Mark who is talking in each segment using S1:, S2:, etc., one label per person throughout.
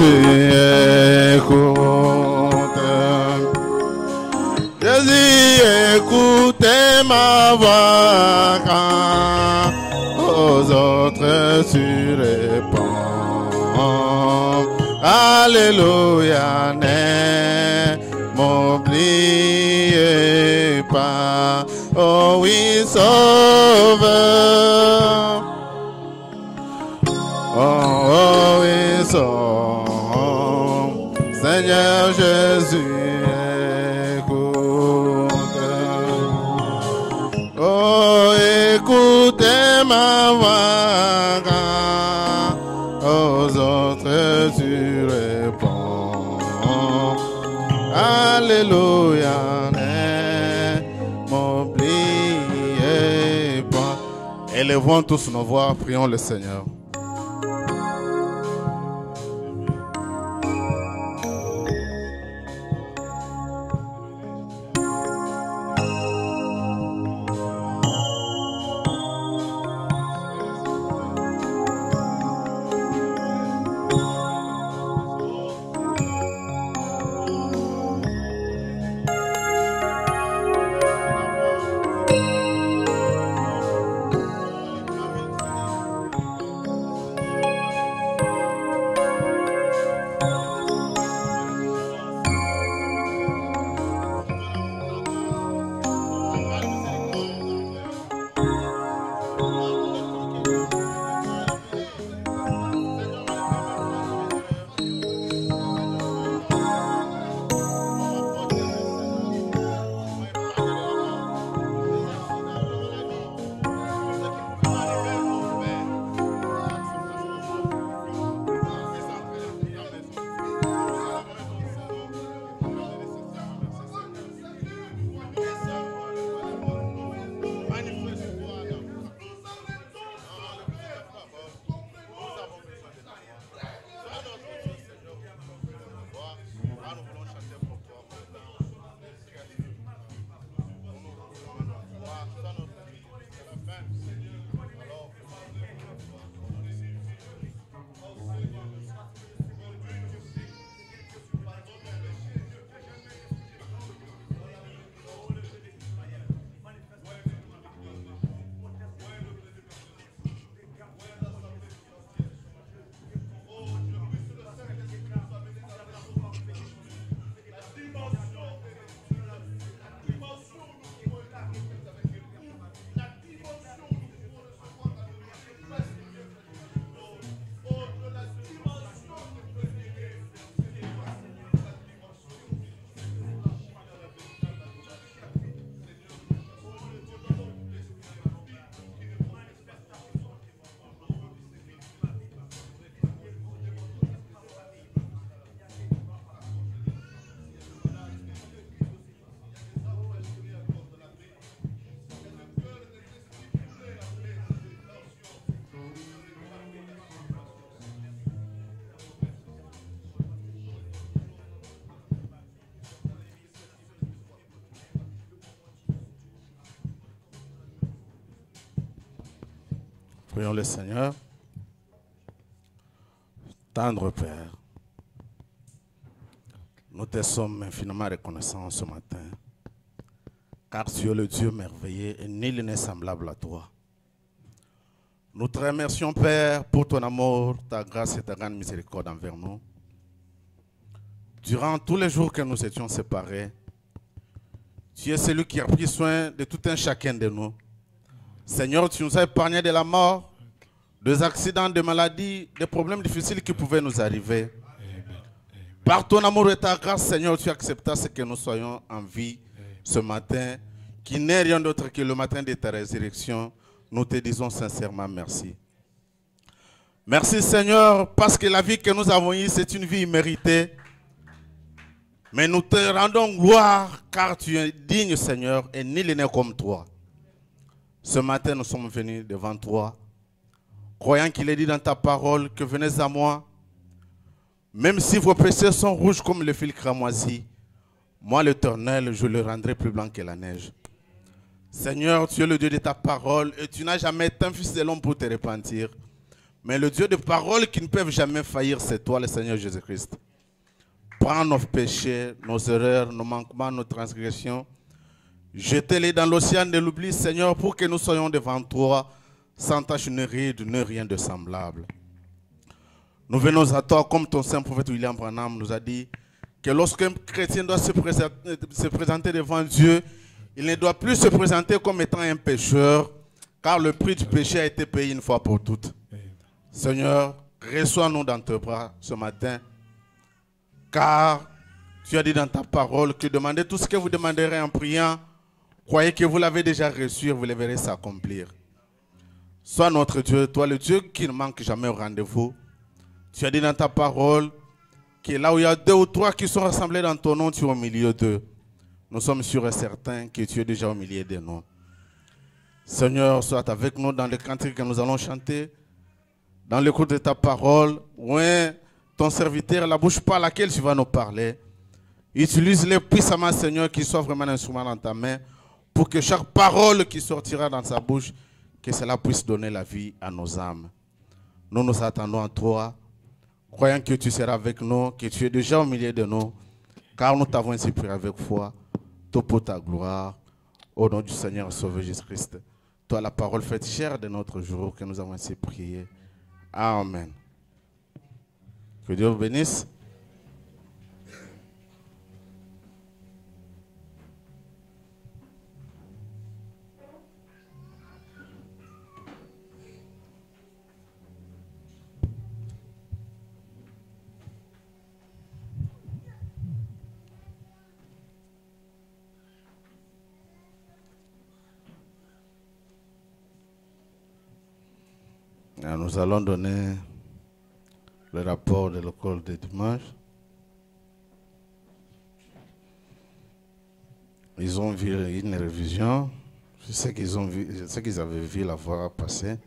S1: Jésus, écoute. Jésus, écoutez ma voix quand aux autres tu réponds. Alléluia, ne m'oubliez pas. Oh oui, sauveur. Oh oui, sauveur. Seigneur Jésus, écoute. Oh, écoutez ma voix quand aux autres tu réponds. Alléluia, ne m'oubliez pas. Élevons tous nos voix, prions le Seigneur. Prions le Seigneur. Tendre Père, nous te sommes infiniment reconnaissants ce matin, car tu es le Dieu merveilleux et nul n'est semblable à toi. Nous te remercions, Père, pour ton amour, ta grâce et ta grande miséricorde envers nous. Durant tous les jours que nous étions séparés, tu es celui qui a pris soin de tout un chacun de nous. Seigneur, tu nous as épargné de la mort, des accidents, des maladies, des problèmes difficiles qui pouvaient nous arriver. Par ton amour et ta grâce, Seigneur, tu acceptas ce que nous soyons en vie ce matin, qui n'est rien d'autre que le matin de ta résurrection. Nous te disons sincèrement merci. Merci, Seigneur, parce que la vie que nous avons eue, c'est une vie méritée. Mais nous te rendons gloire, car tu es digne, Seigneur, et nul n'est comme toi. Ce matin, nous sommes venus devant toi, croyant qu'il est dit dans ta parole que venez à moi, même si vos péchés sont rouges comme le fil cramoisi, moi l'Éternel, je le rendrai plus blanc que la neige. Seigneur, tu es le Dieu de ta parole et tu n'as jamais été un fils de l'homme pour te repentir. Mais le Dieu de parole qui ne peuvent jamais faillir, c'est toi, le Seigneur Jésus-Christ. Prends nos péchés, nos erreurs, nos manquements, nos transgressions. Jetez-les dans l'océan de l'oubli, Seigneur, pour que nous soyons devant toi, sans tache ni ride, ni rien de semblable. Nous venons à toi, comme ton saint prophète William Branham nous a dit, que lorsqu'un chrétien doit se présenter devant Dieu, il ne doit plus se présenter comme étant un pécheur, car le prix du péché a été payé une fois pour toutes. Seigneur, reçois-nous dans tes bras ce matin, car tu as dit dans ta parole que demandez tout ce que vous demanderez en priant, croyez que vous l'avez déjà reçu et vous le verrez s'accomplir. Sois notre Dieu, toi le Dieu qui ne manque jamais au rendez-vous. Tu as dit dans ta parole que là où il y a 2 ou 3 qui sont rassemblés dans ton nom, tu es au milieu d'eux. Nous sommes sûrs et certains que tu es déjà au milieu de nous. Seigneur, sois avec nous dans les cantiques que nous allons chanter, dans l'écoute de ta parole, ouais, ton serviteur, la bouche par laquelle tu vas nous parler. Utilise-les puissamment, Seigneur, qu'il soit vraiment un instrument dans ta main, pour que chaque parole qui sortira dans sa bouche, que cela puisse donner la vie à nos âmes. Nous nous attendons à toi, croyant que tu seras avec nous, que tu es déjà au milieu de nous, car nous t'avons ainsi prié avec foi, tout pour ta gloire, au nom du Seigneur Sauveur Jésus-Christ. Toi, la parole faite chair de notre jour, que nous avons ainsi prié. Amen. Que Dieu vous bénisse. Nous allons donner le rapport de l'école de dimanche. Ils ont vu une révision. Je sais qu'ils avaient vu la fois passée.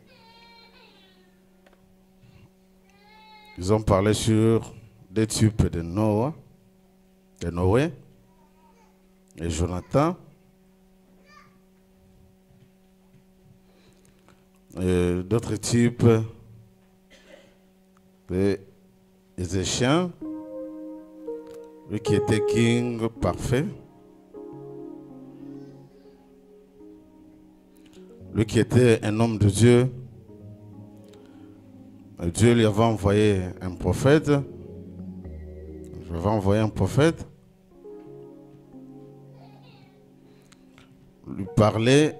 S1: Ils ont parlé sur des types de Noé et Jonathan. D'autres types d'Ézéchiens, lui qui était king parfait, lui qui était un homme de Dieu. Dieu lui avait envoyé un prophète. Je vais envoyer un prophète, lui parler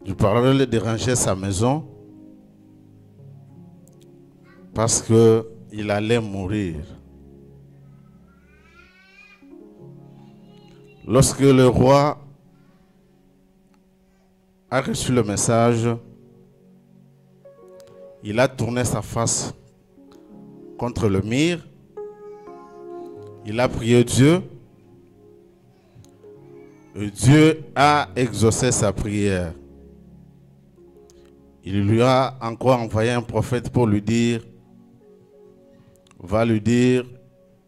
S1: de ranger sa maison parce qu'il allait mourir. Lorsque le roi a reçu le message, il a tourné sa face contre le mur. Il a prié Dieu. Et Dieu a exaucé sa prière. Il lui a encore envoyé un prophète pour lui dire, va lui dire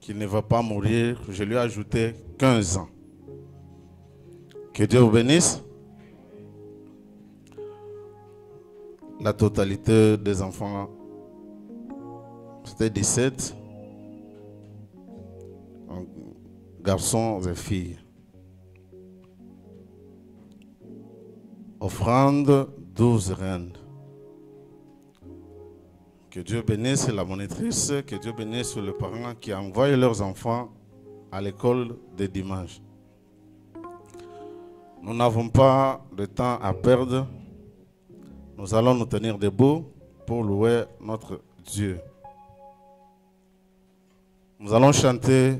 S1: qu'il ne va pas mourir. Je lui ai ajouté 15 ans. Que Dieu vous bénisse. La totalité des enfants, c'était 17, garçons et filles. Offrande 12 reines. Que Dieu bénisse la monitrice, que Dieu bénisse les parents qui envoient leurs enfants à l'école de dimanche. Nous n'avons pas de temps à perdre. Nous allons nous tenir debout pour louer notre Dieu. Nous allons chanter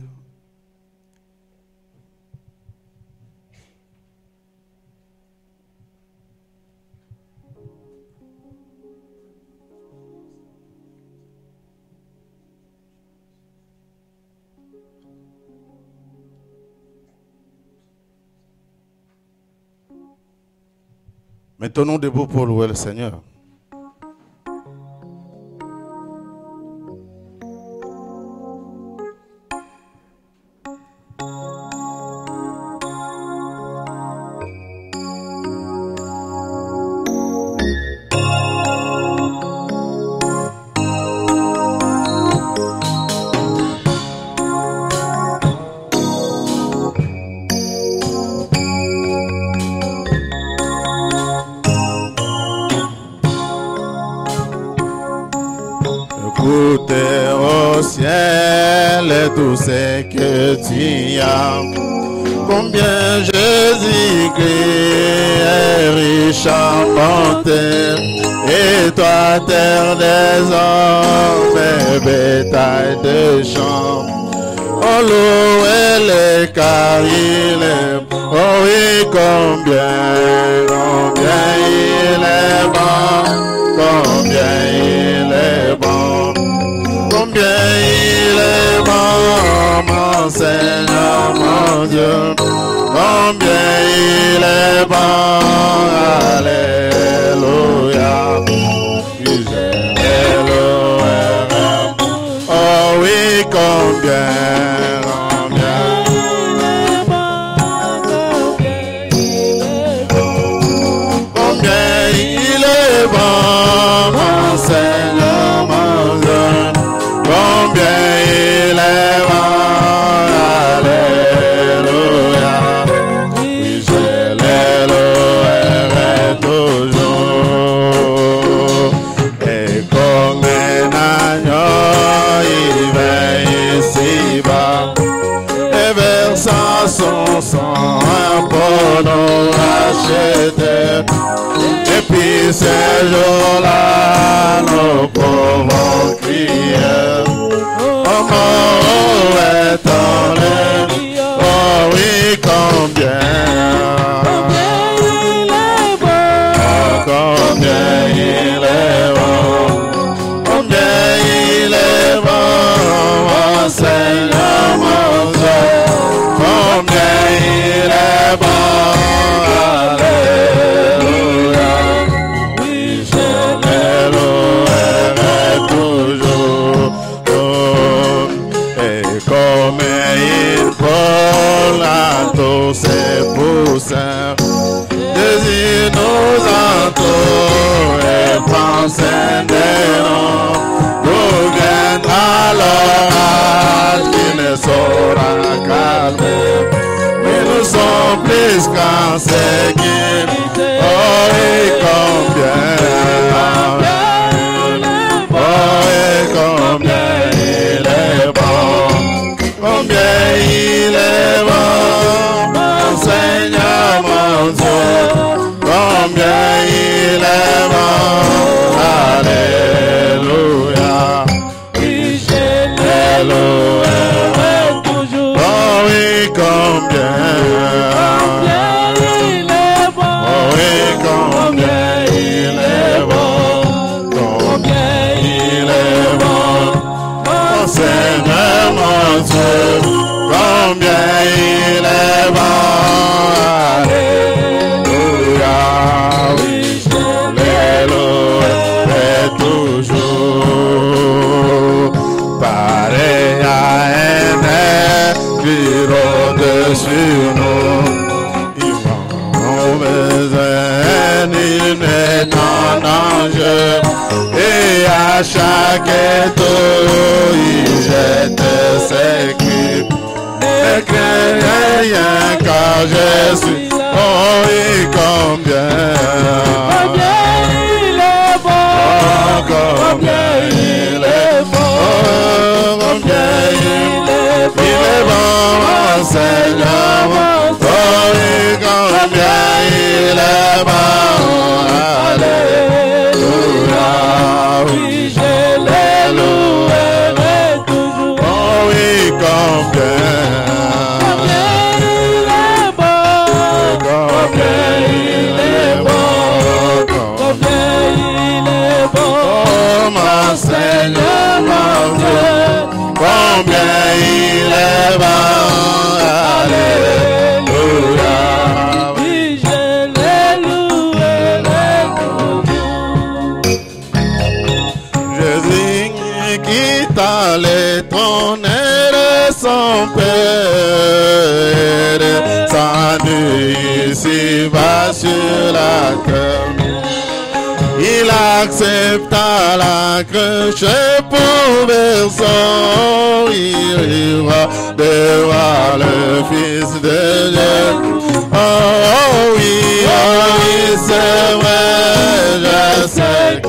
S1: Mettons-nous debout pour louer le Seigneur. Écoutez au ciel tout ce que tu as. Combien Jésus-Christ est riche en bonté, et toi terre des hommes et bétail de champs. Oh louez-le car il est bon. Oh oui, combien il est bon, combien il est bon, combien il est bon, mon Seigneur, mon Dieu, combien il est bon, alléluia, je louerai. Oh oui, combien Seigneur, mon Dieu, combien il est bon, alléluia, oui, je l'élèverai toujours, et comme un agneau, il veille ici-bas, et versant son sang pour nous racheter. Et puis ces jours-là, nous pouvons crier, oh mon éternel, oh oui, combien il est bon, combien il est bon, combien il est bon, mon Seigneur, mon Dieu, combien il est bon. Tous ces poussins, Jésus nous entoure et prend soin de nous. Nous viendra l'orage qui ne saura calmer, mais nous sommes plus qu'en sécurité. Oh et combien, oh et combien il est bon, combien il est bon. Seigneur mon Dieu, combien il est bon, alléluia, oui, je l'élèverai toujours. Oh oui, combien il est bon, oh oui, combien il est bon, combien il est bon, oh Seigneur mon Dieu, combien il est bon. Sur nous, ils vont besoin, ils mettent en danger, et à chaque tour, ils jettent ses cris, ne craignez rien car je suis, oh et combien il est bon, combien il est bon, combien il est bon, Seigneur, oh et combien il est bon, alléluia, oui, je l'élèverai toujours, oh oui, combien il est bon, combien il est bon, combien il est bon, oh mon Seigneur, mon Dieu, combien il est bon. Les tonnerres son père, sans nuit ici-bas sur la terre. Il accepta la crèche pour berceau, il ira devant le Fils de Dieu. Oh oui, c'est vrai, je sais que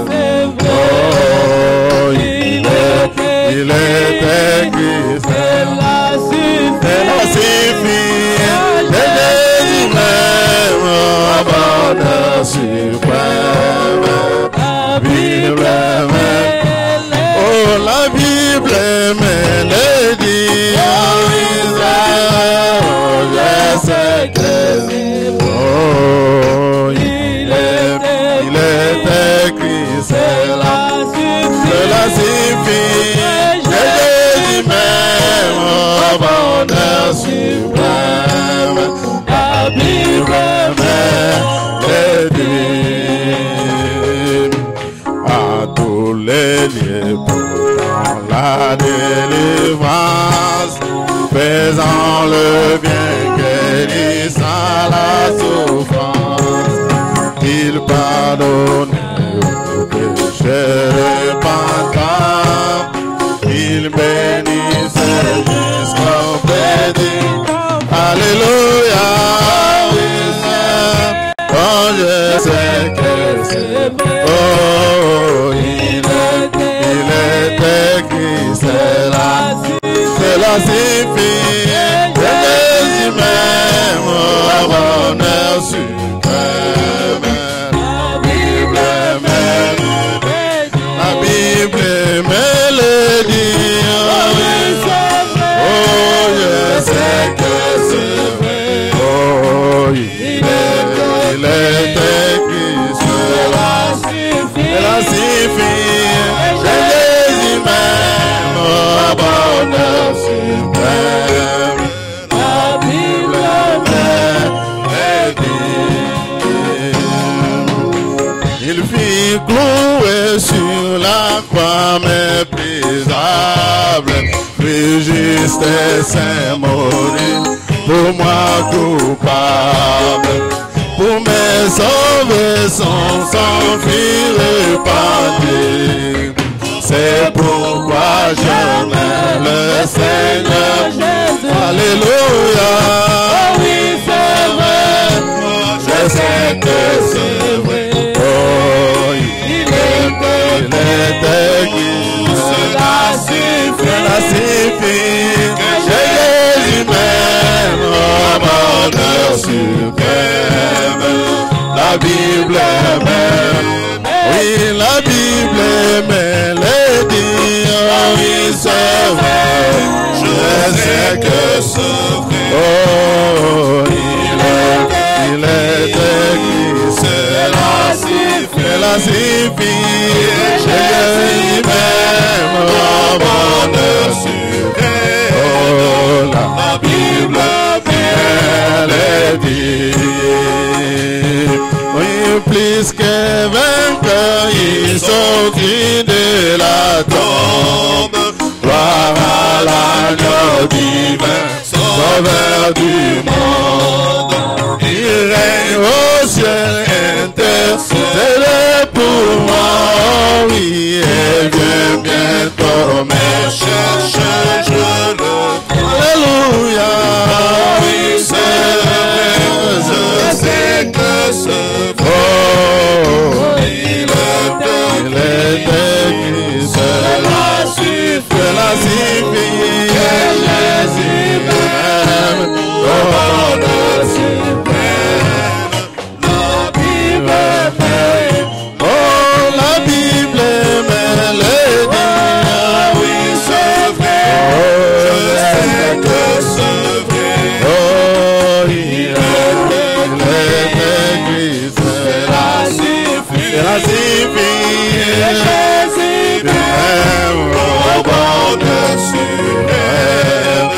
S1: c'est vrai. Oh oui. suprême, la Bible oh la Bible me dit en Israël, oh je sais que oh il est écrit, cela suffit, Jésus même au bonheur suprême, la Bible me dit à tous les lieux pour la délivrance, faisant le bien, guérissant la souffrance, il pardonne nos péchés repentants, il bénissait jusqu'au pédit. Alléluia, oh je sais que c'est oh il est écrit, cela suffit, Jésus même au bonheur suprême, la Bible me le dit, oh je sais que c'est vrai, oh il est écrit, cela suffit, Jésus même au bonheur suprême, la Bible me dit. Il fit clouer sur la croix méprisable, puis juste et saint mourir pour moi coupable, pour me sauver son sang fut répandu. C'est pourquoi je m'aime le Seigneur Jésus. Alléluia. Oh oui, c'est vrai. Je sais que c'est vrai. Oh, il est écrit. Cela suffit. Jésus même au bonheur suprême. La Bible même. Oui, la Bible me le dit, oh oui c'est vrai, je sais que c'est vrai, oh il est écrit, cela suffit, Jésus même au bonheur suprême, oh la Bible me le dit. Oui, plus que vainqueur, il sortit de la tombe. Gloire à l'agneau divin, sauveur du monde. Il règne au ciel, intercède pour moi. Oh oui, et vient bientôt me chercher, je le alléluia. Oui, c'est vrai, je sais que c'est vrai. Oh, il est écrit, cela suffit, Jésus même, au bonheur suprême, la Bible même, oh la Bible me le dit, oui c'est vrai, je sais que c'est vrai, oh il est écrit, cela suffit, Jésus même au bonheur suprême,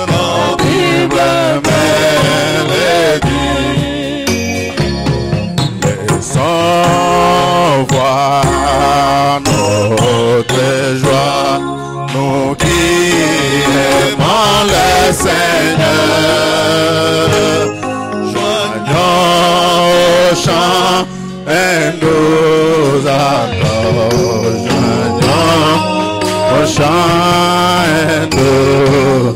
S1: la Bible me le dit. Laissons voir notre joie, nous qui aimons le Seigneur, joignons au chant et nous accordons, joignons au chant et nous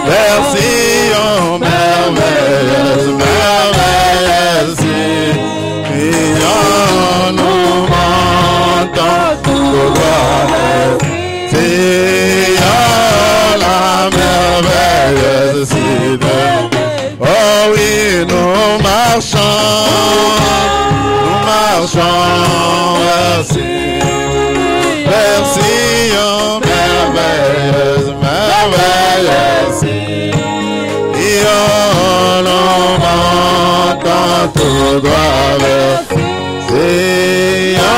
S1: merci, oh merveille. nous marchons vers Sion, merveilleuse, merveilleuse. Sion, nous montons tout droit vers Sion,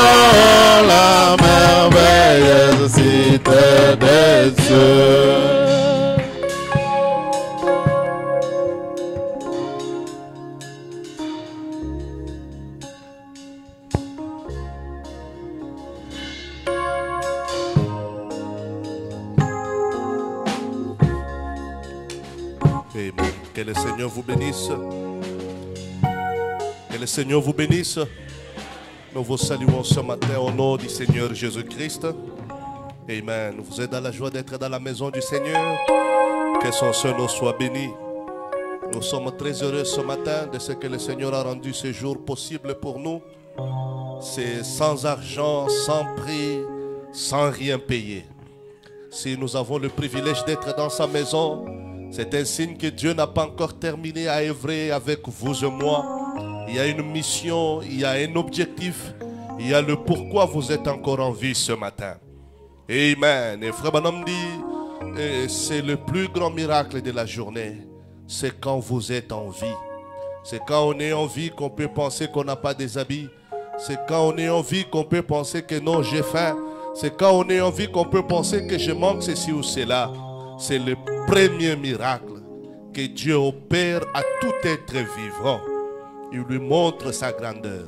S1: la merveilleuse cité des cieux.
S2: Que le Seigneur vous bénisse. Que le Seigneur vous bénisse. Nous vous saluons ce matin au nom du Seigneur Jésus-Christ. Amen. Vous êtes dans la joie d'être dans la maison du Seigneur. Que son nom soit béni. Nous sommes très heureux ce matin de ce que le Seigneur a rendu ce jour possible pour nous. C'est sans argent, sans prix, sans rien payer. Si nous avons le privilège d'être dans sa maison, c'est un signe que Dieu n'a pas encore terminé à œuvrer avec vous et moi. Il y a une mission, il y a un objectif, il y a le pourquoi vous êtes encore en vie ce matin. Amen. Et Frère Branham dit, c'est le plus grand miracle de la journée. C'est quand vous êtes en vie. C'est quand on est en vie qu'on peut penser qu'on n'a pas des habits. C'est quand on est en vie qu'on peut penser que non, j'ai faim. C'est quand on est en vie qu'on peut penser que je manque ceci ou cela. C'est le premier miracle que Dieu opère à tout être vivant. Il lui montre sa grandeur.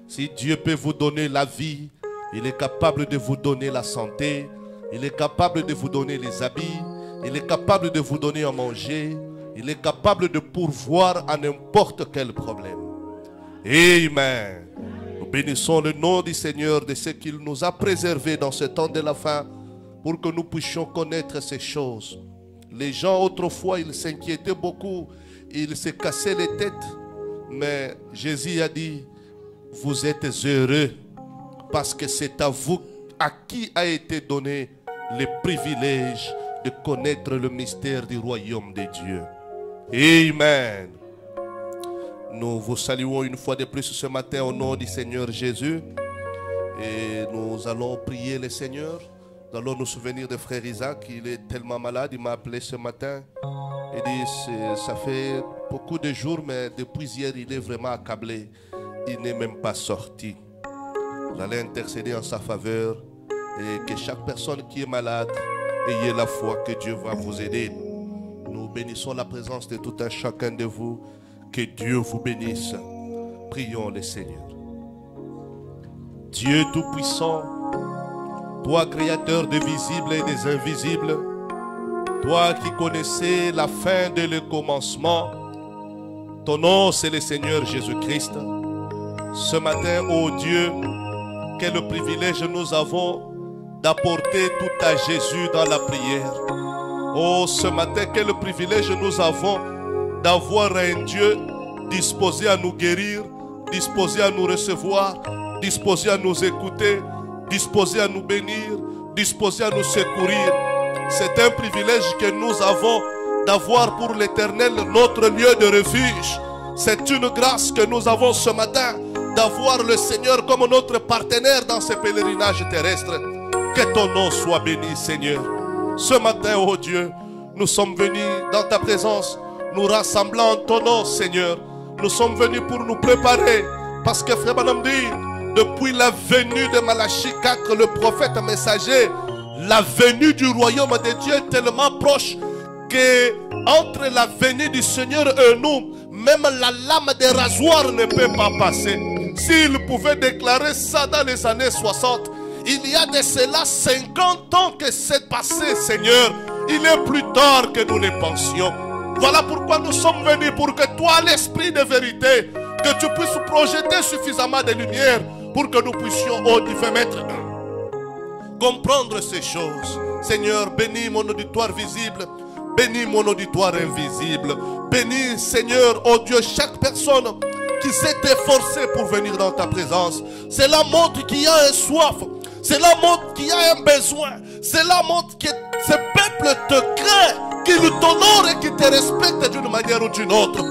S2: Si Dieu peut vous donner la vie, il est capable de vous donner la santé, il est capable de vous donner les habits, il est capable de vous donner à manger, il est capable de pourvoir à n'importe quel problème. Amen. Nous bénissons le nom du Seigneur de ce qu'il nous a préservés dans ce temps de la fin, pour que nous puissions connaître ces choses. Les gens autrefois, ils s'inquiétaient beaucoup, ils se cassaient les têtes. Mais Jésus a dit, vous êtes heureux parce que c'est à vous à qui a été donné le privilège de connaître le mystère du royaume de Dieu. Amen. Nous vous saluons une fois de plus ce matin au nom du Seigneur Jésus. Et nous allons prier le Seigneur. Nous allons nous souvenir de frère Isaac. Il est tellement malade, il m'a appelé ce matin. Il dit, ça fait beaucoup de jours, mais depuis hier, il est vraiment accablé. Il n'est même pas sorti. Vous allez intercéder en sa faveur. Et que chaque personne qui est malade, ayez la foi que Dieu va vous aider. Nous bénissons la présence de tout un chacun de vous. Que Dieu vous bénisse. Prions le Seigneur. Dieu Tout-Puissant, toi créateur des visibles et des invisibles, toi qui connaissais la fin et le commencement, ton nom c'est le Seigneur Jésus-Christ. Ce matin, ô Dieu, quel privilège nous avons d'apporter tout à Jésus dans la prière. Oh, ce matin, quel privilège nous avons d'avoir un Dieu disposé à nous guérir, disposé à nous recevoir, disposé à nous écouter, disposé à nous bénir, disposé à nous secourir. C'est un privilège que nous avons d'avoir pour l'Éternel notre lieu de refuge. C'est une grâce que nous avons ce matin d'avoir le Seigneur comme notre partenaire dans ce pèlerinage terrestre. Que ton nom soit béni, Seigneur. Ce matin, oh Dieu, nous sommes venus dans ta présence, nous rassemblant en ton nom, Seigneur. Nous sommes venus pour nous préparer, parce que Frère Branham dit, depuis la venue de Malachie 4, le prophète messager, la venue du royaume de Dieu est tellement proche que entre la venue du Seigneur et nous, même la lame des rasoirs ne peut pas passer. S'il pouvait déclarer ça dans les années 60, il y a de cela 50 ans que c'est passé, Seigneur. Il est plus tard que nous le pensions. Voilà pourquoi nous sommes venus, pour que toi, l'Esprit de vérité, que tu puisses projeter suffisamment de lumière pour que nous puissions, oh divin Maître, comprendre ces choses. Seigneur, bénis mon auditoire visible, bénis mon auditoire invisible. Bénis, Seigneur, oh Dieu, chaque personne qui s'est efforcée pour venir dans ta présence. Cela montre qu'il y a un soif. Cela montre qu'il y a un besoin. Cela montre que ce peuple te craint, qu'il t'honore et qu'il te respecte d'une manière ou d'une autre.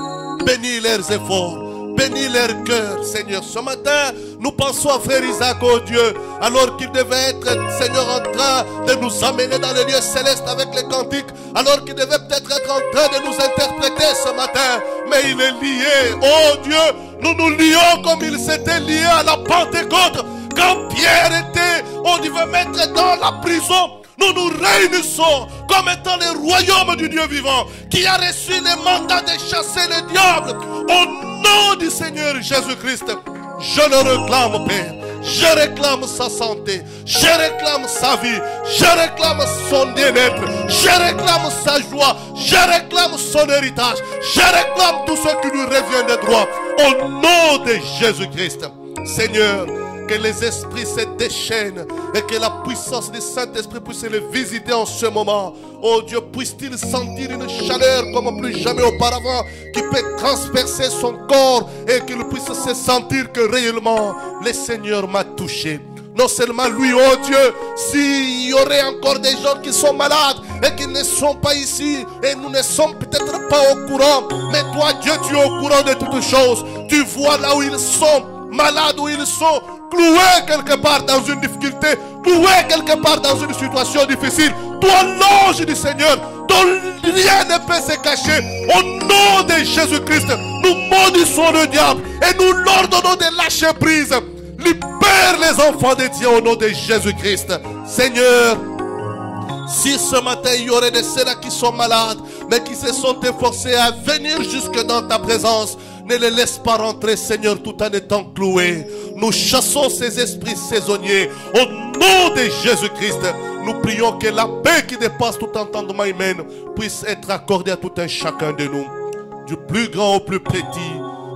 S2: Bénis leurs efforts. Bénis leur cœur, Seigneur. Ce matin, nous pensons à Frère Isaac, oh Dieu, alors qu'il devait être, Seigneur, en train de nous amener dans les lieux célestes avec les cantiques, alors qu'il devait peut-être être en train de nous interpréter ce matin, mais il est lié, oh Dieu, nous nous lions comme il s'était lié à la Pentecôte, quand Pierre était, on devait mettre dans la prison. Nous nous réunissons comme étant les royaumes du Dieu vivant qui a reçu les mandats de chasser le diable. Au nom du Seigneur Jésus-Christ, je le réclame, Père. Je réclame sa santé, je réclame sa vie, je réclame son bien-être, je réclame sa joie, je réclame son héritage, je réclame tout ce qui lui revient de droit. Au nom de Jésus-Christ, Seigneur, que les esprits se déchaînent et que la puissance du Saint-Esprit puisse les visiter en ce moment. Oh Dieu, puisse-t-il sentir une chaleur comme plus jamais auparavant qui peut transpercer son corps et qu'il puisse se sentir que réellement le Seigneur m'a touché. Non seulement lui, oh Dieu, s'il y aurait encore des gens qui sont malades et qui ne sont pas ici et nous ne sommes peut-être pas au courant, mais toi Dieu, tu es au courant de toutes choses. Tu vois là où ils sont, malades où ils sont, cloués quelque part dans une difficulté, cloués quelque part dans une situation difficile. Toi, l'ange du Seigneur, dont rien ne peut se cacher, au nom de Jésus-Christ, nous maudissons le diable et nous l'ordonnons de lâcher prise. Libère les enfants de Dieu au nom de Jésus-Christ. Seigneur, si ce matin il y aurait de ceux-là qui sont malades, mais qui se sont efforcés à venir jusque dans ta présence, ne les laisse pas rentrer, Seigneur, tout en étant cloués. Nous chassons ces esprits saisonniers. Au nom de Jésus-Christ, nous prions que la paix qui dépasse tout entendement humain puisse être accordée à tout un chacun de nous. Du plus grand au plus petit,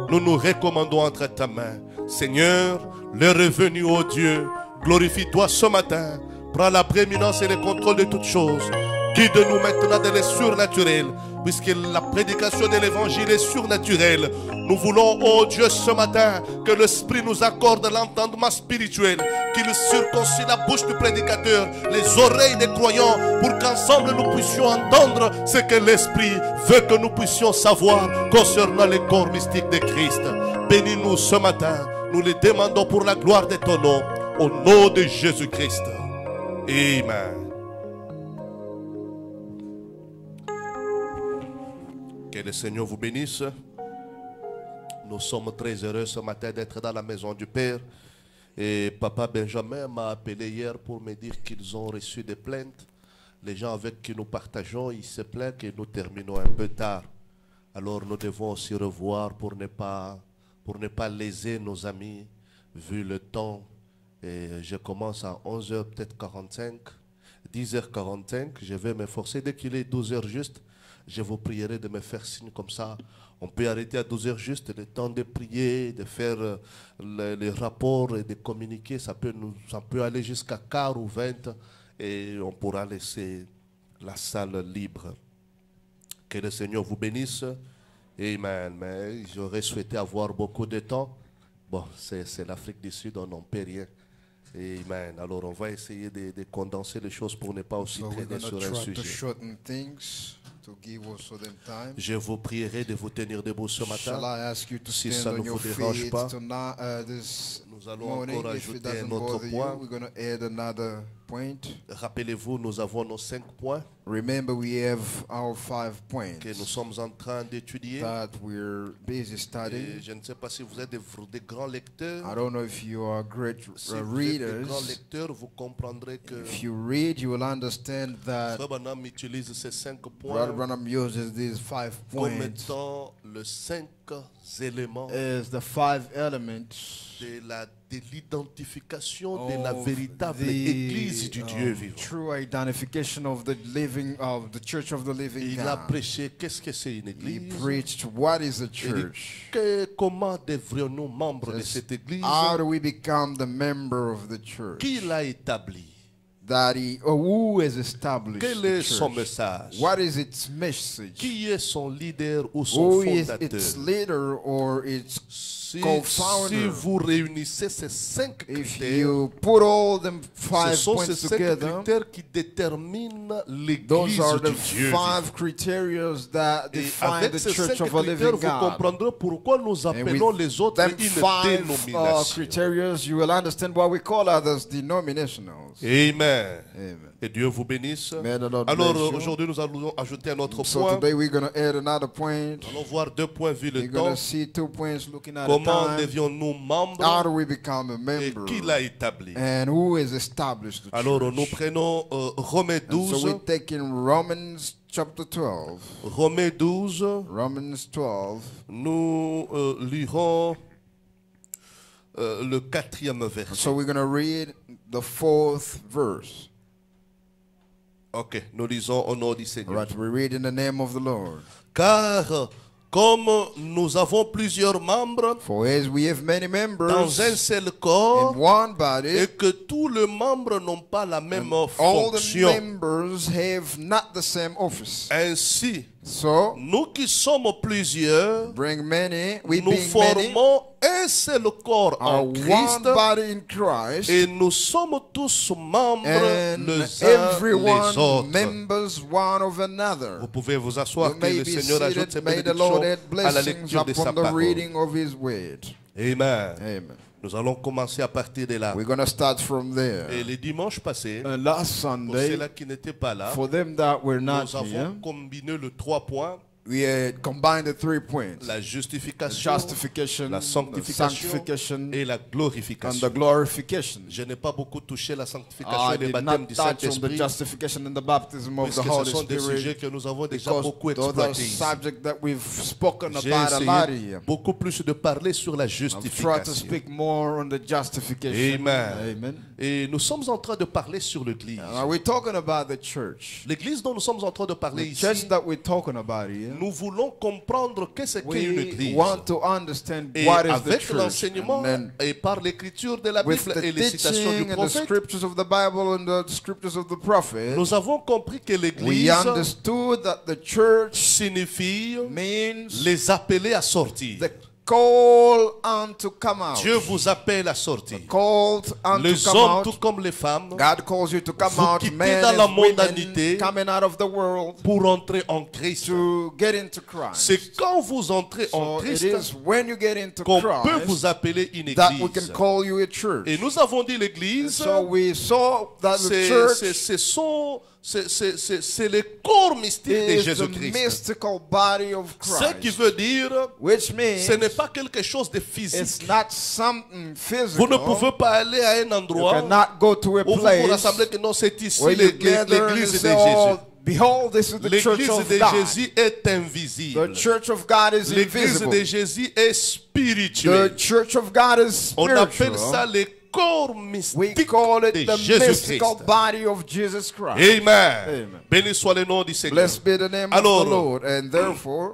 S2: nous nous recommandons entre ta main. Seigneur, le revenu, ô Dieu, glorifie-toi ce matin. Prends la prééminence et le contrôle de toutes choses. Guide-nous maintenant dans les surnaturels, puisque la prédication de l'évangile est surnaturelle. Nous voulons, oh Dieu, ce matin, que l'Esprit nous accorde l'entendement spirituel, qu'il circoncie la bouche du prédicateur, les oreilles des croyants, pour qu'ensemble nous puissions entendre ce que l'Esprit veut que nous puissions savoir concernant les corps mystiques de Christ. Bénis-nous ce matin, nous les demandons pour la gloire de ton nom, au nom de Jésus-Christ. Amen. Que le Seigneur vous bénisse. Nous sommes très heureux ce matin d'être dans la maison du Père. Et Papa Benjamin m'a appelé hier pour me dire qu'ils ont reçu des plaintes. Les gens avec qui nous partageons, ils se plaignent que nous terminons un peu tard. Alors nous devons aussi revoir pour ne pas léser nos amis, vu le temps. Et je commence à 11h peut-être 45, 10h45. Je vais m'efforcer dès qu'il est 12h juste. Je vous prierai de me faire signe comme ça. On peut arrêter à 12h juste, le temps de prier, de faire les rapports et de communiquer. Ça peut aller jusqu'à quart ou 20 et on pourra laisser la salle libre. Que le Seigneur vous bénisse. Amen. Mais j'aurais souhaité avoir beaucoup de temps. Bon, c'est l'Afrique du Sud, on n'en peut rien. Amen. Alors on va essayer de condenser les choses pour ne pas aussi traîner sur un sujet. Je vous prierai de vous tenir debout ce matin. Si ça ne vous dérange pas, nous allons encore ajouter un autre point. Rappelez-vous, nous avons nos 5 points.
S3: Remember, we have our 5 points
S2: que nous sommes en train d'étudier.
S3: that we're busy studying.
S2: Je ne sais pas si vous êtes des grands lecteurs.
S3: I don't know if you are great
S2: Si vous êtes des grands
S3: readers.
S2: lecteurs, vous comprendrez que
S3: If you read, you will understand that
S2: Frère Branham utilise ces 5 points
S3: Brother Branham uses these 5
S2: comme
S3: points
S2: étant les 5 éléments
S3: as the 5 elements
S2: de l'identification de la
S3: of
S2: véritable
S3: the
S2: Église du Dieu vivant.
S3: true identification of the Church of the Living
S2: Il a
S3: God.
S2: prêché qu'est-ce que c'est une
S3: He
S2: Église.
S3: preached what is a
S2: Il dit,
S3: church.
S2: comment devrions-nous membres de
S3: Yes.
S2: cette Église?
S3: How do we become the member of the church?
S2: Qui l'a établi?
S3: Who has established
S2: Quel
S3: the
S2: est son
S3: church?
S2: message?
S3: What is its message?
S2: Qui est son leader ou son
S3: Who is
S2: fondateur?
S3: its leader or its
S2: Si
S3: co-founder.
S2: vous réunissez ces 5
S3: If
S2: critères,
S3: you put all them
S2: ce
S3: 5
S2: sont
S3: points
S2: ces 5
S3: together,
S2: critères qui déterminent
S3: those
S2: l'église
S3: are
S2: du
S3: the
S2: Dieu
S3: 5 criteria that
S2: Et
S3: define
S2: avec
S3: the
S2: ces
S3: church
S2: 5
S3: of a
S2: critères,
S3: living
S2: vous
S3: God.
S2: comprendrez pourquoi nous
S3: And
S2: appelons
S3: with
S2: les autres
S3: them
S2: une
S3: 5
S2: dénomination.
S3: criteria, you will understand why we call others denominationals.
S2: Amen.
S3: Amen.
S2: Et Dieu vous bénisse.
S3: May the Lord
S2: Alors
S3: bless you.
S2: aujourd'hui, nous allons ajouter un autre
S3: So
S2: point.
S3: today we're going to add another point.
S2: Nous allons voir 2 points vu le
S3: We're going
S2: temps.
S3: to see 2 points looking at a
S2: Comment
S3: time.
S2: devions-nous
S3: How
S2: membres
S3: do we become a
S2: et
S3: member?
S2: qui l'a établi.
S3: And who has established the
S2: Alors nous
S3: church?
S2: prenons Romains
S3: And so
S2: 12.
S3: we take in Romans chapter 12.
S2: Romains 12.
S3: Romans 12.
S2: Nous lirons le 4e verset.
S3: So we're going to read the 4th verse.
S2: Ok, nous lisons au nom du
S3: All
S2: Seigneur.
S3: right, we read in the name of the Lord.
S2: Car comme nous avons plusieurs membres
S3: For as we have many members
S2: dans un seul
S3: in
S2: corps
S3: one body,
S2: et que tous les membres n'ont pas la même
S3: all the
S2: fonction.
S3: members have not the same office.
S2: Ainsi,
S3: So,
S2: nous qui sommes plusieurs,
S3: bring many, we
S2: nous
S3: being many,
S2: formons un seul corps
S3: are
S2: en
S3: one
S2: Christ
S3: body in Christ,
S2: et nous sommes tous membres
S3: and
S2: les uns les
S3: everyone
S2: autres.
S3: members one of another.
S2: Vous pouvez vous asseoir,
S3: You
S2: que
S3: may
S2: le
S3: be
S2: Seigneur ajoute
S3: seated,
S2: ses
S3: may the Lord
S2: bénédictions
S3: add
S2: à la
S3: blessings
S2: lecture de sa
S3: upon the
S2: parole.
S3: reading of His word.
S2: Amen.
S3: Amen.
S2: Nous allons commencer à partir de là.
S3: We're going to start from
S2: Et
S3: there.
S2: le dimanche passé,
S3: Last
S2: pour
S3: Sunday,
S2: ceux-là qui n'étaient pas là,
S3: for them that were not
S2: nous avons
S3: here,
S2: combiné le 3 points,
S3: we had combined the 3 points.
S2: la justification,
S3: Justification,
S2: la
S3: the
S2: sanctification
S3: sanctification,
S2: et la
S3: and
S2: glorification.
S3: the glorification.
S2: Je n'ai pas beaucoup touché la sanctification
S3: I
S2: et le
S3: did
S2: baptême
S3: not
S2: du
S3: touch on the
S2: Saint-Esprit,
S3: justification and the baptism of the
S2: puisque ce
S3: Holy
S2: sont des sujets
S3: Spirit,
S2: que nous avons déjà
S3: because
S2: beaucoup
S3: those are
S2: exploités ici.
S3: subjects that we've spoken
S2: J'ai
S3: about a lot
S2: essayé
S3: here.
S2: beaucoup plus de parler sur la
S3: I've tried to
S2: justification.
S3: speak more on the justification.
S2: Amen.
S3: Amen.
S2: Et nous sommes en train de parler sur l'Église.
S3: We're talking about the church.
S2: L'Église dont nous sommes en train de parler
S3: The church
S2: ici,
S3: that we're talking about here.
S2: nous voulons comprendre qu'est-ce qu'est une
S3: We
S2: Église.
S3: want to understand
S2: Et
S3: what is the
S2: avec
S3: church.
S2: l'enseignement
S3: And then
S2: et par l'écriture de la
S3: with
S2: Bible
S3: the
S2: et les citations du
S3: teaching and the
S2: prophète,
S3: scriptures of the Bible and the scriptures of the prophet,
S2: nous avons compris que
S3: we
S2: l'Église
S3: understood that the church
S2: signifie
S3: means
S2: les appeler à sortir.
S3: the call on to come out.
S2: Dieu vous appelle à sortir.
S3: Called on
S2: Les
S3: to come
S2: hommes,
S3: out.
S2: tout comme les femmes,
S3: God calls you to come
S2: vous
S3: out,
S2: quittez
S3: men
S2: dans la
S3: and women,
S2: mondanité
S3: coming out of the world
S2: pour entrer en Christ.
S3: to get into Christ.
S2: C'est quand vous entrez en
S3: So it
S2: Christ
S3: is when you get into
S2: qu'on peut
S3: Christ
S2: vous appeler une
S3: that we can
S2: église.
S3: call you a church.
S2: Et nous avons dit l'église,
S3: So we saw that the
S2: c'est le corps mystique de
S3: is the
S2: Jésus-Christ.
S3: mystical body of
S2: Ce qui
S3: Christ,
S2: veut dire,
S3: which means
S2: ce n'est pas quelque chose de physique.
S3: it's not something
S2: Vous ne
S3: physical.
S2: pouvez pas aller à un
S3: You
S2: endroit
S3: cannot go to a
S2: où vous vous
S3: place
S2: rassemblez que non, c'est ici
S3: where you gather and
S2: l'église de
S3: say, oh,
S2: Jésus.
S3: behold, this is the church
S2: L'église
S3: of
S2: de
S3: God.
S2: Jésus est invisible.
S3: The church of God is
S2: L'église
S3: invisible.
S2: de Jésus est spirituelle.
S3: The church of God is
S2: On appelle
S3: spiritual.
S2: ça le corps
S3: We
S2: mystique
S3: call it
S2: de
S3: the
S2: Jésus-Christ.
S3: mystical body of Jesus Christ.
S2: Amen.
S3: Amen.
S2: Béni soit le nom du Seigneur.
S3: Blessed be the name
S2: Alors,
S3: of the Lord. And therefore,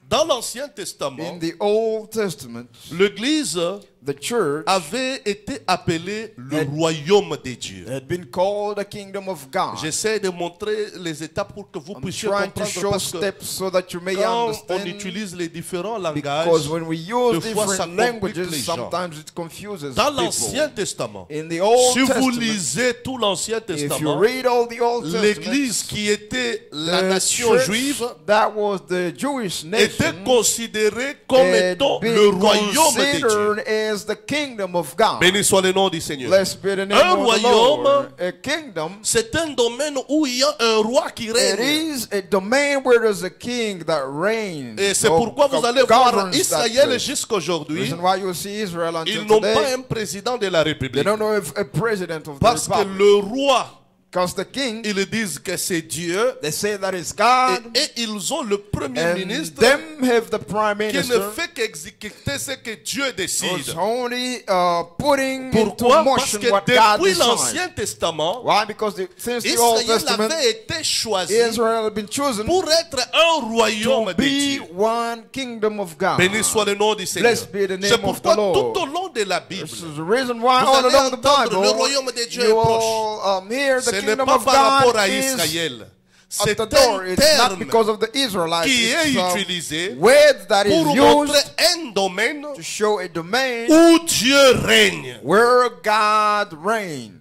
S2: dans l'Ancien Testament,
S3: in the Old Testament,
S2: l'Église
S3: the church
S2: avait été appelée le royaume de Dieu.
S3: had been called the kingdom of God.
S2: J'essaie de montrer les étapes pour que vous
S3: I'm
S2: puissiez
S3: trying to
S2: comprendre
S3: show
S2: parce que
S3: steps so that you may
S2: quand on
S3: understand.
S2: utilise les différents langages,
S3: Because when we use
S2: des fois, ça
S3: different
S2: complique les
S3: languages,
S2: gens.
S3: sometimes it confuses
S2: dans
S3: people.
S2: l'Ancien Testament,
S3: In the Old
S2: si vous
S3: Testament,
S2: lisez tout l'Ancien
S3: if you
S2: Testament,
S3: read all the Old
S2: l'Église
S3: Testament,
S2: qui était la
S3: the
S2: nation
S3: church
S2: juive
S3: that was the Jewish
S2: était
S3: nation
S2: considérée comme
S3: had
S2: étant
S3: been
S2: le royaume de Dieu.
S3: considered as the kingdom of God.
S2: Béni soit le nom du Seigneur.
S3: Blessed be the name
S2: Un
S3: of the
S2: royaume,
S3: Lord. A kingdom,
S2: c'est un domaine où il y a un roi qui
S3: it
S2: règne.
S3: is a domain where there's a king that reigns.
S2: Et c'est
S3: or
S2: pourquoi vous allez voir
S3: governs that
S2: Israël
S3: place.
S2: jusqu'aujourd'hui,
S3: Reason why you see Israel until
S2: ils n'ont pas
S3: today,
S2: un président de la
S3: they
S2: République.
S3: don't know if a president of the
S2: Parce que
S3: republic.
S2: le roi,
S3: Because the king,
S2: ils disent que c'est Dieu.
S3: they say that it's God,
S2: Et ils ont le premier
S3: and
S2: ministre
S3: them have the prime
S2: qui ne
S3: minister
S2: fait qu'exécuter ce que Dieu
S3: who's
S2: décide.
S3: only putting
S2: Pourquoi?
S3: into
S2: Parce
S3: motion
S2: que
S3: what God
S2: depuis
S3: decides.
S2: l'Ancien Testament,
S3: Why? Because since the Old
S2: Israël
S3: Testament,
S2: avait été choisi
S3: Israel had been chosen
S2: pour être un royaume
S3: to
S2: de
S3: be
S2: Dieu.
S3: one kingdom of God.
S2: Béni soit le nom du Seigneur.
S3: Blessed be the name
S2: C'est
S3: of
S2: pourquoi
S3: the Lord.
S2: tout au long de la Bible,
S3: This is the reason why
S2: vous
S3: all
S2: allez
S3: along the
S2: entendre
S3: Bible,
S2: le royaume de Dieu
S3: you
S2: est proche.
S3: will hear
S2: Ce
S3: the
S2: n'est
S3: kingdom
S2: pas
S3: of
S2: par rapport
S3: God
S2: à
S3: is
S2: Israël. C'est
S3: at the door.
S2: un
S3: It's not
S2: terme
S3: because of the Israelites.
S2: qui est
S3: It's a
S2: utilisé
S3: word that is
S2: pour montrer
S3: used
S2: un domaine
S3: to show a domain
S2: où Dieu règne.
S3: where God reigns.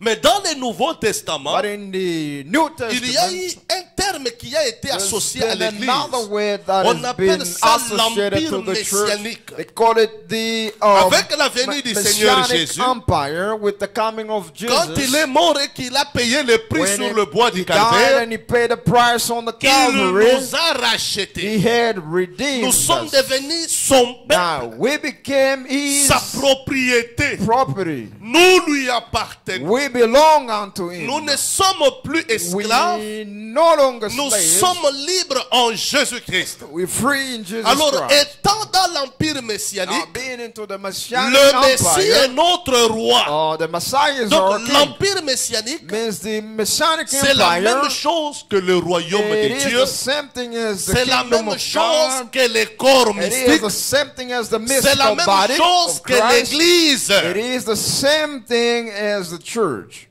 S2: Mais dans le Nouveau Testament,
S3: But in the New
S2: il y a eu
S3: Testament,
S2: un terme qui a été
S3: there's
S2: associé à
S3: been
S2: l'Église.
S3: another word that
S2: On
S3: has
S2: appelle
S3: been
S2: ça
S3: associated to
S2: l'empire
S3: the church.
S2: messianique.
S3: They call it the
S2: Avec la venue du Seigneur
S3: Messianic
S2: Jésus,
S3: Empire, with the coming of
S2: quand il
S3: Jesus.
S2: est mort et qu'il a payé le prix
S3: When
S2: sur le bois du
S3: he died
S2: calvaire,
S3: and he paid the price on the
S2: il
S3: Calvary,
S2: nous a rachetés.
S3: he had redeemed
S2: Nous sommes
S3: us.
S2: devenus son
S3: Now
S2: peuple,
S3: we became his
S2: sa propriété.
S3: property.
S2: Nous lui appartenons.
S3: We belong unto him.
S2: Nous ne sommes plus esclaves.
S3: We no longer
S2: Nous
S3: slaves.
S2: sommes libres en Jésus-Christ.
S3: We're free in Jesus
S2: Alors,
S3: Christ.
S2: étant dans l'empire
S3: Now,
S2: messianique,
S3: being into the Messianic
S2: le Messie est
S3: Empire,
S2: notre roi.
S3: the Messiah is our
S2: Donc,
S3: king.
S2: l'empire messianique,
S3: Means the Messianic
S2: c'est la
S3: Empire.
S2: même chose que le royaume
S3: It
S2: de
S3: is
S2: Dieu.
S3: the same thing as the
S2: C'est la
S3: kingdom
S2: même
S3: of
S2: chose
S3: God.
S2: que les corps
S3: It is
S2: mystiques.
S3: the same thing as the
S2: C'est la
S3: mystical
S2: même
S3: body
S2: chose
S3: of
S2: que
S3: Christ.
S2: l'Église.
S3: It is the same thing as the church.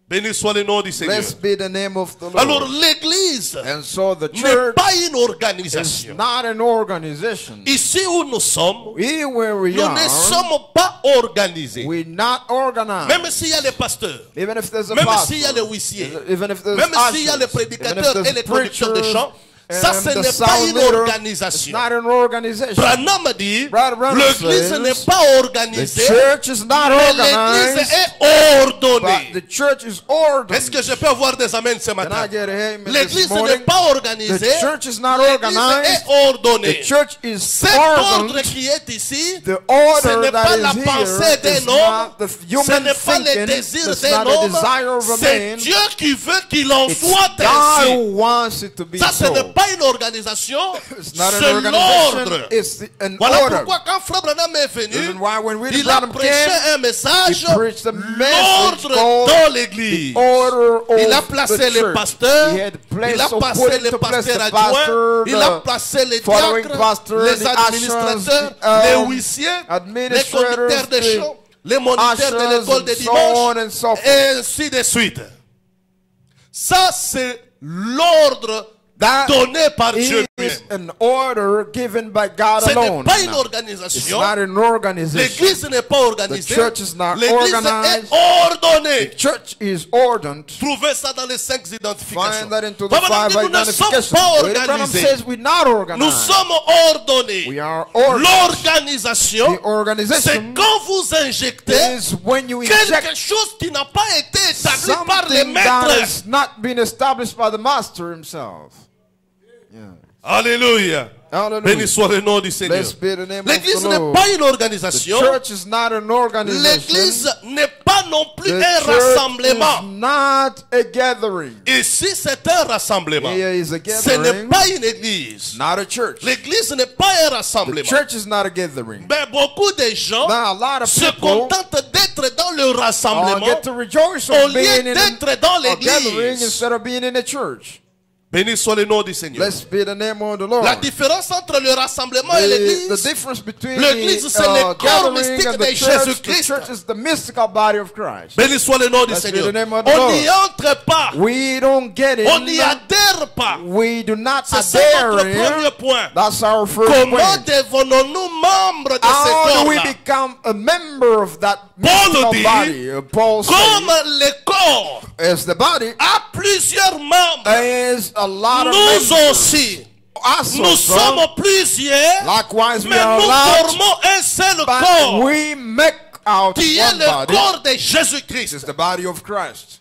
S2: Béni soit le nom du Seigneur.
S3: Blessed be the name of the Lord.
S2: Alors, l'Église
S3: And so the
S2: n'est
S3: church
S2: pas une
S3: is
S2: organisation.
S3: not an organization.
S2: Ici où nous sommes,
S3: Here where we
S2: nous ne
S3: are,
S2: sommes pas organisés.
S3: we're not organized.
S2: Même s'il y a les pasteurs,
S3: Even if there's a
S2: même
S3: pastor,
S2: s'il y a les huissiers,
S3: even if there's
S2: même s'il y a les
S3: ushers, even if
S2: prédicateurs et
S3: there's
S2: les conducteurs de
S3: preachers,
S2: chants, ça ce
S3: and the
S2: n'est pas
S3: sound
S2: une
S3: leader, it's
S2: organisation.
S3: not an organization.
S2: Branham dit,
S3: Brother Branham
S2: l'Église
S3: says,
S2: n'est pas
S3: The
S2: organisée,
S3: church is not
S2: mais l'Église
S3: organized,
S2: est ordonnée.
S3: but the church is ordered.
S2: Est-ce que je peux avoir des amens ce
S3: Can
S2: matin?
S3: I get a amen this
S2: L'Église n'est
S3: morning?
S2: pas organisée,
S3: The church is not
S2: l'Église
S3: organized.
S2: est ordonnée.
S3: The church is
S2: Cet ordre
S3: ordered.
S2: qui est ici,
S3: The
S2: ce
S3: order
S2: n'est pas
S3: that
S2: la
S3: is
S2: pensée
S3: here
S2: d'un
S3: is
S2: homme,
S3: not the
S2: ce
S3: human
S2: n'est pas le
S3: thinking,
S2: désir
S3: it's
S2: d'un
S3: not a
S2: homme,
S3: desire of a
S2: c'est
S3: man.
S2: Dieu qui veut qu'il en
S3: It's
S2: soit
S3: God
S2: ainsi.
S3: who wants it to be
S2: Ça, ce
S3: so.
S2: n'est pas une organisation,
S3: It's not an
S2: c'est
S3: organization,
S2: l'ordre.
S3: it's an
S2: Voilà
S3: order.
S2: pourquoi quand Frère Branham est venu,
S3: Reason why when William
S2: il a
S3: Branham
S2: prêché
S3: came,
S2: un message,
S3: he preached a message
S2: l'ordre
S3: called
S2: dans l'église.
S3: order of
S2: Il a
S3: the
S2: placé les
S3: church.
S2: pasteurs,
S3: He had placed
S2: il a
S3: or
S2: placé
S3: put
S2: les
S3: into place the
S2: pasteurs adjoints,
S3: pastor,
S2: il a
S3: the
S2: placé les
S3: following
S2: diacres,
S3: pastor,
S2: les
S3: the
S2: administrateurs,
S3: ushers,
S2: les
S3: the,
S2: huissiers, les
S3: administrators,
S2: conducteurs de
S3: the
S2: chants, les moniteurs de
S3: ushers,
S2: l'école de
S3: and so on
S2: dimanche,
S3: and so forth.
S2: et ainsi de suite. Ça, c'est l'ordre
S3: That
S2: donné par Dieu
S3: is
S2: lui-même.
S3: an order given by God
S2: Ce n'est
S3: alone.
S2: pas une
S3: It's
S2: organisation.
S3: not an organization.
S2: L'église n'est pas organisée.
S3: The church is not
S2: L'église
S3: organized.
S2: est ordonnée.
S3: The church is ordered.
S2: Trouvez ça dans les 5 identifications.
S3: Find that into the
S2: Papa
S3: five
S2: dit, nous ne sommes
S3: identifications.
S2: pas
S3: William Branham
S2: organisés.
S3: says we're not
S2: Nous
S3: organized.
S2: sommes ordonnés.
S3: We are ordered.
S2: L'organisation,
S3: The organization
S2: c'est quand vous injectez
S3: is when you
S2: quelque
S3: inject
S2: chose qui n'a pas été établi par les
S3: something that
S2: maîtres.
S3: has not been established by the master himself. Yeah.
S2: Alléluia.
S3: Hallelujah.
S2: Béni soit le nom du Seigneur.
S3: Blessed be the name of
S2: L'église
S3: the
S2: n'est
S3: Lord.
S2: pas une
S3: The
S2: organisation.
S3: church is not an organization.
S2: L'église n'est pas non plus
S3: The
S2: un
S3: church is
S2: rassemblement.
S3: not a gathering.
S2: Ici, c'est un rassemblement.
S3: Here is a
S2: Ce n'est
S3: gathering,
S2: pas une église.
S3: not a church.
S2: L'église n'est pas un
S3: The
S2: rassemblement.
S3: church is not a gathering.
S2: Mais beaucoup de gens
S3: Now, a lot of
S2: se
S3: people
S2: contentent d'être dans le rassemblement
S3: get to rejoice
S2: au
S3: on
S2: lieu
S3: being in
S2: d'être dans
S3: a gathering
S2: l'église.
S3: instead of being in a church.
S2: Béni soit le nom du Seigneur.
S3: Blessed be the name of the Lord.
S2: La différence entre le rassemblement et
S3: The
S2: l'église,
S3: difference between
S2: l'église,
S3: the
S2: c'est le corps
S3: gathering
S2: mystique
S3: and
S2: de
S3: the church
S2: Jésus-Christ.
S3: is the mystical body of Christ.
S2: béni soit le nom du
S3: Blessed be
S2: Seigneur.
S3: the name of the
S2: On n'y
S3: Lord.
S2: entre pas.
S3: We don't get
S2: On n'y
S3: in.
S2: adhère pas.
S3: We do not
S2: C'est ça notre
S3: adhere
S2: premier
S3: in.
S2: point.
S3: That's our first
S2: Comment
S3: point.
S2: devenons-nous membres de ce
S3: How do we
S2: corps-là?
S3: become a member of that
S2: Paul
S3: mystical
S2: dit,
S3: body? Paul
S2: Comme
S3: says,
S2: le corps
S3: as the body
S2: a plusieurs membres,
S3: is a lot of
S2: nous
S3: members.
S2: aussi,
S3: Also,
S2: nous
S3: son,
S2: sommes plusieurs,
S3: likewise, we
S2: mais
S3: are
S2: nous
S3: large,
S2: formons un seul
S3: but
S2: corps
S3: we make out
S2: qui est
S3: one
S2: le
S3: body.
S2: corps de
S3: This
S2: Jésus-Christ.
S3: is the body of Christ.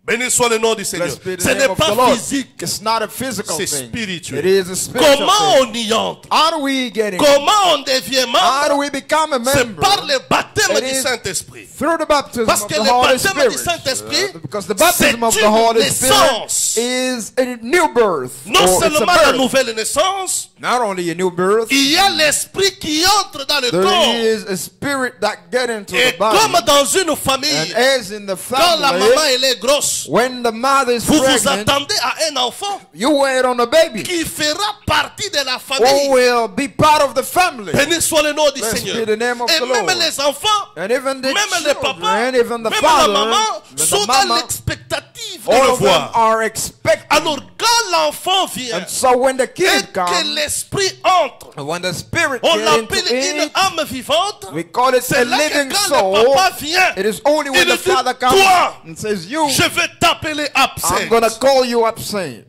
S2: Béni soit le nom du Seigneur.
S3: Blessed be the
S2: Ce
S3: name
S2: n'est
S3: of the
S2: pas
S3: Lord.
S2: physique,
S3: It's not a physical
S2: c'est
S3: thing.
S2: spirituel.
S3: It is a spiritual
S2: Comment
S3: thing.
S2: on y entre?
S3: How do we get in?
S2: Comment on devient
S3: How do
S2: membre?
S3: we become a
S2: C'est
S3: member?
S2: par le baptême
S3: It
S2: du
S3: is
S2: Saint-Esprit.
S3: through the baptism
S2: Parce
S3: of
S2: que
S3: the
S2: le
S3: Holy
S2: baptême
S3: Spirit.
S2: du Saint-Esprit,
S3: Because the baptism of
S2: c'est
S3: the
S2: une
S3: Holy
S2: naissance.
S3: Spirit is a new birth.
S2: Non
S3: or it's a
S2: seulement la
S3: birth.
S2: nouvelle naissance,
S3: Not only a new birth,
S2: il y a l'esprit qui entre dans le
S3: there
S2: corps.
S3: is a spirit that get into
S2: Et
S3: the body.
S2: comme dans une
S3: And
S2: famille,
S3: as in the
S2: quand la
S3: family,
S2: maman elle est grosse,
S3: when the mother is
S2: vous vous
S3: pregnant,
S2: attendez à un enfant
S3: you wait on a baby
S2: qui fera partie de la
S3: who
S2: famille.
S3: will be part of the family.
S2: Béni soit le nom du
S3: Blessed
S2: Seigneur.
S3: be the name of
S2: Et
S3: the
S2: même
S3: Lord.
S2: les enfants,
S3: And even the
S2: même les papas,
S3: children, even the
S2: même la
S3: father,
S2: maman
S3: the
S2: sont dans
S3: mama,
S2: l'expectative de
S3: All
S2: le
S3: of them
S2: voir.
S3: are expecting.
S2: Alors quand l'enfant vient
S3: And so when the
S2: et
S3: kid
S2: que
S3: comes,
S2: l'esprit entre,
S3: and when the spirit
S2: on
S3: gets
S2: l'appelle
S3: into
S2: une
S3: it,
S2: âme vivante.
S3: we call it
S2: C'est
S3: a
S2: là que
S3: living
S2: quand
S3: soul.
S2: le papa vient,
S3: It is only when
S2: il
S3: the
S2: dit,
S3: father comes
S2: toi,
S3: and says, you,
S2: je vais t'appeler absent.
S3: I'm going to call you absent.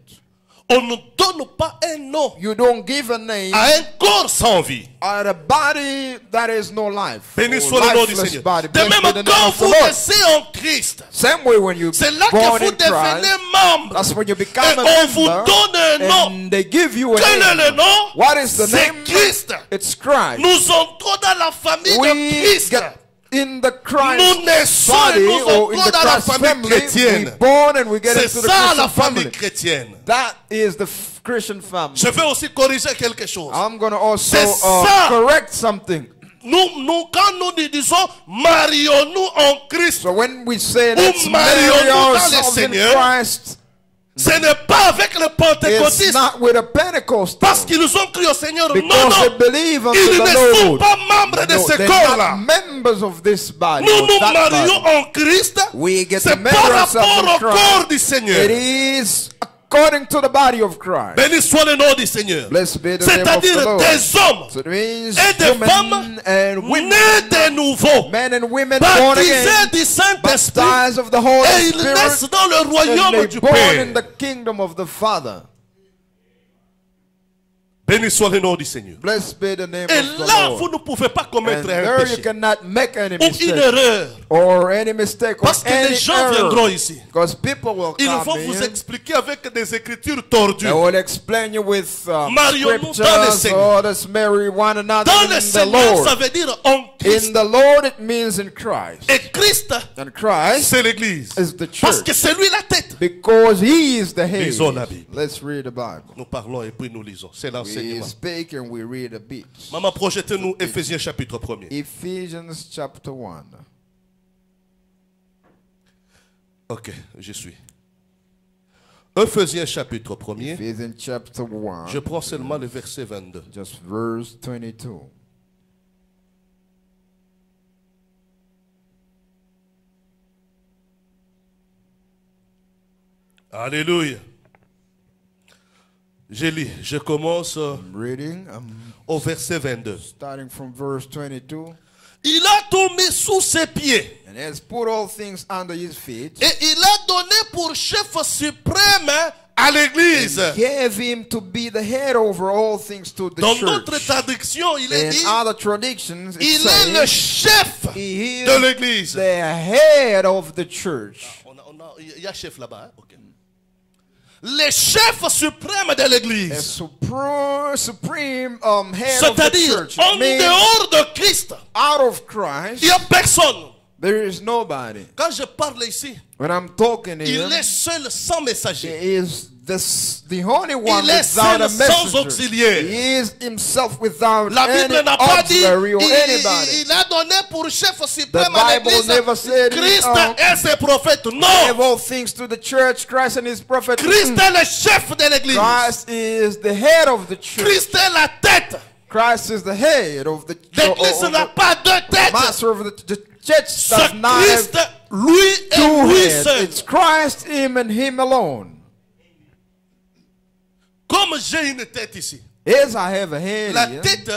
S2: On ne donne pas un nom
S3: You don't give a name
S2: à un corps sans vie.
S3: at a body that is no life.
S2: Béni
S3: or
S2: soit le nom du
S3: lifeless
S2: Seigneur.
S3: body.
S2: De
S3: Blessed
S2: même,
S3: be the name
S2: quand
S3: of the
S2: vous
S3: Lord.
S2: naissez en Christ,
S3: Same way when you
S2: c'est là
S3: born
S2: que vous
S3: in Christ,
S2: devenez membre.
S3: that's when you become
S2: Et
S3: a
S2: on vous
S3: member,
S2: donne un nom.
S3: and they give you a
S2: Quel est
S3: name.
S2: le nom?
S3: What is the
S2: C'est
S3: name?
S2: Christ.
S3: It's Christ.
S2: Nous entrons dans la famille de
S3: We
S2: Christ.
S3: get in the Christ
S2: Nous naissons et
S3: body
S2: nous
S3: or in
S2: entrons
S3: the
S2: dans la
S3: Christ
S2: famille
S3: family.
S2: chrétienne.
S3: We born and we get
S2: C'est
S3: into the
S2: ça
S3: Christian
S2: la famille
S3: family.
S2: chrétienne.
S3: That is the Christian family.
S2: Je vais aussi corriger quelque chose.
S3: I'm going to also
S2: C'est ça.
S3: correct something.
S2: Quand nous disons marions-nous en Christ,
S3: So when we say let's
S2: marions-nous
S3: marry
S2: dans le
S3: ourselves in
S2: Seigneur,
S3: Christ,
S2: ce n'est pas avec le
S3: it's
S2: pentecôtiste
S3: not with a Pentecostal.
S2: parce qu'ils ont cru au Seigneur. Non,
S3: Because they
S2: non.
S3: believe unto
S2: Ils
S3: the
S2: ne sont
S3: Lord.
S2: pas membres de
S3: No,
S2: ce
S3: they're
S2: corps-là.
S3: not members of this body.
S2: Nous
S3: of
S2: nous
S3: that
S2: marions
S3: body.
S2: en Christ.
S3: We get to
S2: C'est
S3: marry
S2: par
S3: ourselves
S2: rapport
S3: in
S2: au corps
S3: Christ.
S2: du Seigneur.
S3: It is according to the body of Christ.
S2: Béni soit le nom du Seigneur.
S3: Blessed be the name of the
S2: C'est-à-dire
S3: Lord.
S2: des hommes
S3: So it means
S2: et des femmes
S3: human and women,
S2: nés de nouveau,
S3: men and women born
S2: baptisés
S3: again,
S2: du Saint-Esprit,
S3: baptized of the Holy
S2: et ils naissent
S3: Spirit,
S2: dans le
S3: and
S2: royaume
S3: they
S2: du
S3: born
S2: Père.
S3: in the kingdom of the Father.
S2: Béni soit le nom du Seigneur.
S3: Blessed be the name
S2: Et
S3: of the
S2: là,
S3: Lord.
S2: vous ne pouvez pas
S3: And
S2: commettre un
S3: there you
S2: péché
S3: cannot make any
S2: ou une
S3: mistake
S2: erreur.
S3: or any mistake or
S2: Parce que
S3: any
S2: les gens viendront
S3: error.
S2: ici.
S3: Because people will
S2: Ils
S3: come
S2: vont vous
S3: in.
S2: expliquer avec des écritures tordues.
S3: They will explain you with
S2: Marions-nous dans le
S3: scriptures.
S2: Seigneur.
S3: Oh, let's marry one another
S2: Dans
S3: in
S2: le
S3: the
S2: Seigneur, ça
S3: Lord.
S2: veut dire en
S3: In
S2: Christ.
S3: the Lord, it means in Christ.
S2: Et Christ,
S3: And Christ
S2: c'est l'Église.
S3: is the
S2: Parce que
S3: church.
S2: c'est lui la tête.
S3: Because He is the head.
S2: Lisons la Bible.
S3: Let's read the Bible.
S2: Nous parlons et puis nous lisons. C'est
S3: We
S2: l'enseignement.
S3: speak and we read a bit.
S2: Maman, projetez-nous Éphésiens chapitre 1er.
S3: Ephesians chapter 1.
S2: Ok, je suis. Éphésiens chapitre 1er.
S3: Ephesians chapter 1.
S2: Je prends seulement le verset 22.
S3: Just verse 22.
S2: Alléluia. Je lis, je commence
S3: I'm reading.
S2: au verset 22.
S3: Starting from verse 22.
S2: Il a tout mis sous ses pieds
S3: And has put all things under his feet.
S2: et il a donné pour chef suprême à l'église.
S3: Gave him to be the head over all things to the
S2: Dans d'autres
S3: church.
S2: traductions, il est
S3: In
S2: dit,
S3: other traditions, it
S2: il est le
S3: says
S2: chef
S3: he
S2: de
S3: is
S2: l'église.
S3: the head of the church.
S2: Il y a chef là-bas, hein? Ok. Le chef suprême de
S3: A
S2: l'église.
S3: supreme head of the
S2: C'est-à-dire,
S3: church.
S2: en
S3: It means
S2: dehors de Christ,
S3: out of Christ,
S2: il n'y a personne.
S3: there is nobody.
S2: Quand je parle ici,
S3: When I'm talking
S2: il
S3: here,
S2: est seul sans messager.
S3: he is the only one
S2: Il est
S3: without a
S2: seul sans
S3: messenger.
S2: auxiliaire.
S3: He is himself without
S2: La
S3: any
S2: Bible n'a pas dit,
S3: auxiliary or anybody.
S2: il a donné pour chef suprême
S3: The
S2: à
S3: Bible
S2: l'église
S3: never said,
S2: Christ et ses prophètes.
S3: Give
S2: Non,
S3: all things to the church, Christ and his prophet.
S2: Christ est le chef de l'église.
S3: Christ is the head of the church.
S2: Christ est la tête.
S3: Christ is the head of the
S2: L'église n'a pas deux têtes.
S3: master of the church.
S2: C'est
S3: Does not
S2: Christ,
S3: have
S2: lui et
S3: two
S2: lui
S3: heads.
S2: seul.
S3: It's Christ, him and him alone.
S2: Comme j'ai une tête ici,
S3: As I have a head
S2: la
S3: here,
S2: tête,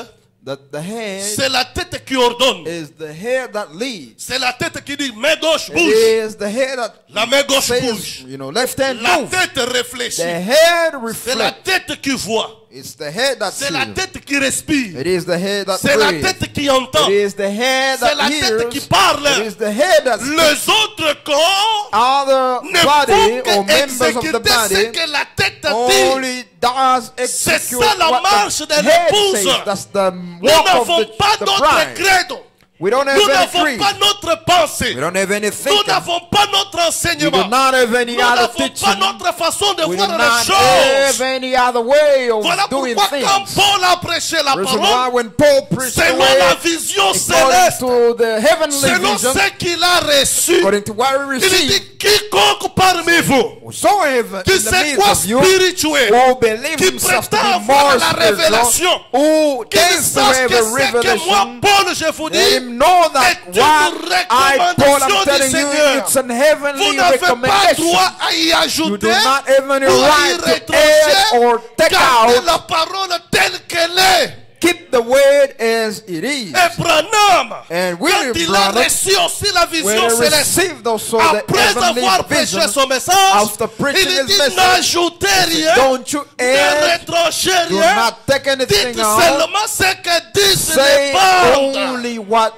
S3: that the head
S2: c'est la tête qui ordonne.
S3: is the head that leads.
S2: C'est la tête qui dit main gauche
S3: It
S2: bouge.
S3: is the head that
S2: La main gauche
S3: says,
S2: bouge.
S3: left hand
S2: La
S3: move.
S2: tête réfléchit.
S3: The head
S2: C'est la
S3: reflects.
S2: tête qui voit.
S3: It's the head that
S2: C'est la
S3: sees.
S2: tête qui respire.
S3: It is the head that
S2: C'est la
S3: breathes.
S2: tête qui entend.
S3: It is the head
S2: C'est
S3: that
S2: la tête
S3: hears.
S2: qui parle.
S3: It is the head that speaks.
S2: Les autres corps
S3: Other
S2: ne
S3: body
S2: font
S3: or
S2: que
S3: members of the
S2: exécuter ce
S3: body
S2: que la tête dit.
S3: only does
S2: C'est
S3: execute
S2: ça la
S3: what
S2: marche
S3: the
S2: de
S3: head
S2: l'épouse.
S3: says. That's the
S2: Nous
S3: walk of
S2: n'avons pas
S3: the
S2: notre
S3: bride.
S2: credo.
S3: We don't have
S2: Nous
S3: any
S2: n'avons
S3: creed.
S2: pas notre pensée.
S3: We don't have any
S2: Nous
S3: thinking.
S2: n'avons pas notre
S3: We do
S2: enseignement.
S3: not have any
S2: Nous
S3: other
S2: n'avons pas
S3: teaching.
S2: notre façon de
S3: We do
S2: voir
S3: not
S2: les choses.
S3: have any other way of
S2: Voilà
S3: doing
S2: pourquoi quand
S3: things.
S2: Paul a prêché la
S3: Reason why
S2: parole,
S3: when Paul preached the
S2: selon la
S3: way,
S2: vision
S3: according
S2: céleste,
S3: to the heavenly
S2: selon
S3: vision,
S2: ce qu'il a reçu,
S3: according to what we
S2: il
S3: received,
S2: dit quiconque parmi vous
S3: whosoever
S2: qui
S3: in the
S2: sait
S3: midst
S2: quoi
S3: of you
S2: spirituel,
S3: who believes
S2: qui
S3: himself to
S2: prétend
S3: be
S2: avoir
S3: more
S2: la
S3: spiritual,
S2: révélation,
S3: who
S2: qu'il
S3: thinks to
S2: sache
S3: have
S2: que
S3: a
S2: c'est que moi,
S3: revelation,
S2: Paul, je vous dis,
S3: let him know that
S2: est une
S3: what I, Paul, I'm
S2: recommandation du
S3: telling you,
S2: Seigneur.
S3: it's a
S2: Vous
S3: heavenly
S2: n'avez pas
S3: recommendation.
S2: droit à y
S3: You
S2: ajouter
S3: do not even
S2: ou à y
S3: right to
S2: retrancher.
S3: add or take
S2: Gardez
S3: out.
S2: la parole telle qu'elle est.
S3: Keep the word as it is.
S2: Et Branham,
S3: And
S2: quand
S3: William
S2: il a
S3: Branham,
S2: reçu aussi la vision
S3: when he
S2: céleste,
S3: received also the
S2: après
S3: heavenly
S2: avoir prêché
S3: vision,
S2: son message,
S3: after preaching
S2: il
S3: his
S2: dit
S3: message,
S2: n'ajoutez rien,
S3: don't you
S2: ne
S3: add,
S2: retranchez
S3: do
S2: rien,
S3: not take anything
S2: dites
S3: out,
S2: seulement ce que disent les
S3: say
S2: bandes.
S3: only what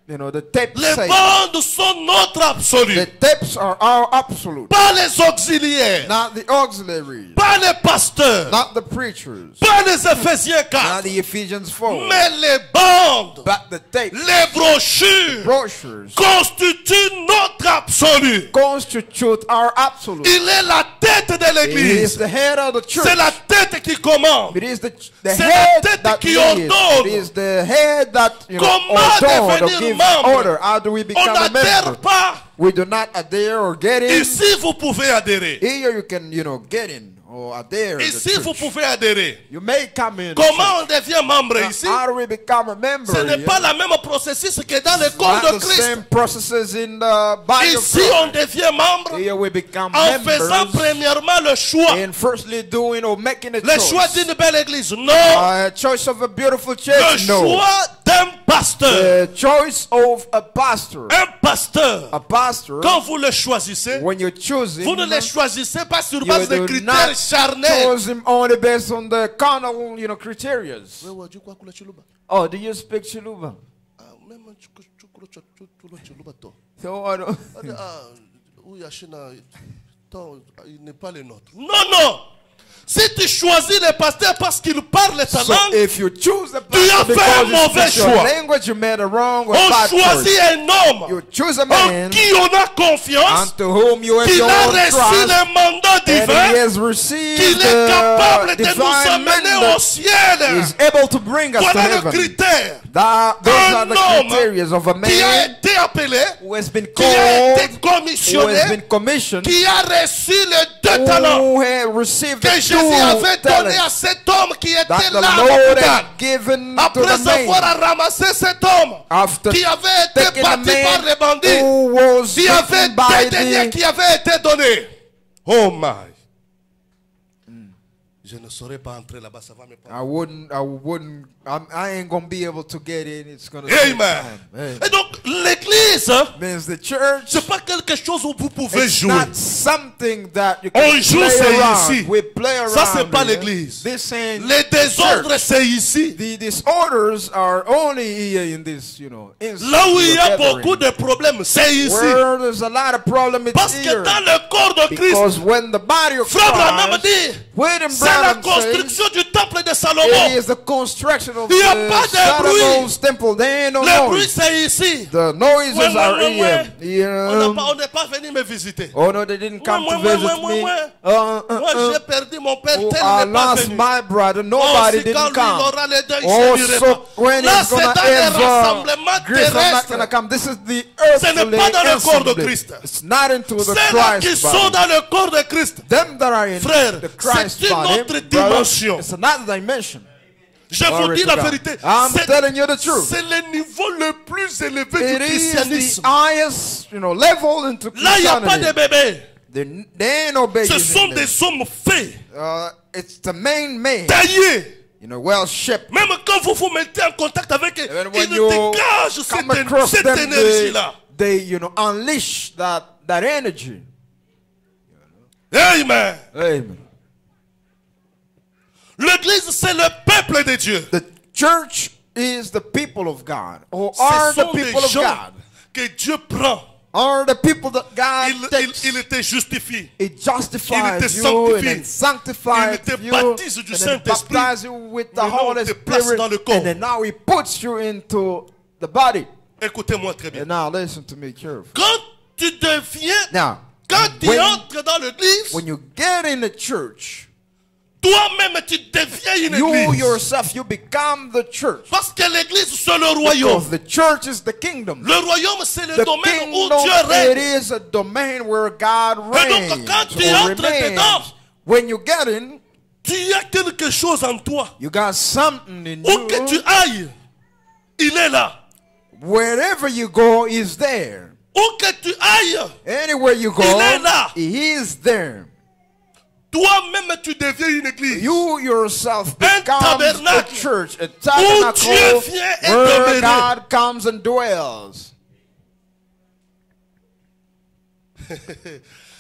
S3: the tapes
S2: Les
S3: say.
S2: bandes sont notre absolu,
S3: The tapes are our absolute,
S2: pas les auxiliaires,
S3: not the auxiliaries,
S2: pas les pasteurs,
S3: not the preachers,
S2: pas les Éphésiens 4,
S3: not the Ephesians 4,
S2: mais les bandes,
S3: but the tapes,
S2: les brochures
S3: brochures
S2: constituent notre absolu.
S3: constitute our absolute.
S2: Il est la tête de
S3: It is
S2: l'église.
S3: the head of the church.
S2: C'est la tête qui commande.
S3: It is the
S2: C'est la
S3: head
S2: tête
S3: that
S2: qui
S3: leads.
S2: ordonne.
S3: It is the head that
S2: Comment
S3: ordained or
S2: devenir
S3: gives
S2: membre?
S3: order. How do we
S2: On
S3: become a
S2: n'adhère
S3: member?
S2: pas.
S3: We do not adhere or get in.
S2: Ici, vous pouvez adhérer.
S3: Here you can, get in or adhere. in the
S2: Ici, vous
S3: church.
S2: pouvez adhérer.
S3: You may come in.
S2: Comment on devient membre
S3: Now,
S2: ici?
S3: how do we become a member?
S2: Ce n'est
S3: here?
S2: pas le même processus que dans le corps
S3: Not
S2: de
S3: the
S2: Christ.
S3: same processes in the body of
S2: Ici,
S3: Christ.
S2: on devient membre
S3: Here we become
S2: en faisant
S3: members
S2: premièrement le choix.
S3: in firstly doing or making a
S2: Le choix
S3: choice.
S2: d'une belle église. Non.
S3: A choice of a beautiful
S2: Le
S3: church. No.
S2: choix d'un pasteur.
S3: The choice of a pastor.
S2: Un pasteur.
S3: A pastor.
S2: Quand vous le choisissez,
S3: When you choose him,
S2: vous ne le choisissez pas sur
S3: you
S2: base de
S3: do
S2: critères
S3: not
S2: charnels.
S3: choose him only based on the carnal, criteria. Oh, do you speak Chiluba? So I don't.
S2: Il n'est pas le nôtre. Non, non. Si tu choisis le pasteur parce qu'il parle ta
S3: So
S2: langue,
S3: if you choose a
S2: tu as
S3: pastor
S2: fait un
S3: because you
S2: mauvais
S3: speak your
S2: choix.
S3: language, you made a wrong or
S2: on
S3: bad
S2: choisit
S3: choice.
S2: un homme
S3: You choose a
S2: en
S3: man
S2: qui on a confiance,
S3: unto whom you have
S2: qu'il
S3: your
S2: a
S3: own
S2: reçu
S3: trust,
S2: le mandat
S3: and he
S2: divin,
S3: has received
S2: qu'il est capable de
S3: the
S2: nous
S3: divine
S2: amener au
S3: mandate.
S2: ciel.
S3: Is able to bring us to
S2: Voilà le
S3: heaven.
S2: critère.
S3: Those are the
S2: Un
S3: criteria of a
S2: homme qui a
S3: man
S2: été appelé,
S3: who has been
S2: qui a été
S3: called, who has
S2: commissionné,
S3: been commissioned,
S2: qui a reçu les deux talents
S3: who has received
S2: que
S3: the
S2: Jésus avait
S3: two
S2: donné à
S3: talents
S2: cet homme qui était
S3: that the
S2: là.
S3: Lord
S2: à
S3: had given to
S2: Après
S3: the
S2: avoir
S3: man
S2: ramassé cet homme
S3: after
S2: qui avait été
S3: taking the
S2: battu par les
S3: man
S2: bandits,
S3: who was
S2: qui avait
S3: taken by
S2: détenu,
S3: the.
S2: qui avait été donné. Oh my. Je ne saurais pas entrer là-bas, ça va me prendre.
S3: I ain't gonna be able to get in. It's gonna take
S2: Amen.
S3: time. Amen.
S2: Et donc l'église,
S3: Means the church.
S2: c'est pas quelque chose où vous pouvez
S3: It's
S2: jouer.
S3: not something that you
S2: On
S3: can
S2: joue,
S3: play
S2: c'est
S3: around.
S2: ici.
S3: We play around.
S2: Ça, c'est pas
S3: here.
S2: l'église.
S3: This ain't
S2: Les désordres,
S3: church.
S2: c'est ici.
S3: The disorders are only here in this,
S2: Là où il y a beaucoup de problèmes, c'est ici.
S3: where there's a lot of problem, it's
S2: Parce que
S3: here.
S2: dans le corps de Christ,
S3: Because when the body of
S2: Frère Branham
S3: Christ,
S2: dit,
S3: William
S2: c'est la
S3: Branham
S2: construction du temple de
S3: says,
S2: Salomon.
S3: it is the construction of
S2: Il y a pas
S3: the
S2: de bruit.
S3: Solomon's temple. There ain't no
S2: Le bruit,
S3: noise.
S2: c'est ici.
S3: The noises
S2: Ouais,
S3: are
S2: ouais,
S3: here.
S2: ouais. On n'est pas venu me visiter.
S3: Oh no, they didn't come
S2: Ouais,
S3: to
S2: ouais,
S3: visit
S2: ouais, ouais,
S3: me.
S2: ouais. Moi, j'ai perdu mon père,
S3: Oh,
S2: tel
S3: I
S2: n'est pas
S3: lost
S2: venu.
S3: my brother.
S2: Oh,
S3: Nobody
S2: si quand
S3: didn't
S2: lui, il
S3: come.
S2: aura les deuils,
S3: Oh,
S2: je n'irai
S3: so
S2: pas.
S3: when
S2: Là,
S3: he's
S2: c'est
S3: gonna
S2: dans les
S3: have
S2: rassemblements
S3: grief, I'm not
S2: terrestres.
S3: gonna come. This is the
S2: Ce n'est
S3: earthly
S2: pas dans le corps de
S3: assembly.
S2: Christ.
S3: It's not into the
S2: Ceux-là qui
S3: Christ
S2: sont
S3: body.
S2: dans le corps de Christ,
S3: Them that are in
S2: Frère,
S3: the Christ
S2: c'est une
S3: body,
S2: autre
S3: brothers,
S2: dimension.
S3: it's another dimension.
S2: je vous
S3: Glory
S2: dis
S3: to
S2: la
S3: God.
S2: vérité.
S3: I'm telling you the truth.
S2: C'est le niveau le plus élevé
S3: It
S2: du
S3: is
S2: christianisme.
S3: the highest, level into
S2: Là, il n'y a pas de
S3: Christianity.
S2: bébés.
S3: There ain't no babies
S2: Ce sont
S3: in there.
S2: des hommes faits,
S3: It's the main man,
S2: taillés.
S3: well shaped.
S2: Même quand vous vous mettez en contact avec eux,
S3: And
S2: ils
S3: when you
S2: dégagent
S3: come across
S2: cette
S3: them,
S2: énergie-là.
S3: they unleash that energy.
S2: Amen.
S3: Amen.
S2: L'église, c'est le peuple de Dieu.
S3: The church is the people of God, or
S2: Ce
S3: are the
S2: sont des
S3: people of
S2: gens
S3: God,
S2: que Dieu prend.
S3: are the people that God takes.
S2: Il te justifie.
S3: It
S2: Il te
S3: justifies you and
S2: sanctifie.
S3: it sanctifies
S2: Il te
S3: you
S2: baptise du
S3: and then
S2: Saint-Esprit.
S3: baptizes you with the
S2: Maintenant,
S3: Holy
S2: il te place
S3: Spirit
S2: dans le corps.
S3: and then now He puts you into the body.
S2: Écoutez-moi très bien.
S3: And now listen to me carefully.
S2: Quand tu deviens,
S3: Now,
S2: quand tu
S3: when-
S2: entres dans l'église,
S3: when you get in the church,
S2: toi-même tu deviens une
S3: you
S2: église.
S3: yourself, you become the church.
S2: Parce que l'église, c'est le royaume.
S3: Because the church is the kingdom.
S2: Le royaume, c'est le
S3: The
S2: domaine où
S3: kingdom,
S2: Dieu
S3: it
S2: règne.
S3: is a domain where God
S2: Et donc,
S3: reigns
S2: quand tu
S3: or
S2: entres dedans,
S3: remains. When you get in,
S2: Tu as quelque chose en toi.
S3: you got something in
S2: Où que tu
S3: you.
S2: ailles, il est là.
S3: Wherever you go, He's there.
S2: Où que tu ailles,
S3: Anywhere you go,
S2: il est là.
S3: He is there.
S2: Toi-même, tu deviens une église.
S3: You yourself
S2: Un
S3: become a
S2: tabernacle
S3: church, a
S2: Dieu
S3: tabernacle
S2: vient et
S3: where
S2: demeurer.
S3: God comes and dwells.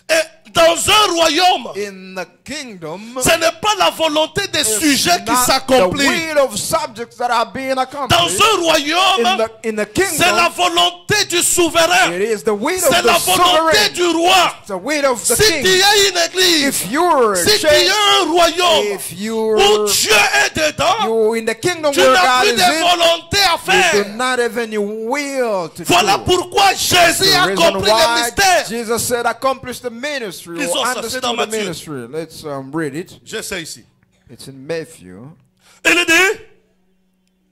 S2: Et dans un royaume,
S3: In the kingdom,
S2: ce n'est pas la volonté des
S3: it's
S2: sujets qui
S3: not the
S2: s'accomplit.
S3: will of subjects that are being
S2: Dans
S3: accomplished.
S2: un royaume,
S3: In the
S2: c'est la
S3: kingdom,
S2: volonté du souverain.
S3: it is the will
S2: C'est
S3: of
S2: la
S3: the
S2: volonté
S3: sovereign.
S2: du roi.
S3: It's the will of the
S2: Si tu
S3: king.
S2: as une église,
S3: If you're a
S2: si tu
S3: church,
S2: as un royaume
S3: if
S2: où
S3: you're
S2: Dieu est dedans,
S3: you in the kingdom
S2: tu
S3: where
S2: n'as
S3: God
S2: plus
S3: is
S2: de
S3: in,
S2: volonté à
S3: you
S2: faire.
S3: do not have any will to
S2: Voilà
S3: do.
S2: pourquoi Jésus a
S3: The reason
S2: compris le
S3: why
S2: mystère.
S3: Jesus said, accomplish the ministry,
S2: Lisons
S3: or
S2: ça, c'est
S3: understood
S2: dans
S3: the
S2: Matthieu.
S3: ministry. Let's read it.
S2: J'essaie ici.
S3: It's in Matthew.
S2: Il dit,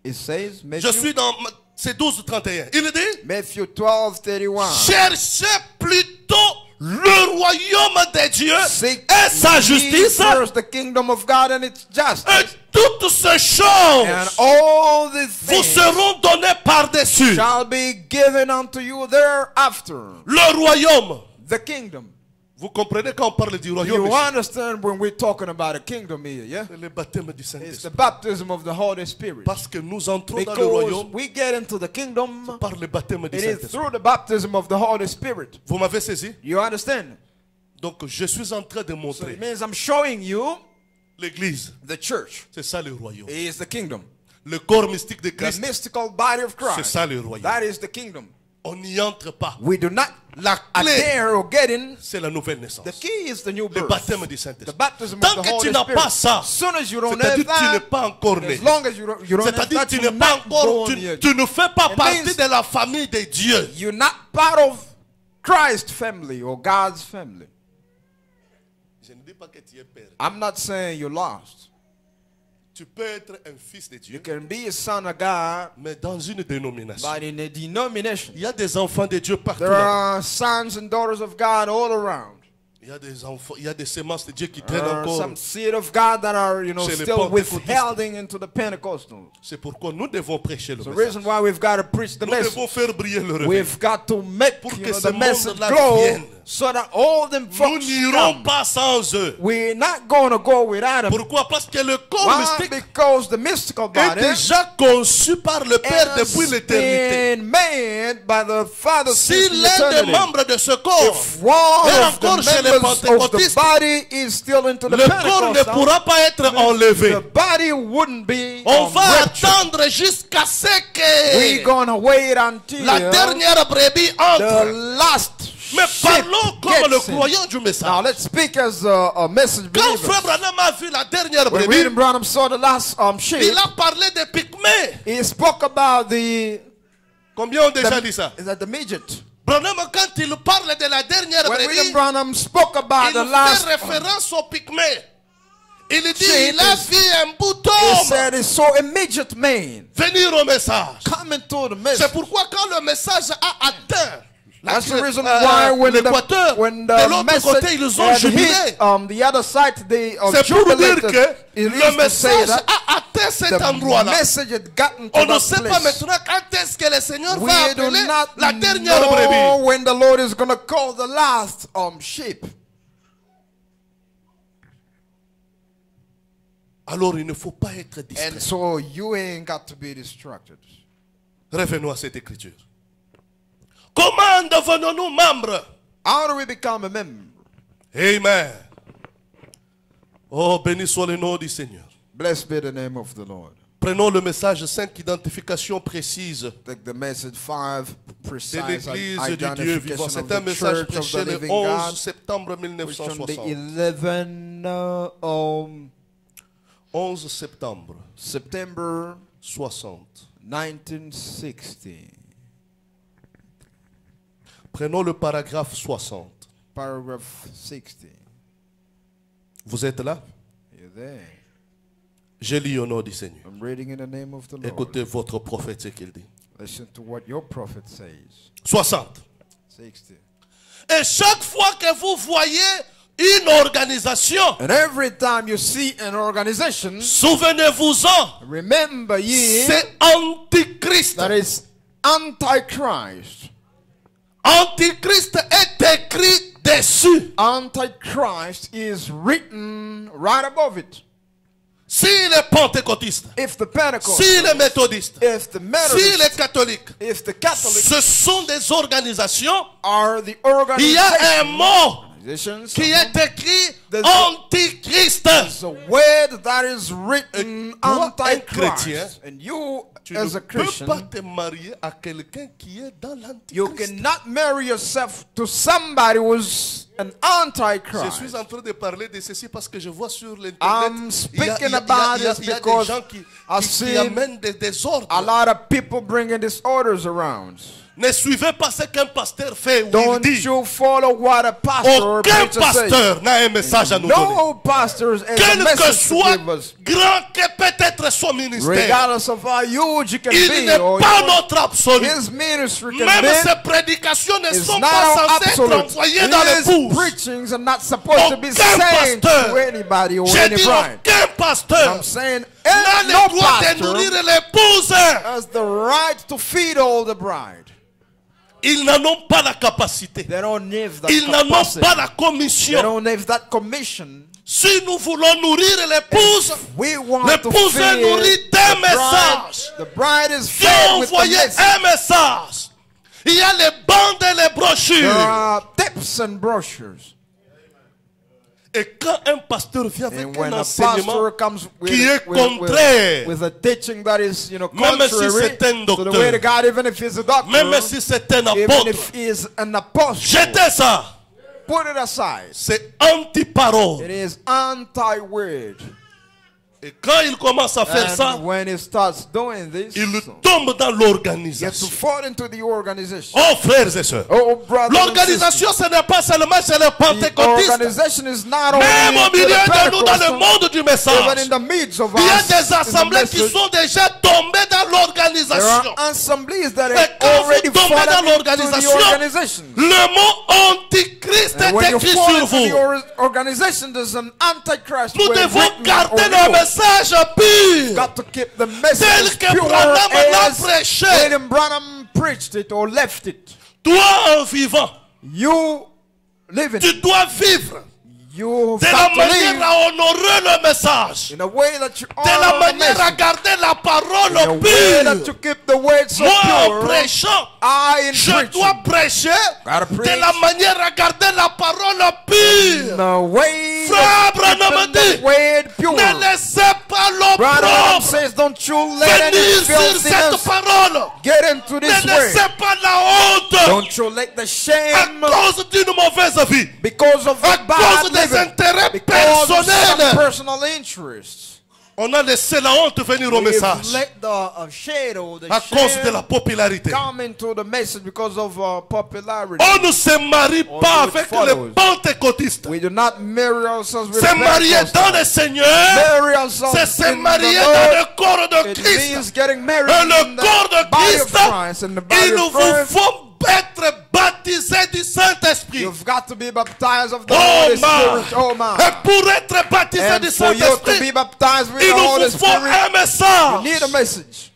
S3: It says,
S2: je
S3: Matthew,
S2: suis dans, c'est 12:31. Il dit,
S3: Matthew 12:31.
S2: cherchez plutôt le royaume de Dieu
S3: Seek
S2: et sa
S3: ye
S2: justice,
S3: first the kingdom of God and its
S2: et
S3: justice,
S2: toutes ces
S3: and
S2: choses
S3: all these
S2: vous
S3: things
S2: seront données par-dessus.
S3: shall be given unto you thereafter.
S2: Le royaume.
S3: The kingdom.
S2: Vous comprenez quand on parle du royaume?
S3: You understand when we're talking about a kingdom here, yeah?
S2: C'est le baptême du
S3: It's the
S2: Saint-Esprit.
S3: baptism of the Holy Spirit.
S2: Parce que nous entrons dans le
S3: Because
S2: royaume
S3: we get into the kingdom,
S2: par le baptême du
S3: it is
S2: Saint-Esprit.
S3: through the baptism of the Holy Spirit.
S2: Vous m'avez saisi?
S3: You understand?
S2: Donc je suis en train de
S3: So
S2: montrer
S3: it means I'm showing you
S2: l'église.
S3: the church
S2: C'est ça le royaume.
S3: is the kingdom.
S2: Le corps mystique de
S3: The
S2: Christ,
S3: mystical body of
S2: c'est
S3: Christ.
S2: ça le royaume.
S3: That is the kingdom.
S2: On n'y entre pas.
S3: We do not
S2: La clé,
S3: adhere or get in.
S2: c'est la nouvelle naissance.
S3: The key is the new
S2: Le
S3: birth.
S2: baptême du
S3: The
S2: Saint-Esprit.
S3: baptism of
S2: Tant
S3: the
S2: que tu
S3: Holy
S2: n'as
S3: Spirit.
S2: pas ça,
S3: As soon as you don't
S2: c'est-à-dire
S3: have
S2: que tu n'es
S3: that,
S2: pas encore né.
S3: as long as you don't have
S2: C'est-à-dire
S3: that,
S2: que tu
S3: you're
S2: n'es pas
S3: not
S2: encore,
S3: born yet.
S2: tu ne fais pas
S3: It
S2: partie
S3: means-
S2: de la famille de Dieu.
S3: You're not part of Christ's family or God's family.
S2: Je ne dis pas que tu es perdu.
S3: I'm not saying you're lost.
S2: Tu peux être un fils de
S3: You
S2: Dieu,
S3: can be a son of God,
S2: mais dans une dénomination.
S3: but in a denomination.
S2: Il y a des enfants de Dieu partout.
S3: There
S2: là.
S3: are sons and daughters of God all around.
S2: Il y a des enfants, il y a des semences de Dieu qui
S3: There
S2: traînent
S3: are
S2: encore.
S3: some seed of God that are,
S2: Chez les
S3: still
S2: pentecôtistes.
S3: withheld into the Pentecostals.
S2: C'est pourquoi nous devons prêcher le
S3: The
S2: message.
S3: reason why we've got to preach the
S2: Nous
S3: message.
S2: devons faire briller le réveil.
S3: We've got to make
S2: Pour que ce
S3: the message
S2: monde-là
S3: glow
S2: vienne.
S3: so that all them
S2: Nous
S3: folks
S2: n'irons
S3: come.
S2: pas sans eux.
S3: We're not going to go without them.
S2: Pourquoi? Parce que le corps
S3: Why?
S2: mystique
S3: Because the mystical
S2: est
S3: body
S2: déjà conçu par le Père
S3: has
S2: depuis l'éternité.
S3: been made by the Father
S2: Si
S3: since
S2: l'un des
S3: eternity.
S2: membres de ce corps
S3: If one
S2: est
S3: of the
S2: encore chez les
S3: members of the
S2: pentecôtistes,
S3: body is still into the
S2: le corps ne
S3: Pentecostal,
S2: pourra pas être enlevé.
S3: the body wouldn't be
S2: On va
S3: raptured.
S2: attendre jusqu'à ce
S3: We're
S2: que
S3: gonna wait until
S2: la dernière brebis
S3: the
S2: entre.
S3: last
S2: Mais
S3: sheep
S2: parlons comme le
S3: gets in.
S2: croyant du
S3: Now
S2: message.
S3: let's speak as a message
S2: Quand
S3: believer.
S2: Frère Branham a vu la dernière
S3: When
S2: brebis,
S3: William Branham saw the last sheep,
S2: il a parlé des pygmées.
S3: he spoke about the
S2: Combien ont déjà dit ça?
S3: is that the midget.
S2: Branham, quand il parle de la dernière
S3: When William
S2: brebis,
S3: Branham spoke about
S2: il
S3: the
S2: fait
S3: last
S2: référence aux pygmées. Il dit,
S3: sheep
S2: il a
S3: is-
S2: vu un
S3: he
S2: bouton
S3: said he saw a midget man
S2: venir au message.
S3: coming to the
S2: C'est
S3: message.
S2: pourquoi quand le message a atteint
S3: That's the reason why when
S2: l'équateur,
S3: when
S2: de
S3: the
S2: l'autre côté, ils
S3: message
S2: ont
S3: had
S2: jubilé.
S3: hit the other side, they
S2: C'est pour dire
S3: jubilated.
S2: que
S3: It
S2: le
S3: means to say
S2: message
S3: that
S2: a atteint cet
S3: the
S2: endroit-là.
S3: message had gotten to
S2: On ne
S3: that
S2: sait pas
S3: place.
S2: maintenant quand est-ce que le Seigneur
S3: We
S2: va
S3: do
S2: appeler
S3: not
S2: la dernière
S3: know
S2: brebis.
S3: when the Lord is going to call the last sheep.
S2: Alors il ne faut pas être distrait.
S3: And so you ain't got to be distracted.
S2: Revenons à cette écriture. Comment devenons-nous membres?
S3: How do we become a member?
S2: Amen. Oh, béni soit le nom du Seigneur.
S3: Blessed be the name of the Lord.
S2: Prenons le message 5, identification précise
S3: Take the message 5,
S2: de
S3: precise
S2: l'église du Dieu vivant.
S3: identification of
S2: C'est un
S3: the
S2: message
S3: church of
S2: prêché
S3: the
S2: le
S3: living
S2: 11
S3: God.
S2: septembre
S3: Which on the
S2: 1960. 11 septembre
S3: September
S2: 60.
S3: 1960.
S2: Prenons le paragraphe 60.
S3: Paragraph 60.
S2: Vous êtes là?
S3: You're there.
S2: Je lis au nom du Seigneur.
S3: I'm reading in the name of the Lord.
S2: Écoutez votre prophète ce qu'il dit.
S3: Listen to what your prophet says.
S2: 60.
S3: 60.
S2: Et chaque fois que vous voyez une organisation,
S3: And every time you see an organization,
S2: souvenez-vous-en,
S3: remember ye
S2: c'est Antichrist.
S3: that is Antichrist.
S2: Antichrist est écrit dessus.
S3: Antichrist is written right above it.
S2: S'il est pentecôtiste,
S3: If the Pentecostals,
S2: s'il est méthodiste,
S3: if the
S2: s'il
S3: Methodists,
S2: est catholique,
S3: if the Catholics
S2: ce sont des organisations.
S3: are the
S2: Il y a un mot
S3: organizations,
S2: qui est écrit
S3: There's
S2: Antichrist.
S3: there's a word that is written
S2: toi, un chrétien,
S3: Antichrist. And you,
S2: Tu
S3: as a
S2: ne peux
S3: Christian,
S2: pas te marier à quelqu'un qui est dans
S3: you
S2: l'Antichrist.
S3: cannot marry yourself to somebody who's an
S2: Je
S3: Antichrist.
S2: suis en train de parler de ceci parce que je vois sur
S3: I'm
S2: l'internet
S3: speaking about this
S2: il y a des
S3: because
S2: gens
S3: I
S2: qui
S3: see
S2: amènent des désordres.
S3: a lot of people bringing disorders around.
S2: Ne suivez pas ce qu'un pasteur fait ou il
S3: Don't
S2: dit.
S3: you follow what a pastor or
S2: Aucun
S3: preacher says.
S2: pasteur n'a un message à nous donner.
S3: No pastors has a
S2: Quel que
S3: message to
S2: soit
S3: give us.
S2: grand que peut-être son ministère,
S3: Regardless of how huge he can
S2: il
S3: be,
S2: n'est
S3: or
S2: pas notre absolu.
S3: his ministry can
S2: Même
S3: be,
S2: ses prédications ne
S3: is
S2: sont
S3: not
S2: pas
S3: our
S2: censées être
S3: absolute.
S2: envoyées dans les
S3: His
S2: pouces.
S3: preachings are not supposed to be
S2: Aucun
S3: saying
S2: pasteur,
S3: to anybody or
S2: j'ai
S3: any
S2: dit
S3: bride.
S2: aucun pasteur
S3: I'm saying
S2: n'a
S3: no
S2: le droit de
S3: pastor
S2: nourrir l'épouse.
S3: has the right to feed all the bride.
S2: Ils n'en ont pas la capacité.
S3: They don't have that
S2: Ils n'en ont
S3: capacity.
S2: pas la
S3: They
S2: commission.
S3: don't have that commission.
S2: Si nous voulons nourrir l'épouse,
S3: We want to
S2: l'épouse est
S3: feed
S2: nourrie d'un message.
S3: the bride is
S2: Dieu
S3: fed
S2: a
S3: with the
S2: envoyé
S3: message.
S2: un message. Il y a les bandes et les
S3: There
S2: brochures.
S3: are tips and brochures.
S2: Et quand un pasteur vient avec
S3: And when
S2: un
S3: a
S2: enseignement
S3: pastor comes with,
S2: qui est contraire,
S3: with a teaching that is,
S2: même si
S3: contrary
S2: c'est un
S3: to the way
S2: docteur,
S3: of God, even if he's a doctor,
S2: même si c'est un
S3: even
S2: apôtre,
S3: if he is an apostle,
S2: jetez ça.
S3: put it aside.
S2: C'est anti-parole.
S3: It is anti-word.
S2: Et quand il commence à faire ça,
S3: And when he starts doing this,
S2: il
S3: you
S2: tombe dans
S3: have to
S2: l'organisation.
S3: fall into the organization.
S2: Oh frères et sœurs,
S3: Oh, brothers and sisters,
S2: l'organisation ce n'est pas seulement chez les
S3: the
S2: pentecôtistes.
S3: organization is not only
S2: Même au
S3: to
S2: milieu
S3: the
S2: de nous dans le
S3: Pentecostals,
S2: monde du
S3: even
S2: message,
S3: in the midst of
S2: il y a
S3: us,
S2: des
S3: in the
S2: assemblées qui
S3: message,
S2: sont déjà tombées dans
S3: there
S2: l'organisation.
S3: are assemblies that
S2: Et
S3: have
S2: quand
S3: already
S2: vous tombez
S3: fallen
S2: dans
S3: into the
S2: l'organisation,
S3: organization.
S2: le mot antichrist
S3: And when
S2: est
S3: you
S2: écrit
S3: fall
S2: sur
S3: into the
S2: vous.
S3: organization, there's an antichrist.
S2: Nous
S3: word
S2: devons
S3: written
S2: garder
S3: on
S2: le
S3: you.
S2: message pur.
S3: Got to keep the
S2: Tel
S3: message
S2: que
S3: pure
S2: Branham l'a
S3: as
S2: prêché.
S3: William Branham preached it or left it.
S2: Toi en vivant,
S3: You live it.
S2: tu dois vivre
S3: You've
S2: de la
S3: got to
S2: manière
S3: live
S2: à honorer le message,
S3: in a way that you
S2: de la
S3: honor the
S2: manière à
S3: message.
S2: garder la
S3: In a
S2: parole
S3: way that
S2: pure.
S3: you keep the word so
S2: Moi en
S3: pure.
S2: prêchant,
S3: I in
S2: je
S3: preaching.
S2: dois prêcher
S3: Gotta
S2: de
S3: preach.
S2: la manière à garder la parole pure.
S3: The way
S2: Frère
S3: that
S2: Branham
S3: you keep the
S2: dit,
S3: word pure.
S2: ne laissez pas
S3: Branham
S2: l'opprobre
S3: says, don't you let any
S2: venir sur cette
S3: filthiness
S2: parole.
S3: get into
S2: Ne
S3: this
S2: laissez
S3: word.
S2: pas la honte
S3: Don't you let the
S2: à
S3: shame
S2: cause d'une mauvaise vie,
S3: because of
S2: à
S3: the bad
S2: cause des
S3: living,
S2: intérêts
S3: because of some
S2: personnels.
S3: personal interests.
S2: On a laissé la honte venir au
S3: We've
S2: message
S3: let the shadow, the
S2: à cause de la
S3: shame
S2: popularité.
S3: come into the message because of popularity.
S2: On ne se marie
S3: All
S2: pas
S3: it
S2: avec
S3: follows.
S2: les pentecôtistes.
S3: We do not marry ourselves with
S2: Se
S3: the
S2: marier dans le
S3: Pentecostals.
S2: Seigneur,
S3: Marry ourselves
S2: c'est se
S3: in the
S2: marier dans
S3: Lord.
S2: le corps de
S3: It
S2: Christ.
S3: means getting married
S2: Et
S3: in
S2: le
S3: the
S2: corps de
S3: body of
S2: Christ,
S3: Christ. And the body
S2: il
S3: of
S2: vous
S3: Christ,
S2: faut être baptisé du Saint-Esprit.
S3: you've got to be baptized of the
S2: Oh
S3: Holy
S2: man!
S3: Spirit. Oh man.
S2: Et pour être baptisé
S3: And
S2: du
S3: for you to
S2: Saint-Esprit,
S3: be baptized with
S2: il
S3: the Holy
S2: nous faut
S3: Spirit,
S2: un
S3: you
S2: message.
S3: need a message.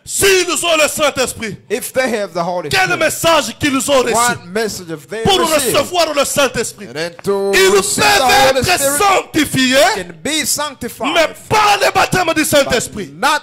S2: S'ils ont le Saint-Esprit,
S3: If they have the Holy
S2: quel
S3: Spirit,
S2: message qu'ils ont reçu
S3: what message have they
S2: pour
S3: received?
S2: recevoir le Saint-Esprit?
S3: And then to
S2: Ils
S3: receive the
S2: peuvent
S3: Holy
S2: être
S3: Spirit
S2: sanctifiés,
S3: can be sanctified.
S2: mais pas le baptême du Saint-Esprit.
S3: Not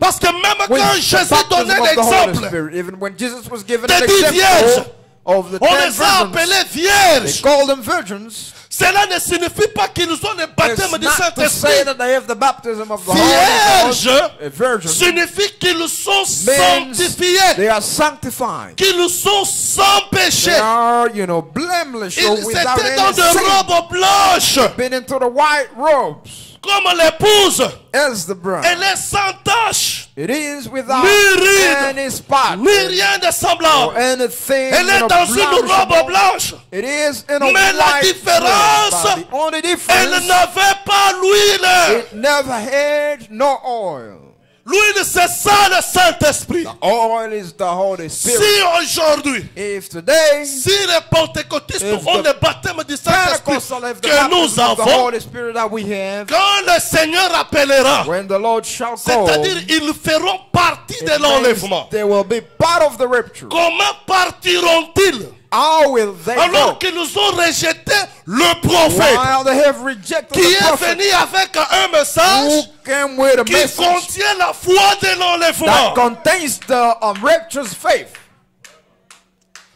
S2: Parce que même
S3: with
S2: quand
S3: the
S2: Jésus
S3: baptism
S2: donnait
S3: of the Holy
S2: l'exemple
S3: Spirit. Even when Jesus was given
S2: des
S3: an
S2: 10 vierges,
S3: example of the
S2: on
S3: 10
S2: les a appelés
S3: virgins, they
S2: vierges.
S3: called them virgins.
S2: Cela ne signifie pas qu'ils ont le
S3: It's
S2: baptême du
S3: not to
S2: Saint-Esprit.
S3: say that they have the baptism of the Holy Ghost.
S2: Vierges
S3: A virgin
S2: signifie qu'ils sont
S3: means
S2: sanctifiés,
S3: they are sanctified.
S2: qu'ils sont sans péché.
S3: They are, blameless or
S2: Ils
S3: without
S2: étaient dans
S3: any
S2: des
S3: sin.
S2: robes blanches,
S3: Been into the white robes
S2: comme l'épouse.
S3: as the bride.
S2: Elle est sans tache,
S3: It is without
S2: ni ride,
S3: any spot
S2: ni rien de
S3: or
S2: semblable.
S3: anything.
S2: Elle est dans une robe
S3: blanche.
S2: blanche.
S3: It is in a
S2: Mais la
S3: white
S2: différence,
S3: robe. But the only
S2: Elle
S3: difference,
S2: n'avait pas l'huile.
S3: it never had no oil.
S2: L'huile, c'est ça le Saint-Esprit.
S3: The oil is the Holy Spirit.
S2: Si aujourd'hui,
S3: If today,
S2: si les pentecôtistes
S3: If
S2: ont
S3: the
S2: le baptême du Saint-Esprit
S3: Pentecostal have the
S2: que nous
S3: baptism of the
S2: avons,
S3: Holy Spirit that we have,
S2: quand le Seigneur appellera,
S3: when the Lord shall call,
S2: c'est-à-dire ils feront partie de
S3: it
S2: l'enlèvement.
S3: means they will be part of the rapture.
S2: Comment partiront-ils
S3: How will they
S2: alors
S3: go?
S2: qu'ils ont rejeté le prophète
S3: While they have rejected
S2: qui
S3: the
S2: est
S3: prophet
S2: venu avec un
S3: who
S2: message
S3: came with a
S2: qui
S3: message
S2: contient la foi de
S3: that
S2: l'enlèvement.
S3: contains the rapture's faith.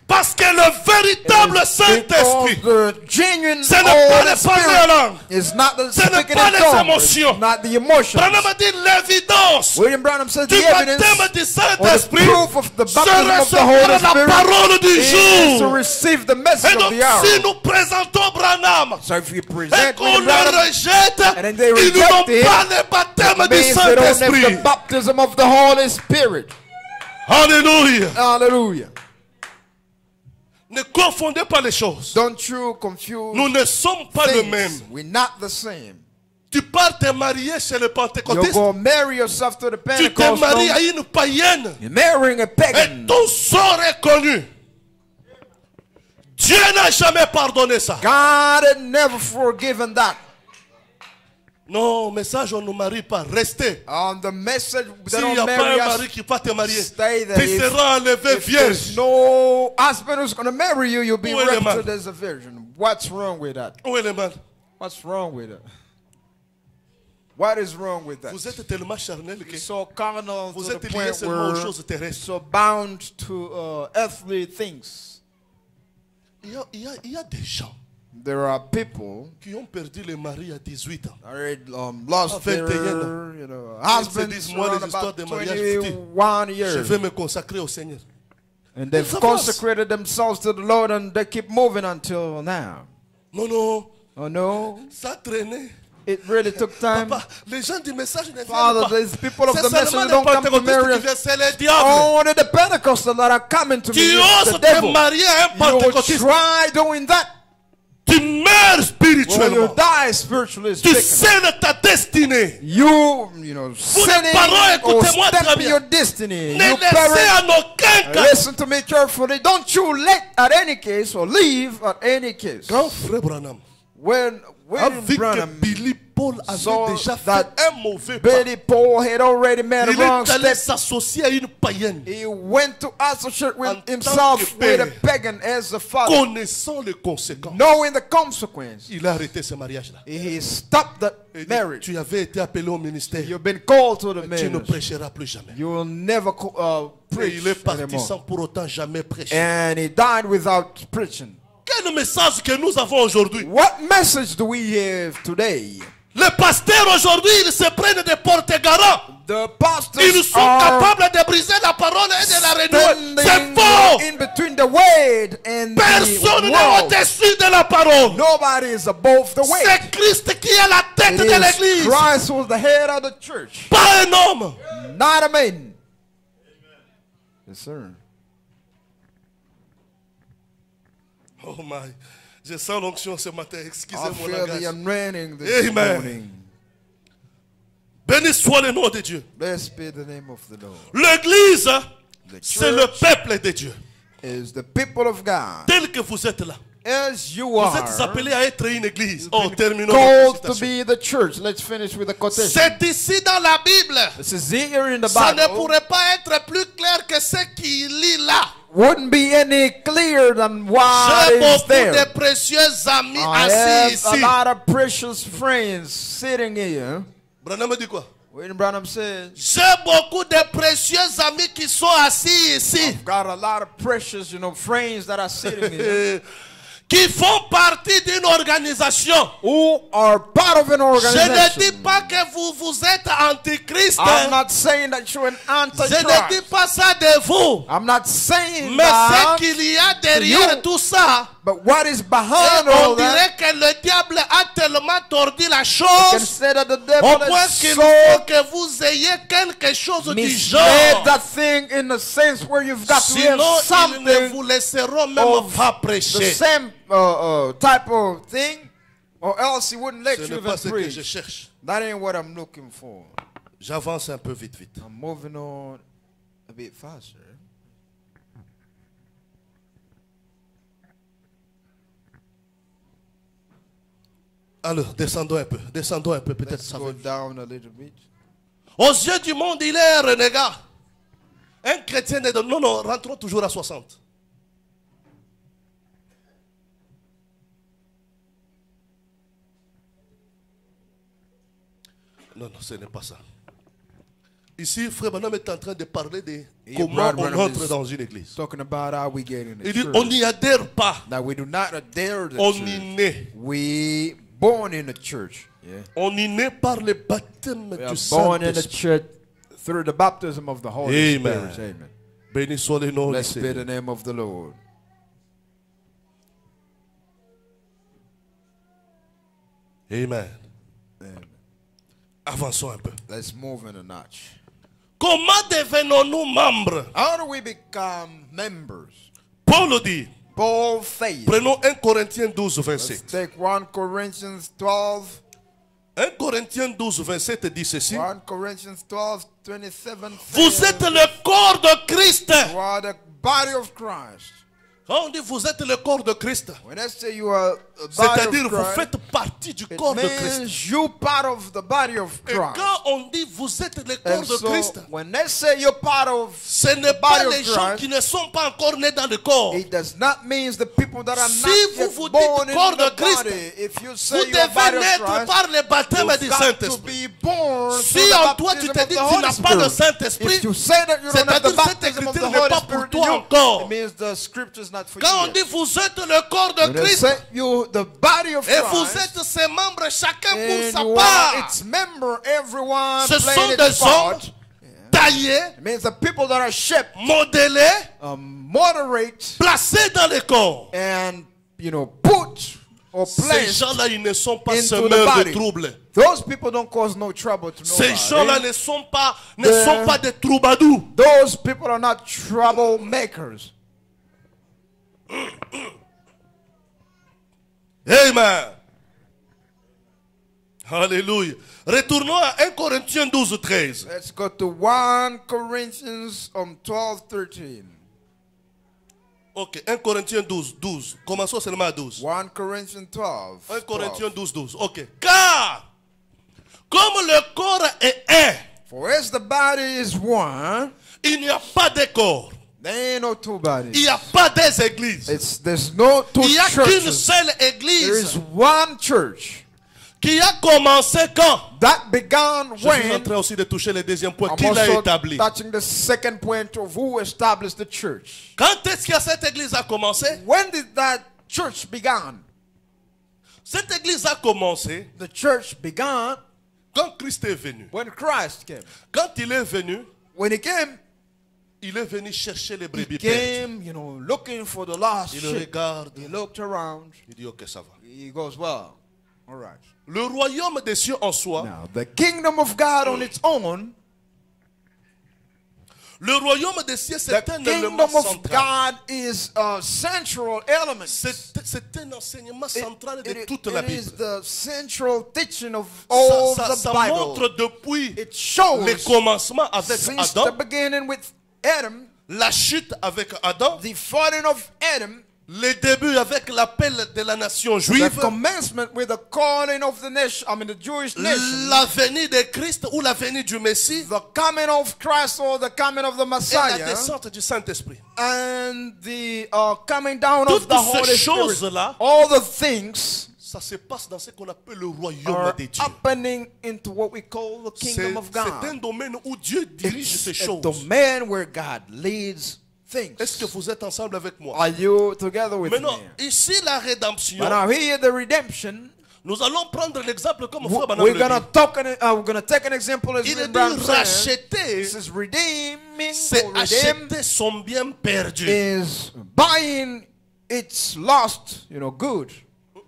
S2: Parce que le véritable
S3: Because
S2: Saint-Esprit,
S3: the genuine
S2: ce n'est pas
S3: Holy
S2: le parler en
S3: Spirit
S2: langue.
S3: is not the
S2: Ce n'est
S3: speaking
S2: pas
S3: in
S2: les
S3: tongues,
S2: émotions.
S3: it's not the emotions.
S2: Branham a dit l'évidence
S3: William Branham says
S2: du
S3: the evidence
S2: baptême du
S3: or the
S2: Saint-Esprit
S3: proof of the
S2: se
S3: baptism of the
S2: recevoir
S3: Holy
S2: la
S3: Spirit
S2: parole du
S3: is to
S2: jour.
S3: receive the message
S2: Et
S3: of
S2: donc,
S3: the hour.
S2: si nous présentons Branham
S3: So if you
S2: et
S3: present
S2: qu'on
S3: William
S2: le
S3: Branham,
S2: rejette,
S3: and then they
S2: ils
S3: reject
S2: n'ont
S3: him,
S2: pas le baptême du
S3: means they don't have
S2: Saint-Esprit.
S3: the baptism of the Holy Spirit.
S2: Alléluia.
S3: Hallelujah.
S2: Ne confondez pas les choses.
S3: Don't you confuse
S2: Nous ne sommes pas les
S3: things.
S2: mêmes.
S3: We're not the same.
S2: Tu pars te marier chez les
S3: You
S2: pentecôtistes.
S3: go marry yourself to the
S2: Tu te maries
S3: Pentecostal.
S2: à une païenne.
S3: You're marrying a
S2: Et
S3: pagan.
S2: ton sort est connu. Dieu n'a jamais pardonné ça.
S3: God had never forgiven that.
S2: Non, mais ça, je ne nous marie pas. Restez.
S3: On the message, they
S2: S'il n'y a
S3: don't
S2: pas
S3: marry
S2: un
S3: us.
S2: mari qui va te marier,
S3: Stay there.
S2: tu seras enlevé
S3: If there's
S2: vierge.
S3: no husband who's going to marry you, you'll be
S2: Où est le
S3: raptured
S2: mal?
S3: as a virgin. What's wrong with that?
S2: Où est le mal?
S3: What's wrong with that? What is wrong with that?
S2: Vous êtes tellement charnel que
S3: You're so carnal
S2: vous
S3: to the
S2: êtes liés
S3: point
S2: seulement aux
S3: where
S2: choses
S3: you're
S2: terrestres.
S3: so bound to earthly things.
S2: Il y a des gens
S3: There are people
S2: qui ont perdu le mari à 18 ans.
S3: lost their
S2: 21.
S3: husbands
S2: disent, moi,
S3: around
S2: les histoires
S3: about
S2: de mariage futiles.
S3: 21
S2: Je
S3: years.
S2: vais me consacrer au Seigneur.
S3: And they've
S2: Ils avancent.
S3: consecrated themselves to the Lord and they keep moving until now.
S2: Non, non,
S3: Oh no,
S2: ça traînait.
S3: it really took time.
S2: Papa, les gens du message ne viennent
S3: Father,
S2: pas.
S3: these people of
S2: C'est
S3: the message
S2: seulement
S3: don't
S2: les
S3: come to
S2: pentecôtistes
S3: marry
S2: qui
S3: us.
S2: viennent, c'est le diable.
S3: Only the Pentecostals that are coming to
S2: Tu
S3: me,
S2: oses
S3: the
S2: te
S3: devil.
S2: marier à un
S3: You will
S2: pentecôtiste.
S3: try doing that.
S2: Tu meurs
S3: Well, you
S2: spirituellement.
S3: die spiritually
S2: Tu
S3: speaking.
S2: scelles ta destinée.
S3: You sinning
S2: parents,
S3: or
S2: écoutez-moi très
S3: stepping
S2: bien.
S3: your destiny.
S2: Ne
S3: You
S2: laissez
S3: parents,
S2: en aucun cas.
S3: listen to me carefully. Don't you let at any case or leave at any case.
S2: Quand Frère Branham
S3: When
S2: a
S3: William
S2: vu que
S3: Branham
S2: Billy Paul
S3: saw
S2: avait déjà fait
S3: that
S2: un mauvais pas,
S3: Billy Paul had already made a
S2: il
S3: wrong
S2: est allé
S3: step,
S2: s'associer à une païenne.
S3: he went to associate
S2: En
S3: with
S2: tant
S3: himself
S2: que
S3: with a
S2: père,
S3: pagan as a father,
S2: Connaissant les conséquences,
S3: knowing the consequence.
S2: il a arrêté ce mariage-là.
S3: He stopped the
S2: Il dit,
S3: marriage.
S2: tu avais été appelé au ministère.
S3: You've been called to the
S2: Tu ne
S3: ministry.
S2: prêcheras plus jamais.
S3: You will never
S2: Et
S3: preach
S2: il est parti
S3: anymore.
S2: sans pour autant jamais prêcher.
S3: And he died without preaching.
S2: Quel message que nous avons aujourd'hui?
S3: What message do we have today?
S2: Les pasteurs aujourd'hui, ils se prennent des porte-garants.
S3: The pastors
S2: Ils sont
S3: are
S2: capables de briser la parole et de la renouer. C'est
S3: standing
S2: faux.
S3: in between the word and
S2: Personne
S3: the
S2: n'est
S3: world.
S2: au-dessus de la parole.
S3: Nobody is above the word.
S2: C'est Christ qui est la tête
S3: It
S2: de
S3: is
S2: l'église.
S3: Christ who is the head of the church,
S2: Pas un homme.
S3: not a man. Yes, sir.
S2: Oh my. Je sens l'onction ce matin.
S3: I
S2: Excusez mon
S3: feel the
S2: langage.
S3: anointing this
S2: Amen.
S3: morning.
S2: Béni soit le nom de Dieu.
S3: Blessed be the name of the Lord.
S2: L'église, c'est le
S3: church
S2: peuple de Dieu.
S3: is the people of God.
S2: Tel que vous êtes là.
S3: As you
S2: Vous
S3: are
S2: êtes appelés à être une église. Oh, terminons.
S3: called to
S2: Citation.
S3: be the church. Let's finish with the quotation.
S2: C'est ici dans la Bible.
S3: This is here in the
S2: Ça ne
S3: Bible.
S2: pourrait pas être plus clair que ce qui lit là.
S3: Wouldn't be any clearer than what
S2: J'ai
S3: is
S2: beaucoup
S3: there.
S2: de précieux amis
S3: I
S2: assis
S3: have a
S2: ici.
S3: lot of precious friends sitting here.
S2: Branham dit quoi?
S3: William Branham says,
S2: J'ai beaucoup de précieux amis qui sont assis ici.
S3: I've got a lot of precious, friends that are sitting here
S2: Qui font partie d'une organisation.
S3: who are part of an
S2: Je ne dis
S3: organization.
S2: pas que vous êtes antichrist.
S3: I'm not saying that you're an
S2: Je ne dis
S3: antichrist.
S2: pas ça de vous.
S3: I'm not saying
S2: Mais ce
S3: that.
S2: qu'il y a derrière
S3: you.
S2: tout ça,
S3: But what is
S2: et
S3: behind
S2: on
S3: all that?
S2: dirait que le diable a tellement tordu la
S3: You can
S2: chose
S3: say that the
S2: au
S3: devil
S2: point
S3: has
S2: qu'il
S3: so
S2: faut que vous ayez quelque chose du
S3: misled
S2: genre.
S3: that thing in the sense where you've got to have
S2: Sinon, ils ne
S3: something
S2: vous laisseront même
S3: of
S2: pas
S3: the
S2: prêcher.
S3: same type of thing, or else he wouldn't let
S2: Ce
S3: you
S2: n'est
S3: even
S2: pas ce que je
S3: preach.
S2: cherche.
S3: That ain't what I'm looking for.
S2: J'avance un peu vite.
S3: I'm moving on a bit faster.
S2: Alors, descendons un peu, peut-être
S3: Let's
S2: ça
S3: go
S2: va.
S3: down a little bit.
S2: Aux yeux du monde, il est un renégat. Un chrétien n'est de... Non, rentrons toujours à 60. Non, ce n'est pas ça. Ici, Frère Branham est en train de parler de comment on entre dans une église.
S3: Talking about how we get in the
S2: Il dit,
S3: church.
S2: on n'y adhère pas.
S3: That we do not adhere to the
S2: On
S3: church.
S2: y naît.
S3: We born in the church. Yeah.
S2: On y naît par le baptême
S3: We are
S2: du
S3: born in the
S2: Saint-Esprit.
S3: church through the baptism of the Holy
S2: Amen.
S3: Spirit. Amen.
S2: Béni soit le nom du
S3: Blessed be the
S2: Seigneur.
S3: name of the Lord.
S2: Amen.
S3: Amen.
S2: Avançons un peu.
S3: Let's move in a notch.
S2: Comment devenons-nous membres?
S3: How do we become members?
S2: Paul dit,
S3: Paul says.
S2: prenons 1 Corinthiens 12,
S3: Let's
S2: 27.
S3: take 1 Corinthians 12.
S2: 1 Corinthiens 12, 27 dit ceci.
S3: 1 Corinthians 12, 27.
S2: Vous
S3: says,
S2: êtes le corps de Christ.
S3: You are the body of Christ.
S2: Quand on dit vous êtes le corps de Christ,
S3: When I say you are a body
S2: c'est-à-dire
S3: of
S2: vous
S3: Christ,
S2: faites partie du
S3: it
S2: corps de Christ.
S3: means you part of the body of
S2: Et
S3: Christ.
S2: quand on dit vous êtes le corps
S3: And
S2: de
S3: so
S2: Christ,
S3: when they say you're part of
S2: ce n'est
S3: the
S2: pas
S3: body of
S2: les gens
S3: Christ,
S2: qui ne sont pas encore nés dans le corps.
S3: it does not mean the people that are
S2: Si
S3: not
S2: vous
S3: yet
S2: vous
S3: born
S2: dites corps
S3: in the
S2: de Christ,
S3: body. If you
S2: Vous
S3: say you're
S2: devez
S3: body of
S2: naître
S3: Christ,
S2: par le baptême du
S3: you've got to
S2: Saint-Esprit.
S3: be born
S2: Si
S3: through the
S2: en toi tu
S3: baptism
S2: te
S3: of
S2: dis
S3: the
S2: que tu
S3: Holy
S2: n'as pas le
S3: Spirit.
S2: Saint-Esprit,
S3: If you say that you don't have the
S2: c'est-à-dire cette
S3: baptism of the
S2: écriture n'est
S3: Holy
S2: pas pour
S3: Spirit,
S2: toi
S3: in you,
S2: encore.
S3: it means the scripture is not for
S2: Quand on
S3: you.
S2: dit
S3: Yet.
S2: vous êtes le corps de
S3: When they
S2: Christ,
S3: say you the body of
S2: et vous
S3: Christ,
S2: êtes ses membres chacun pour
S3: and
S2: sa
S3: you are
S2: part.
S3: its member, everyone
S2: Ce
S3: playing
S2: sont
S3: its
S2: des hommes
S3: part.
S2: taillés,
S3: It means the people that are shaped,
S2: modélés,
S3: moderate,
S2: placés dans le corps.
S3: and put or
S2: Ces
S3: placed.
S2: gens-là, ils ne sont pas
S3: into the
S2: semeurs de
S3: body.
S2: troubles.
S3: Those people don't cause no trouble to
S2: Ces
S3: nobody.
S2: gens-là ne sont pas des troubadours.
S3: Those people are not troublemakers.
S2: Amen. Alléluia. Retournons à 1 Corinthiens 12, 13.
S3: Let's go to 1 Corinthians 12, 13.
S2: Ok, 1 Corinthiens 12, 12. Commençons seulement à 12.
S3: 1 Corinthians 12.
S2: 1 Corinthiens 12, 12. Ok. Car, comme le corps est un,
S3: For as the body is one,
S2: il n'y a pas de corps.
S3: there ain't no two bodies.
S2: Il n'y a pas des églises.
S3: There's no two
S2: Il n'y a qu'une
S3: churches.
S2: seule
S3: There
S2: église
S3: is one church
S2: qui a commencé quand?
S3: that began
S2: Je suis en
S3: when.
S2: train aussi de toucher le deuxième point.
S3: I'm
S2: Qui l'a
S3: also
S2: établi?
S3: touching the second point of who established the church.
S2: Quand est-ce que cette église a commencé?
S3: When did that church begin?
S2: Cette église a commencé
S3: The church began
S2: quand Christ est venu.
S3: when Christ came.
S2: Quand il est venu,
S3: When he came,
S2: il est venu chercher les
S3: he
S2: brebis perdues.
S3: came, looking for the lost
S2: Il
S3: sheep.
S2: regarde,
S3: He looked around.
S2: il dit ok, ça va.
S3: He goes, well, all right.
S2: Le royaume des cieux en soi,
S3: Now, the kingdom of God on its own,
S2: le royaume des cieux,
S3: the
S2: c'est un élément
S3: kingdom of
S2: central.
S3: God is a central element.
S2: C'est un enseignement central de toute
S3: It
S2: la
S3: is
S2: Bible.
S3: the central teaching of all
S2: Ça
S3: the Bible.
S2: montre depuis
S3: It shows
S2: le commencement avec
S3: since the
S2: Adam,
S3: beginning with Adam,
S2: la chute avec Adam,
S3: the falling of Adam,
S2: le début avec l'appel de la nation
S3: the
S2: juive,
S3: commencement with the calling of the nation, the Jewish nation,
S2: la venue de Christ ou la venue du Messie
S3: the coming of Christ or the coming of the
S2: et la
S3: Messiah,
S2: descente du Saint-Esprit.
S3: and the coming down of
S2: Toutes
S3: the
S2: ces
S3: Holy Spirit.
S2: choses-là,
S3: All the things
S2: ça se passe dans ce qu'on appelle le royaume
S3: are
S2: de Dieu.
S3: happening into what we call the kingdom of
S2: C'est un
S3: God.
S2: domaine où Dieu dirige ces
S3: It's a
S2: choses.
S3: domain where God leads things.
S2: Est-ce que vous êtes ensemble avec moi?
S3: Are you together with
S2: Maintenant,
S3: me?
S2: ici la rédemption,
S3: But now here the redemption.
S2: nous allons prendre l'exemple comme Frère Branham
S3: We're
S2: le
S3: gonna
S2: dit.
S3: talk. We're gonna take an example as
S2: Il est
S3: Branham
S2: dit
S3: said.
S2: racheter,
S3: This is redeeming.
S2: c'est
S3: Or redeem
S2: acheter son bien perdu.
S3: is buying its lost, good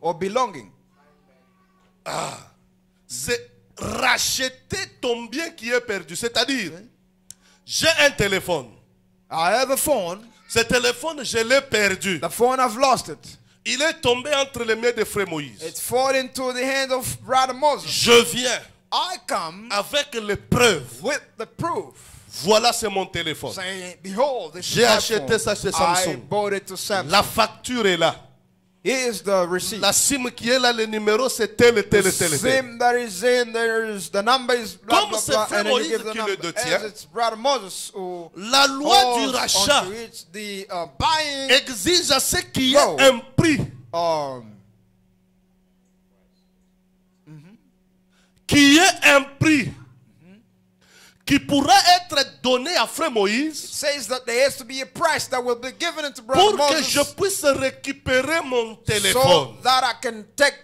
S3: or belonging.
S2: C'est racheter ton bien qui est perdu. C'est-à-dire, j'ai un téléphone.
S3: I have a phone.
S2: Ce téléphone, je l'ai perdu.
S3: The phone, I've lost it.
S2: Il est tombé entre les mains de Frère Moïse.
S3: It's fallen into the hand of Brother Moses.
S2: Je viens.
S3: I come
S2: avec les preuves.
S3: with the proof.
S2: Voilà, c'est mon téléphone.
S3: Saying, behold, this
S2: J'ai
S3: is
S2: acheté
S3: iPhone.
S2: ça chez
S3: I
S2: Samsung.
S3: bought it to Samsung.
S2: La facture est là.
S3: Here's the receipt.
S2: La SIM qui est là, le numéro, c'est tel et tel
S3: The
S2: et tel et tel.
S3: SIM that is in, there's the number is blah,
S2: Comme
S3: blah,
S2: c'est
S3: blah,
S2: frère
S3: and then you
S2: Moïse
S3: give the
S2: qui
S3: number.
S2: le détient,
S3: As it's Brother Moses who
S2: La loi du
S3: holds
S2: rachat
S3: onto it, the buying
S2: exige à ce qu'il y ait
S3: No.
S2: un prix qui est un prix qui pourra être donné à frère Moïse
S3: says that there has to be a price that will be given to Brother
S2: pour que
S3: Moses
S2: je puisse récupérer mon
S3: so
S2: téléphone.
S3: that I can take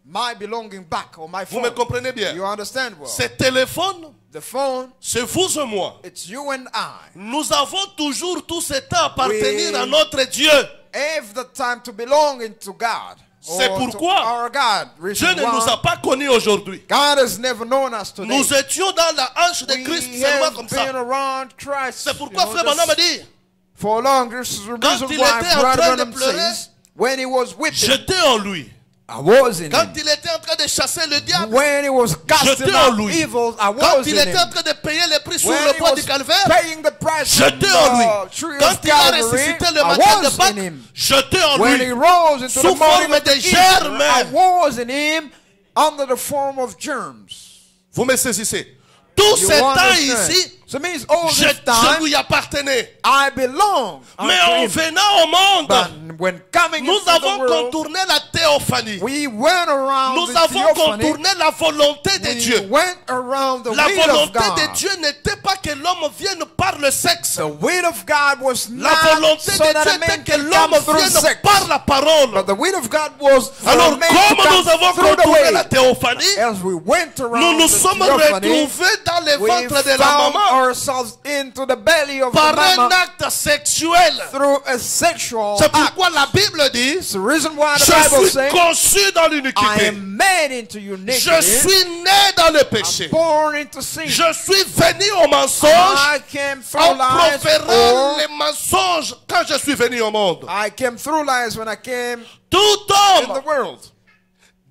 S3: my belonging back or my
S2: Vous
S3: phone.
S2: me comprenez bien?
S3: You understand well?
S2: Ce téléphone,
S3: The phone,
S2: c'est vous et moi.
S3: it's you and I.
S2: Nous avons toujours tout ce temps à appartenir
S3: We-
S2: à notre Dieu.
S3: Have the time to belong into God.
S2: C'est
S3: or
S2: pourquoi
S3: to our God.
S2: Dieu
S3: Reason
S2: ne nous
S3: why
S2: a pas connus aujourd'hui.
S3: God has never known us today.
S2: Nous étions dans la hanche de
S3: We
S2: Christ seulement
S3: have
S2: comme
S3: been
S2: ça.
S3: around Christ.
S2: C'est pourquoi
S3: you know,
S2: frère Branham a
S3: just
S2: dit,
S3: for long. This is the
S2: Quand
S3: reason
S2: il
S3: why
S2: était en
S3: Brother
S2: train de
S3: Branham
S2: pleurer,
S3: says, when he was weeping,
S2: j'étais en lui.
S3: I was in
S2: Quand
S3: him.
S2: il était en train de chasser le diable,
S3: When he was casting
S2: j'étais en
S3: out
S2: lui.
S3: evil, I
S2: Quand
S3: was
S2: il
S3: in
S2: était en
S3: him.
S2: train de payer le prix sur
S3: When
S2: le
S3: he
S2: bois
S3: was
S2: du calvaire,
S3: paying the price
S2: j'étais
S3: on
S2: en lui.
S3: the tree
S2: Quand
S3: of
S2: il a
S3: Calvary,
S2: ressuscité le
S3: I
S2: matin de
S3: was in
S2: Pâques,
S3: him.
S2: j'étais en
S3: When he
S2: lui.
S3: rose into
S2: Sous
S3: the morning
S2: forme
S3: of the
S2: de
S3: Easter,
S2: germes.
S3: I was in him under the form of germs.
S2: Vous me saisissez? Tout
S3: You
S2: ce temps
S3: understand?
S2: ici,
S3: So it means all
S2: je
S3: this time,
S2: lui appartenais.
S3: I belong
S2: Mais
S3: unto
S2: en
S3: him.
S2: venant au monde,
S3: But when coming
S2: nous
S3: into the
S2: avons
S3: world,
S2: contourné la théophanie.
S3: we went around
S2: Nous
S3: the
S2: avons
S3: theophany.
S2: contourné la volonté de
S3: We
S2: Dieu.
S3: went around the
S2: La
S3: will of
S2: volonté
S3: God.
S2: de Dieu n'était pas que l'homme vienne par le sexe.
S3: The will of God was
S2: La
S3: not
S2: volonté
S3: so
S2: de
S3: that
S2: Dieu
S3: a man
S2: était que
S3: can
S2: l'homme
S3: come through
S2: vienne
S3: sex.
S2: par la parole.
S3: But the will of God was for
S2: Alors,
S3: a man to
S2: comme nous avons
S3: come through the
S2: contourné
S3: way.
S2: la théophanie,
S3: As we went around
S2: nous nous
S3: the
S2: sommes
S3: theophany,
S2: retrouvés dans le
S3: we
S2: ventre de la
S3: found
S2: maman
S3: ourselves into the belly of
S2: par
S3: the
S2: un
S3: mama
S2: acte sexuel.
S3: through a sexual
S2: C'est
S3: act.
S2: pourquoi la Bible dit,
S3: It's the reason why the
S2: je
S3: Bible
S2: suis
S3: says,
S2: conçu dans
S3: I
S2: l'iniquité.
S3: am made into iniquity.
S2: Je suis né dans le péché.
S3: Born into sin.
S2: Je suis venu au mensonge
S3: I came through
S2: en
S3: lies,
S2: proférant
S3: or
S2: les mensonges quand je suis venu au monde.
S3: I came through lies when I came
S2: Tout
S3: in
S2: homme,
S3: the world.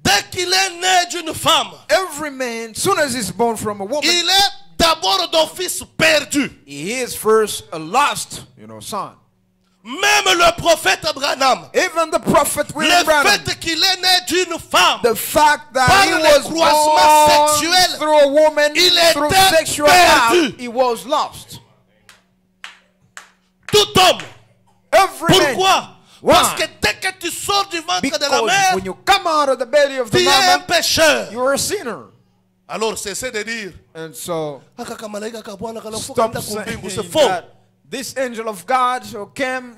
S2: dès qu'il est né d'une femme,
S3: Every man, soon as he's born from a woman,
S2: il est d'abord d'office perdu.
S3: he is first a lost, son.
S2: Même le prophète Branham,
S3: Even the prophet
S2: le
S3: William Branham,
S2: fait qu'il est né d'une femme,
S3: the fact that
S2: par
S3: he
S2: le
S3: was
S2: croissement
S3: born
S2: sexuel,
S3: through a woman,
S2: il
S3: through
S2: était
S3: sexual
S2: perdu.
S3: act, he was lost.
S2: tout homme.
S3: Every man.
S2: Pourquoi?
S3: Why?
S2: Parce que dès que tu sors du ventre de la
S3: Because
S2: mère,
S3: when you come out of the belly of the
S2: tu es un
S3: mama,
S2: pécheur.
S3: you're a sinner.
S2: Alors cessez de dire,
S3: And so,
S2: stop
S3: stop saying
S2: c'est faux.
S3: that this angel of God came,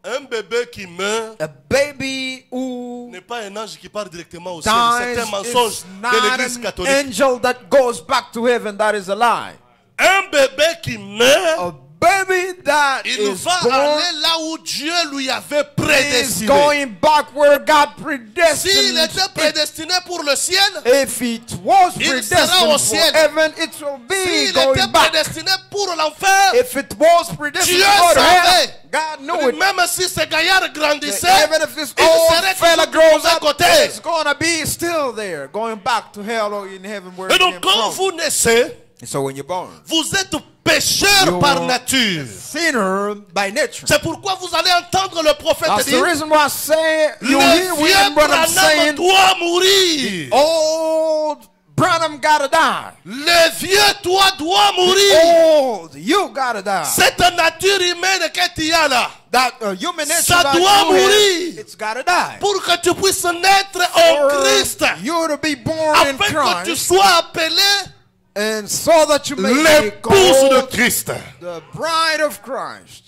S2: Un bébé qui meurt
S3: a baby who
S2: n'est pas un ange qui part directement au ciel.
S3: dies
S2: C'est un mensonge
S3: is
S2: de
S3: not
S2: l'église
S3: an
S2: catholique.
S3: angel that goes back to heaven. That is a lie.
S2: Un bébé qui meurt,
S3: A baby that
S2: il
S3: is
S2: va
S3: born
S2: aller là où Dieu lui avait
S3: is
S2: prédestiné.
S3: going back where God
S2: S'il
S3: predestined
S2: était
S3: it.
S2: prédestiné pour le ciel,
S3: If it was
S2: il sera
S3: predestined
S2: au
S3: for
S2: ciel.
S3: heaven, it will be
S2: s'il
S3: going
S2: était
S3: back.
S2: prédestiné pour l'enfer,
S3: If it was predestined
S2: Dieu
S3: for hell,
S2: savait.
S3: God knew it.
S2: Même si ce gaillard grandissait,
S3: Even if this
S2: il
S3: old
S2: serait
S3: fella
S2: toujours
S3: grows
S2: de l'autre
S3: up,
S2: côté.
S3: it's gonna be still there, going back to hell or in heaven where
S2: Et
S3: it
S2: donc
S3: came
S2: quand
S3: from.
S2: vous naissez,
S3: So when you're born,
S2: vous êtes pécheur
S3: You
S2: par
S3: are
S2: nature.
S3: sinner by nature.
S2: C'est pourquoi vous allez entendre le prophète
S3: That's the
S2: dire,
S3: reason why I say you
S2: le
S3: hear
S2: vieux
S3: William Branham
S2: Branham
S3: saying,
S2: doit mourir.
S3: "Old Branham gotta die.
S2: Le vieux toi doit mourir.
S3: Old, you gotta die."
S2: Cette nature humaine que tu as là,
S3: That human nature
S2: Ça
S3: that
S2: doit
S3: you have,
S2: mourir.
S3: it's gotta die.
S2: pour que tu puisses naître en
S3: For
S2: Christ,
S3: you to be born in
S2: afin que tu
S3: Christ,
S2: sois appelé
S3: and so that you may be
S2: l'épouse de
S3: called
S2: Christ.
S3: the bride of Christ.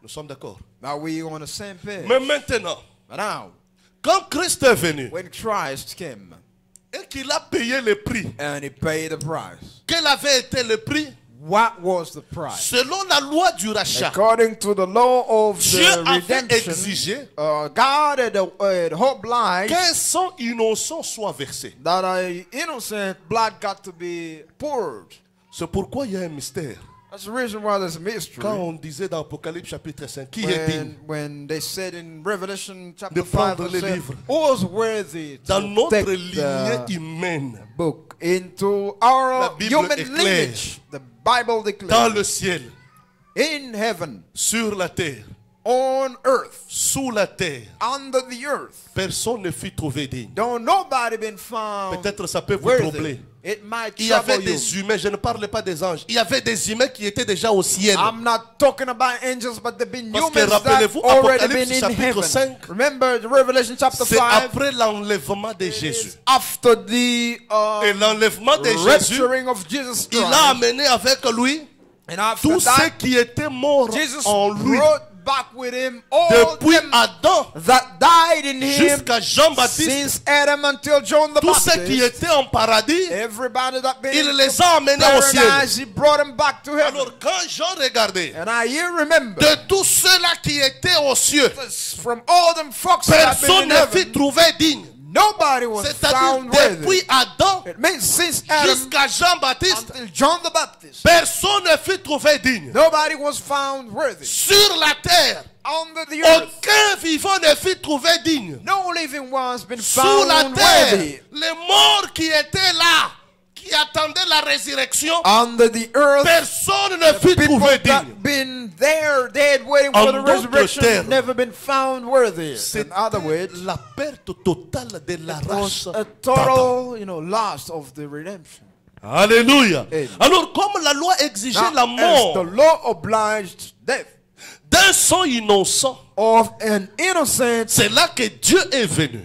S2: Nous sommes d'accord.
S3: Now we on the same page.
S2: Mais maintenant,
S3: But now,
S2: quand Christ est venu
S3: when Christ came
S2: et qu'il a payé le prix,
S3: and he paid the price,
S2: quel avait été le prix?
S3: what was the price?
S2: Selon la loi du rachat,
S3: According to the law of
S2: Dieu
S3: the
S2: avait
S3: redemption,
S2: exigé
S3: God had obliged
S2: qu'un sang innocent soit versé.
S3: that an innocent blood got to be poured.
S2: C'est pourquoi il y a un mystère.
S3: That's the reason why there's a mystery.
S2: Quand on disait dans Apocalypse chapitre 5, qui est digne
S3: When they said in Revelation
S2: de
S3: chapter 5,
S2: prendre les
S3: said,
S2: livres
S3: who was worthy
S2: dans
S3: to
S2: notre
S3: take
S2: lignée
S3: the
S2: humaine,
S3: book into
S2: La
S3: our
S2: Bible
S3: human
S2: éclaire.
S3: lineage? The Bible
S2: dans
S3: declares
S2: le ciel,
S3: in heaven,
S2: sur la terre,
S3: on earth,
S2: sous la terre,
S3: under the earth.
S2: personne ne fut trouvé digne.
S3: Don't nobody been found
S2: Peut-être ça peut vous
S3: worthy.
S2: troubler.
S3: It might
S2: Il y avait
S3: trouble you.
S2: des humains, je ne parle pas des anges. Il y avait des humains qui étaient déjà au ciel.
S3: I'm not talking about angels, but there been
S2: Parce que
S3: humans that
S2: rappelez-vous,
S3: already
S2: Apocalypse
S3: been in
S2: chapitre
S3: heaven.
S2: 5,
S3: Remember the Revelation chapter
S2: C'est
S3: 5.
S2: après l'enlèvement de Jésus.
S3: After the
S2: Et l'enlèvement de Jésus,
S3: rapturing of Jesus
S2: il
S3: Christ.
S2: a amené avec lui
S3: And after
S2: tous ceux
S3: that,
S2: qui étaient morts
S3: Jesus
S2: en lui.
S3: brought back with him all
S2: Depuis
S3: them
S2: Adam
S3: that died in him
S2: jusqu'à Jean-Baptiste,
S3: since Adam until John the
S2: tous ceux qui
S3: Baptist.
S2: étaient en paradis,
S3: Everybody that been
S2: il
S3: in
S2: les a amenés au ciel.
S3: paradise, he brought them back to heaven.
S2: Alors quand Jean regardait,
S3: And I here remember
S2: de tous ceux-là qui étaient aux cieux,
S3: from all them folks that have
S2: personne
S3: been in
S2: ne fut
S3: heaven,
S2: trouvé digne.
S3: nobody was
S2: C'est-à-dire
S3: found worthy.
S2: depuis Adam
S3: It means since Adam
S2: jusqu'à Jean-Baptiste,
S3: until John the Baptist,
S2: personne ne fut trouvé digne.
S3: nobody was found worthy.
S2: Sur la terre,
S3: Under the earth,
S2: aucun vivant ne fut trouvé digne.
S3: no living one's been
S2: Sous la
S3: found
S2: terre,
S3: worthy.
S2: les morts qui étaient là, qui attendaient la résurrection,
S3: Under the earth,
S2: personne ne fut
S3: people
S2: trouvé
S3: that
S2: digne.
S3: been there, dead, waiting
S2: En
S3: for the
S2: d'autres
S3: resurrection,
S2: termes,
S3: never been found worthy.
S2: C'est
S3: In other words,
S2: la perte totale de la race
S3: was a
S2: d'Adam.
S3: total, loss of the redemption.
S2: Alléluia.
S3: Amen.
S2: Alors, comme la loi exigeait
S3: Now,
S2: la
S3: as
S2: mort
S3: the law obliged death
S2: d'un sang innocent,
S3: of an innocent
S2: c'est là que Dieu est venu.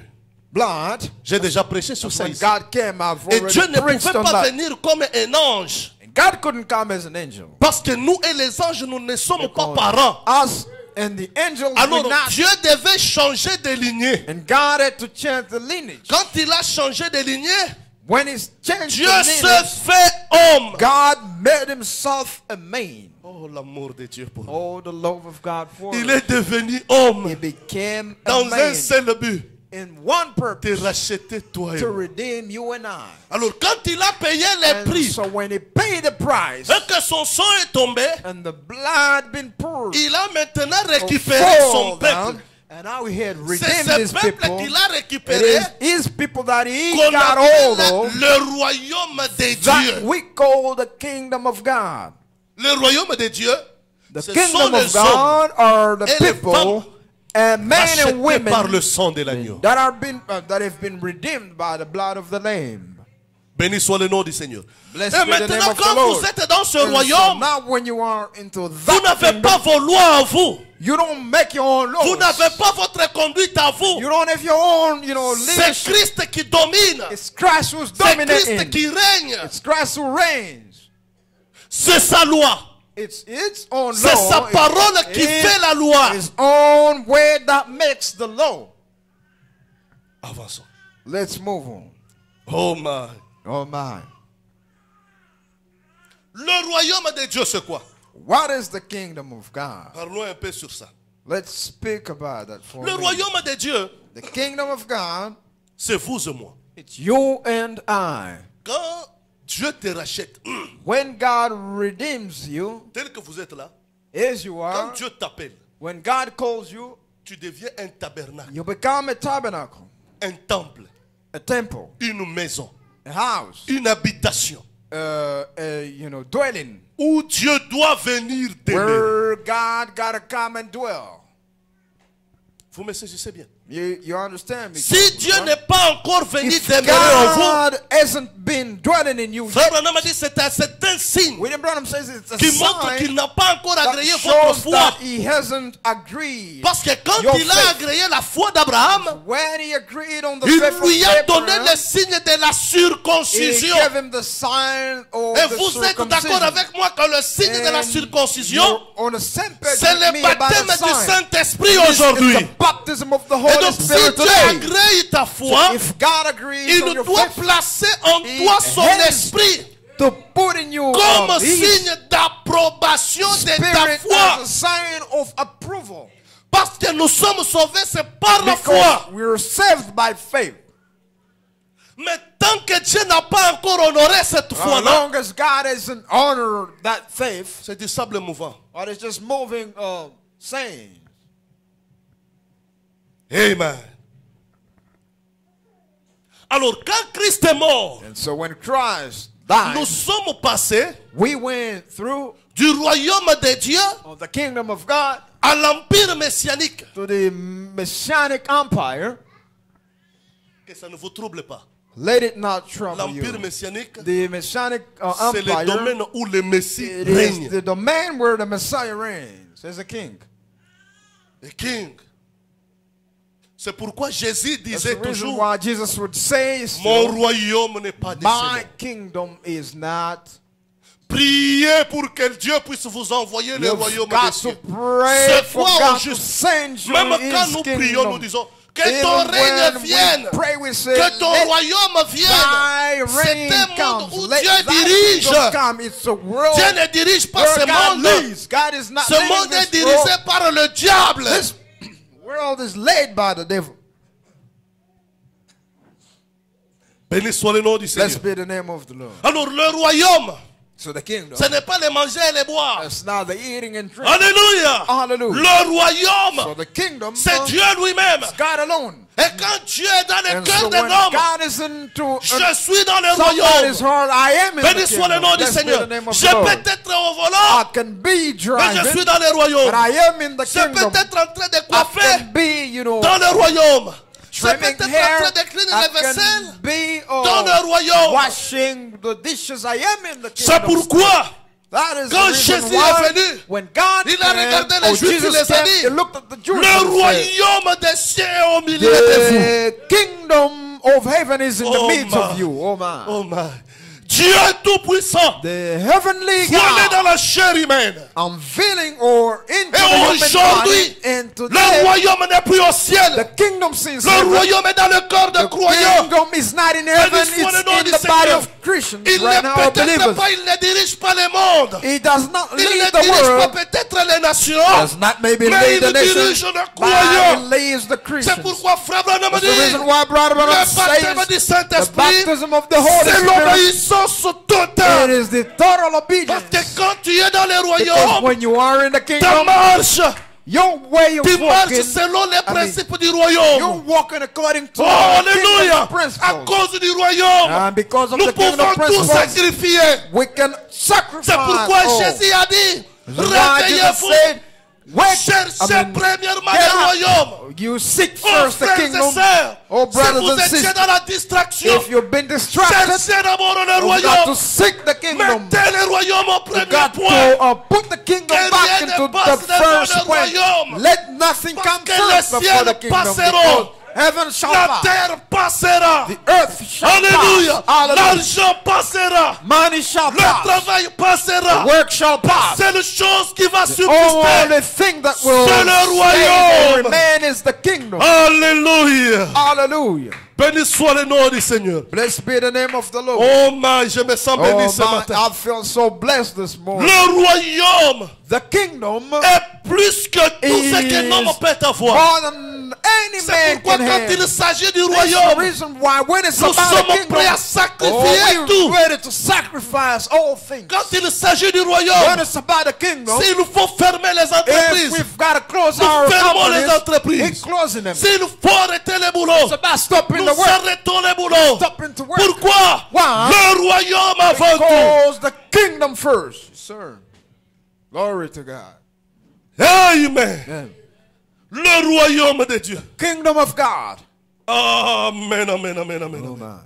S3: blood,
S2: J'ai déjà prêché sur ça
S3: when
S2: ici.
S3: God came, I've
S2: Et
S3: already
S2: Dieu ne
S3: preached
S2: pouvait
S3: on
S2: pas
S3: that.
S2: venir comme un ange.
S3: And God couldn't come as an angel.
S2: Parce que nous et les anges, nous ne sommes pas parents.
S3: Us and the angels
S2: Alors
S3: were not.
S2: Dieu devait changer de lignée.
S3: And God had to change the lineage.
S2: Quand il a changé de lignée,
S3: When he changed
S2: Dieu
S3: the
S2: se
S3: lineage,
S2: fait homme.
S3: God made himself a man.
S2: Oh, l'amour de Dieu pour nous.
S3: Oh, the love of God for
S2: Il
S3: us.
S2: est devenu homme
S3: He became a
S2: dans un
S3: man
S2: seul but,
S3: in one
S2: de
S3: purpose,
S2: racheter toi et
S3: to
S2: moi.
S3: redeem you and I.
S2: Alors quand il a payé les
S3: And
S2: prix
S3: so when he paid the price
S2: et que son sang est tombé,
S3: and the blood been poured,
S2: il a maintenant récupéré
S3: fall
S2: son
S3: down,
S2: peuple.
S3: and now he had
S2: C'est
S3: redeemed his
S2: ce peuple
S3: people.
S2: qu'il a
S3: It
S2: récupéré
S3: is his people that he
S2: qu'on
S3: got hold
S2: appelle
S3: of,
S2: le royaume de
S3: that
S2: Dieu.
S3: we call the kingdom of God.
S2: Le royaume de Dieu,
S3: The
S2: ce sont
S3: kingdom
S2: les
S3: of
S2: hommes
S3: God are the
S2: et les
S3: people
S2: femmes
S3: and men
S2: rachetés
S3: and women
S2: par le sang de l'agneau.
S3: that have been redeemed by the blood of the Lamb.
S2: Béni soit le nom du Seigneur.
S3: Blessed
S2: Et
S3: be the name
S2: maintenant,
S3: of the
S2: quand
S3: Lord.
S2: vous êtes dans ce
S3: And so
S2: royaume,
S3: now when you are into
S2: vous
S3: that
S2: n'avez
S3: kingdom,
S2: pas vos lois en vous.
S3: you don't make your own laws.
S2: Vous n'avez pas votre conduite à vous.
S3: You don't have your own,
S2: C'est
S3: leadership.
S2: Christ qui domine.
S3: It's Christ who's
S2: C'est
S3: dominating.
S2: Christ qui règne.
S3: It's Christ who reigns.
S2: C'est sa loi.
S3: It's its own
S2: C'est sa
S3: law.
S2: parole qui fait la loi.
S3: His own way that makes the law.
S2: Avançons.
S3: Let's move on.
S2: Oh my.
S3: Oh my.
S2: Le royaume de Dieu, c'est quoi?
S3: What is the kingdom of God?
S2: Parlons un peu sur ça.
S3: Let's speak about that for
S2: Le
S3: a minute.
S2: royaume de Dieu,
S3: The kingdom of God,
S2: c'est vous et moi.
S3: it's you and I.
S2: Quand Dieu te rachète,
S3: When God redeems you,
S2: tel que vous êtes là,
S3: as you
S2: quand
S3: are,
S2: Dieu t'appelle,
S3: when God calls you,
S2: tu deviens un tabernacle,
S3: you become a tabernacle,
S2: un temple,
S3: a temple,
S2: une maison,
S3: a house,
S2: une habitation
S3: dwelling,
S2: où Dieu doit venir demeurer.
S3: where God gotta come and dwell.
S2: Vous me saisissez bien.
S3: You understand me?
S2: Si Dieu
S3: Huh?
S2: n'est pas encore venu
S3: If
S2: demeurer en vous,
S3: God hasn't been dwelling in you
S2: Frère
S3: yet,
S2: Branham a dit c'est un signe
S3: William Branham says it's a
S2: qui montre
S3: sign
S2: qu'il n'a pas encore
S3: that
S2: agréé votre
S3: shows
S2: foi.
S3: that he hasn't agreed.
S2: Parce que quand
S3: Your
S2: il a
S3: faith.
S2: agréé la foi d'Abraham,
S3: When he agreed on the
S2: il
S3: faith
S2: lui a
S3: of
S2: donné
S3: Abraham,
S2: le signe de la
S3: he
S2: circoncision.
S3: gave him the sign of
S2: Et
S3: the
S2: vous êtes d'accord
S3: circumcision.
S2: avec moi que le signe de la
S3: And
S2: circoncision,
S3: you're on the same page
S2: c'est
S3: with
S2: le
S3: me about
S2: baptême
S3: the
S2: du
S3: sign.
S2: Saint-Esprit
S3: It's
S2: aujourd'hui.
S3: the baptism of the
S2: Et
S3: Holy
S2: donc si
S3: Spirit
S2: Dieu
S3: today.
S2: agrée ta foi,
S3: If God agrees on
S2: il
S3: your
S2: doit
S3: faith,
S2: placer en
S3: He
S2: toi son
S3: has
S2: esprit
S3: to put in you
S2: comme
S3: his
S2: signe d'approbation de ta
S3: spirit
S2: foi.
S3: as a sign of approval.
S2: Parce que nous sommes sauvés, c'est par la foi.
S3: Because we are saved by faith.
S2: Mais tant que Dieu n'a pas encore honoré cette
S3: As
S2: foi-là,
S3: long as God hasn't honored that faith,
S2: c'est du sable mouvant.
S3: or it's just moving saying.
S2: Amen. Alors, quand Christ est mort,
S3: And so when Christ
S2: nous
S3: died,
S2: sommes passés
S3: we went through
S2: du royaume de Dieu
S3: the kingdom of God
S2: à l'empire messianique.
S3: to the Messianic empire.
S2: Que ça ne vous trouble pas.
S3: Let it not trouble
S2: L'empire
S3: you.
S2: messianique,
S3: The Messianic
S2: c'est le
S3: empire,
S2: domaine où le Messie
S3: it
S2: règne.
S3: is the domain where the Messiah reigns as a king.
S2: Le King. C'est pourquoi Jésus
S3: That's
S2: disait
S3: the reason
S2: toujours,
S3: why Jesus would say,
S2: mon
S3: still,
S2: royaume n'est pas de ce
S3: my
S2: monde.
S3: kingdom is not.
S2: Priez pour que Dieu puisse vous envoyer le
S3: You've
S2: royaume
S3: got
S2: des
S3: to
S2: cieux.
S3: pray
S2: C'est
S3: for
S2: quoi
S3: God
S2: au
S3: to
S2: juste?
S3: send you
S2: Même quand
S3: His
S2: nous prions, nous
S3: kingdom.
S2: disons, que
S3: Even
S2: ton règne
S3: when we
S2: vienne,
S3: pray, we say,
S2: que ton
S3: let
S2: royaume vienne.
S3: thy
S2: C'est
S3: reign
S2: un monde
S3: comes.
S2: où
S3: Let
S2: Dieu
S3: thy
S2: dirige.
S3: kingdom come. It's a world
S2: Dieu ne dirige pas
S3: where
S2: ce
S3: God
S2: monde.
S3: leads. God is not
S2: Ce
S3: leading
S2: monde est
S3: this
S2: dirigé
S3: world.
S2: par le diable.
S3: This world is led by the devil.
S2: Béni soit le nom du
S3: Blessed
S2: Seigneur.
S3: be the name of the Lord.
S2: Alors le royaume,
S3: So the kingdom,
S2: ce n'est pas les manger et les boire.
S3: it's not the eating and drinking.
S2: Alléluia.
S3: Hallelujah.
S2: Le
S3: So
S2: royaume,
S3: the kingdom,
S2: c'est Dieu lui-même.
S3: it's God alone.
S2: Et quand Dieu est dans le
S3: And
S2: cœur
S3: so
S2: d'un
S3: when
S2: homme,
S3: God is into
S2: je suis dans le
S3: somebody's
S2: royaume.
S3: heart, I am in
S2: Béni
S3: the
S2: soit le
S3: kingdom.
S2: nom du
S3: Blessed be
S2: Seigneur.
S3: the name of
S2: Je
S3: the Lord.
S2: peux être au
S3: I
S2: volant,
S3: can be
S2: mais je suis
S3: driving,
S2: dans le royaume.
S3: but I am in the
S2: Je peux
S3: kingdom.
S2: être en train de
S3: I
S2: coiffer
S3: can be,
S2: dans le royaume. Je peux
S3: trimming
S2: être en
S3: hair.
S2: train de cleaner
S3: I
S2: les vaisselles
S3: can be
S2: dans le royaume.
S3: washing the dishes. I am in the
S2: C'est
S3: kingdom.
S2: pourquoi,
S3: That is
S2: quand
S3: the reason
S2: Jésus
S3: why
S2: est venu,
S3: when God
S2: il a regardé
S3: came,
S2: les
S3: or
S2: Juifs, il
S3: Jesus
S2: les a
S3: came,
S2: dit,
S3: he looked at the Jews
S2: le
S3: and said,
S2: royaume des cieux est au milieu de vous.
S3: the kingdom of heaven is in
S2: Oh
S3: the midst
S2: my.
S3: of you. Oh my.
S2: Oh my. Dieu tout-puissant,
S3: The heavenly
S2: voilé
S3: God
S2: dans la chair humaine.
S3: unveiling or into
S2: Et
S3: the human
S2: aujourd'hui,
S3: body, and
S2: le
S3: today
S2: royaume n'est plus au
S3: the
S2: ciel.
S3: kingdom since
S2: Le royaume est dans le corps de
S3: the
S2: croyants.
S3: kingdom is not in heaven,
S2: Béni soit le nom
S3: it's in
S2: du
S3: the body
S2: Seigneur.
S3: of Christians
S2: Il
S3: right
S2: ne
S3: now, or
S2: peut-être
S3: believers.
S2: pas, il ne dirige pas le monde.
S3: He does not
S2: Il
S3: lead
S2: ne
S3: the
S2: dirige pas
S3: world,
S2: peut-être les nations.
S3: does not maybe
S2: Mais
S3: lead the
S2: il dirige
S3: nation,
S2: le
S3: but he
S2: croyant.
S3: leads the
S2: C'est
S3: Christians.
S2: pourquoi Frère Branham
S3: That's
S2: dit,
S3: the reason why Brother Branham
S2: le baptême
S3: says
S2: du
S3: the
S2: Saint-Esprit,
S3: baptism of the Holy
S2: c'est
S3: Spirit,
S2: l'obéissance
S3: it
S2: totale.
S3: is the total
S2: Parce
S3: obedience.
S2: que quand tu es dans le
S3: Because
S2: royaume,
S3: when you are in the
S2: ta
S3: kingdom,
S2: marche,
S3: your way of
S2: tu marches
S3: walking,
S2: selon les principes du
S3: you're
S2: royaume.
S3: walking according to
S2: Oh,
S3: the
S2: alléluia.
S3: kingdom
S2: À
S3: principles.
S2: cause du royaume,
S3: And because of
S2: nous
S3: the kingdom
S2: pouvons tout
S3: principles,
S2: sacrifier.
S3: we can sacrifice.
S2: C'est pourquoi
S3: all.
S2: Jésus a dit,
S3: That's why Jesus
S2: réveillez-vous,
S3: said, wake,
S2: cherchez premièrement
S3: get
S2: le
S3: up.
S2: royaume.
S3: You seek
S2: Oh,
S3: first the
S2: frères et
S3: kingdom.
S2: sœurs,
S3: Oh,
S2: si
S3: brothers
S2: vous
S3: and
S2: étiez
S3: sisters,
S2: dans la distraction,
S3: if you've been distracted,
S2: cherchez d'abord le
S3: you've got to
S2: royaume.
S3: seek the kingdom.
S2: Mettez le royaume au
S3: You
S2: premier
S3: got
S2: point.
S3: to put the kingdom
S2: Que
S3: back
S2: rien ne
S3: into
S2: passe
S3: the
S2: devant
S3: first
S2: le
S3: point.
S2: royaume.
S3: Let nothing
S2: Parce
S3: come
S2: que
S3: first
S2: les
S3: before
S2: cieux
S3: the kingdom.
S2: passeront.
S3: Because heaven shall
S2: La
S3: pass.
S2: terre passera.
S3: The earth shall
S2: Alléluia.
S3: pass. Hallelujah.
S2: L'argent passera.
S3: Money shall
S2: Le
S3: pass.
S2: travail passera.
S3: The work shall pass.
S2: C'est la chose qui va
S3: The
S2: subsister.
S3: only thing that will
S2: C'est le
S3: stay
S2: royaume.
S3: and remain is the kingdom.
S2: Alléluia.
S3: Hallelujah.
S2: Béni soit le nom du Seigneur.
S3: Blessed be the name of the Lord.
S2: Oh my, je me sens béni
S3: Oh
S2: ce
S3: my,
S2: matin.
S3: I feel so blessed this morning.
S2: Le royaume
S3: The kingdom
S2: est plus que tout ce qu'un homme peut avoir.
S3: more than any
S2: C'est
S3: man
S2: pourquoi
S3: can
S2: quand
S3: have.
S2: il s'agit du
S3: That's the
S2: royaume,
S3: reason why when it's
S2: nous
S3: about the
S2: sommes
S3: kingdom,
S2: prêts à sacrifier
S3: we're
S2: tout.
S3: ready to sacrifice all things.
S2: Quand il s'agit du
S3: When
S2: royaume,
S3: it's about the kingdom,
S2: s'il faut fermer les
S3: if
S2: entreprises,
S3: we've got to close
S2: nous
S3: our
S2: fermons les
S3: companies,
S2: entreprises.
S3: we're closing them.
S2: S'il faut arrêter les boulots,
S3: It's about stopping
S2: nous
S3: the work.
S2: arrêtons les boulots.
S3: Stopping to work.
S2: Pourquoi?
S3: Why?
S2: Le royaume avant tout.
S3: Because the kingdom first. Yes, sir. Glory to God.
S2: Amen. Le royaume de Dieu.
S3: Kingdom of God.
S2: Amen, amen, amen, amen.
S3: Oh
S2: amen.
S3: my.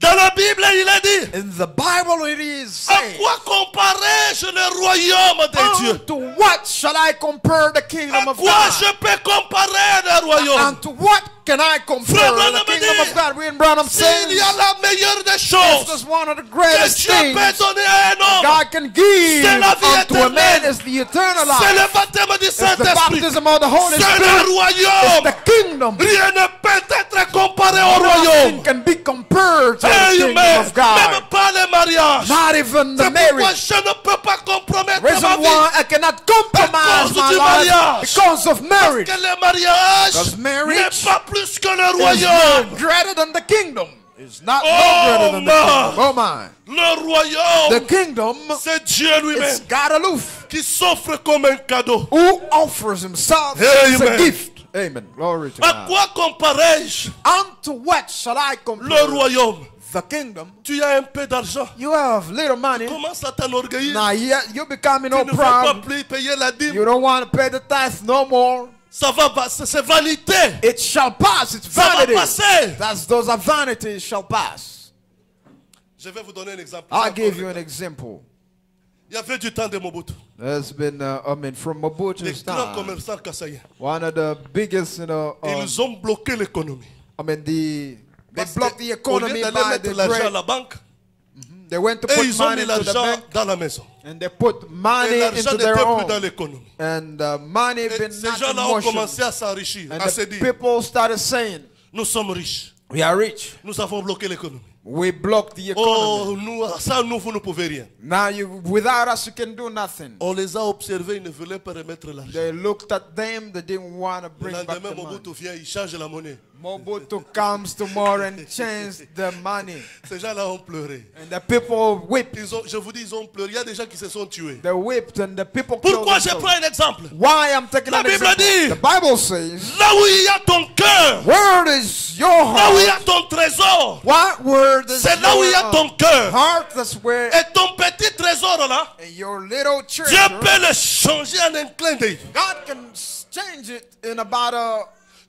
S2: Dans la Bible, il a dit,
S3: In the Bible it is
S2: à
S3: saying,
S2: quoi comparais-je le royaume de Dieu?
S3: to what shall I compare the kingdom
S2: À
S3: of
S2: quoi
S3: God?
S2: je peux comparer le royaume?
S3: And to what can I compare
S2: Frère
S3: the
S2: Branham
S3: kingdom
S2: dit,
S3: of God? Reading Branham
S2: S'il
S3: says,
S2: y a la meilleure des
S3: this
S2: choses
S3: is one of the
S2: que
S3: greatest
S2: Dieu peut
S3: things
S2: donner à un homme,
S3: God can give
S2: c'est la vie
S3: unto a man
S2: éternelle.
S3: is the eternal
S2: c'est
S3: life.
S2: le baptême du
S3: It's the
S2: Saint-Esprit.
S3: baptism of the Holy
S2: C'est
S3: Spirit.
S2: le
S3: It's
S2: royaume.
S3: the kingdom.
S2: Rien ne peut être comparé au
S3: Nothing
S2: royaume.
S3: can be compared to the kingdom
S2: Amen.
S3: of God.
S2: Même pas les mariage.
S3: Not even the
S2: C'est pourquoi
S3: marriage.
S2: je ne peux pas compromettre
S3: Reason
S2: ma vie.
S3: why I cannot compromise
S2: cause
S3: my
S2: du
S3: life
S2: mariage.
S3: because of
S2: Parce
S3: marriage.
S2: que le mariage
S3: Because marriage
S2: n'est pas plus que le
S3: It's
S2: royaume.
S3: not greater than the kingdom. It's not
S2: Oh,
S3: no greater than the
S2: man.
S3: kingdom. Oh my.
S2: Le royaume,
S3: The kingdom
S2: c'est Dieu lui-même
S3: is God aloof,
S2: qui s'offre comme un cadeau.
S3: who offers himself as a
S2: Amen.
S3: gift. Amen. Glory to
S2: À
S3: God.
S2: quoi comparais-je
S3: Unto what shall I
S2: le
S3: compare
S2: royaume?
S3: the kingdom?
S2: Tu as un peu d'argent.
S3: You have little money.
S2: Commence à t'enorgueillir.
S3: Now you're becoming
S2: Tu
S3: no
S2: ne veux pas
S3: proud.
S2: plus payer la dîme.
S3: You don't want to pay the tithe no more.
S2: Ça va passer, c'est vanité.
S3: It shall pass. It's
S2: Ça va
S3: vanity.
S2: passer.
S3: Those are vanities shall pass.
S2: Je vais vous donner un exemple.
S3: I'll give you an example.
S2: Il y avait du temps de Mobutu.
S3: There's been, from
S2: Les
S3: Mobutu's
S2: grands
S3: time,
S2: commerçants kassaïens.
S3: one of the biggest,
S2: Ils ont bloqué l'économie.
S3: they
S2: Parce
S3: blocked
S2: que
S3: the
S2: au lieu
S3: economy
S2: d'aller
S3: by
S2: mettre
S3: the
S2: l'argent à
S3: bread.
S2: la banque,
S3: They went to
S2: et
S3: put
S2: ils ont
S3: money
S2: mis
S3: into the
S2: l'argent
S3: bank,
S2: dans la maison.
S3: and they put
S2: Et
S3: money
S2: l'argent
S3: into
S2: n'était
S3: their
S2: plus dans
S3: own.
S2: l'économie.
S3: And money
S2: Et
S3: been
S2: ces
S3: not
S2: gens-là
S3: in
S2: ont
S3: motion.
S2: commencé à s'enrichir,
S3: And
S2: à se
S3: the
S2: dire,
S3: people started saying,
S2: nous sommes riches.
S3: we are rich.
S2: Nous avons bloqué l'économie.
S3: We blocked the economy.
S2: Oh, nous, sans nous, vous ne pouvez rien.
S3: Now without us, you can do nothing.
S2: On les a observés, ils ne voulaient pas remettre l'argent.
S3: They looked at them. They didn't want to
S2: Le
S3: bring back
S2: lendemain,
S3: the money.
S2: Mobutu vient, il change la monnaie.
S3: Mobutu comes tomorrow and changes the money.
S2: Ces gens-là ont pleuré.
S3: And the people whipped.
S2: Je vous dis, ils ont pleuré. Il y a des gens qui se sont tués.
S3: They whipped and the people killed
S2: Pourquoi je
S3: themselves.
S2: prends un exemple?
S3: Why I'm taking
S2: La
S3: an
S2: Bible
S3: example?
S2: dit,
S3: The Bible says,
S2: là où il y a ton cœur,
S3: where is your
S2: là où il y
S3: heart?
S2: a ton trésor,
S3: What word is
S2: c'est là où il y a ton cœur.
S3: heart? That's where
S2: Et ton petit trésor là,
S3: and your little church.
S2: Dieu peut le changer en un clin d'œil.
S3: God can change it in about a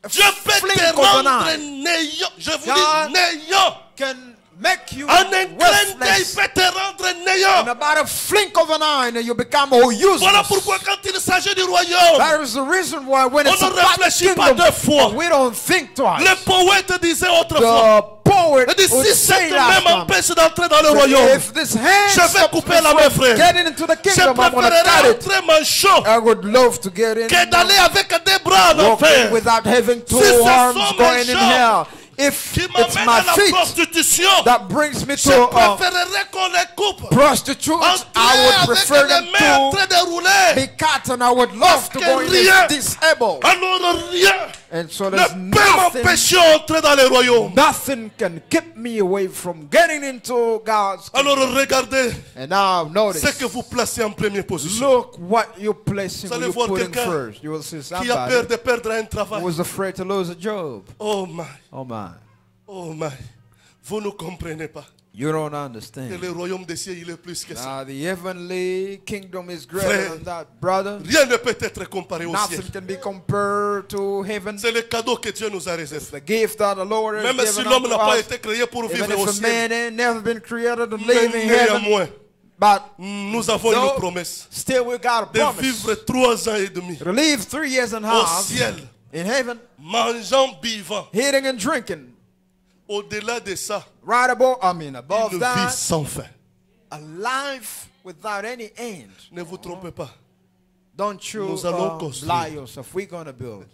S2: Dieu peut
S3: blink
S2: te
S3: of an
S2: rendre
S3: eye.
S2: néant. Je vous
S3: God
S2: dis néant.
S3: Can make you
S2: En un clin d'œil,
S3: worthless.
S2: il peut te rendre
S3: In
S2: néant.
S3: about a flink of an eye, and you become all useless.
S2: Voilà pourquoi quand il s'agit du royaume,
S3: That is the reason why when
S2: on
S3: it's
S2: ne
S3: about the
S2: réfléchit pas
S3: kingdom,
S2: deux fois.
S3: we don't think twice.
S2: Le poète disait autrefois,
S3: The poet
S2: il dit,
S3: would
S2: si
S3: say
S2: cette
S3: last
S2: main
S3: time,
S2: m'empêche d'entrer dans le royaume,
S3: if this hand
S2: je vais
S3: stops me
S2: couper la main,
S3: from
S2: frère.
S3: getting into the
S2: Je
S3: kingdom, I'm going to
S2: préférerais
S3: cut it.
S2: entrer manchot
S3: I would love to get in
S2: que d'aller avec des bras en
S3: walking
S2: enfer.
S3: without having two
S2: Si ce
S3: arms
S2: sont
S3: going
S2: mes
S3: in
S2: jambes
S3: hell. If
S2: qui
S3: it's
S2: m'amènent
S3: my
S2: à la
S3: feet
S2: prostitution,
S3: that brings me
S2: je
S3: to
S2: préférerais qu'on les coupe.
S3: prostitutes, I
S2: Entrer
S3: would
S2: avec
S3: prefer
S2: les
S3: them
S2: mains en
S3: to
S2: train de rouler.
S3: be cut, and I would love to
S2: que
S3: go in
S2: rien
S3: as disabled.
S2: Alors rien
S3: And so
S2: ne
S3: there's
S2: peut
S3: nothing,
S2: m'empêcher d'entrer dans le royaume.
S3: nothing can keep me away from getting into God's kingdom.
S2: Alors regardez
S3: And now notice,
S2: ce que vous placez en première position.
S3: look what you placing,
S2: Vous allez
S3: you
S2: voir
S3: putting
S2: quelqu'un
S3: first. You will see
S2: Qui a peur
S3: somebody
S2: de perdre un travail.
S3: who was afraid to lose a job.
S2: Oh my,
S3: Oh my,
S2: oh my. Vous ne comprenez pas
S3: you don't
S2: que
S3: understand.
S2: le royaume des cieux, il est plus que ça.
S3: Now the heavenly kingdom is greater
S2: Frère,
S3: than that, brother.
S2: Rien ne peut être comparé au ciel.
S3: Nothing can be compared to heaven.
S2: C'est le cadeau que Dieu nous a réservé.
S3: The gift that the Lord has
S2: Même si
S3: given
S2: l'homme
S3: unto
S2: n'a pas
S3: us.
S2: été créé pour
S3: Even
S2: vivre au
S3: if a
S2: ciel,
S3: man ain't never been created to
S2: mais
S3: live in heaven,
S2: néanmoins,
S3: but
S2: nous avons
S3: though,
S2: une promesse
S3: still we got a
S2: de
S3: promise
S2: vivre 3 ans et demi
S3: to live 3 years and a
S2: au
S3: half
S2: ciel,
S3: in heaven,
S2: mangeant, buvant.
S3: eating and drinking.
S2: Au-delà de ça,
S3: Right above, above
S2: une vie
S3: that,
S2: sans fin.
S3: a life without any end.
S2: Ne vous trompez pas.
S3: Don't you
S2: Nous allons construire.
S3: lie yourself. We're going to build.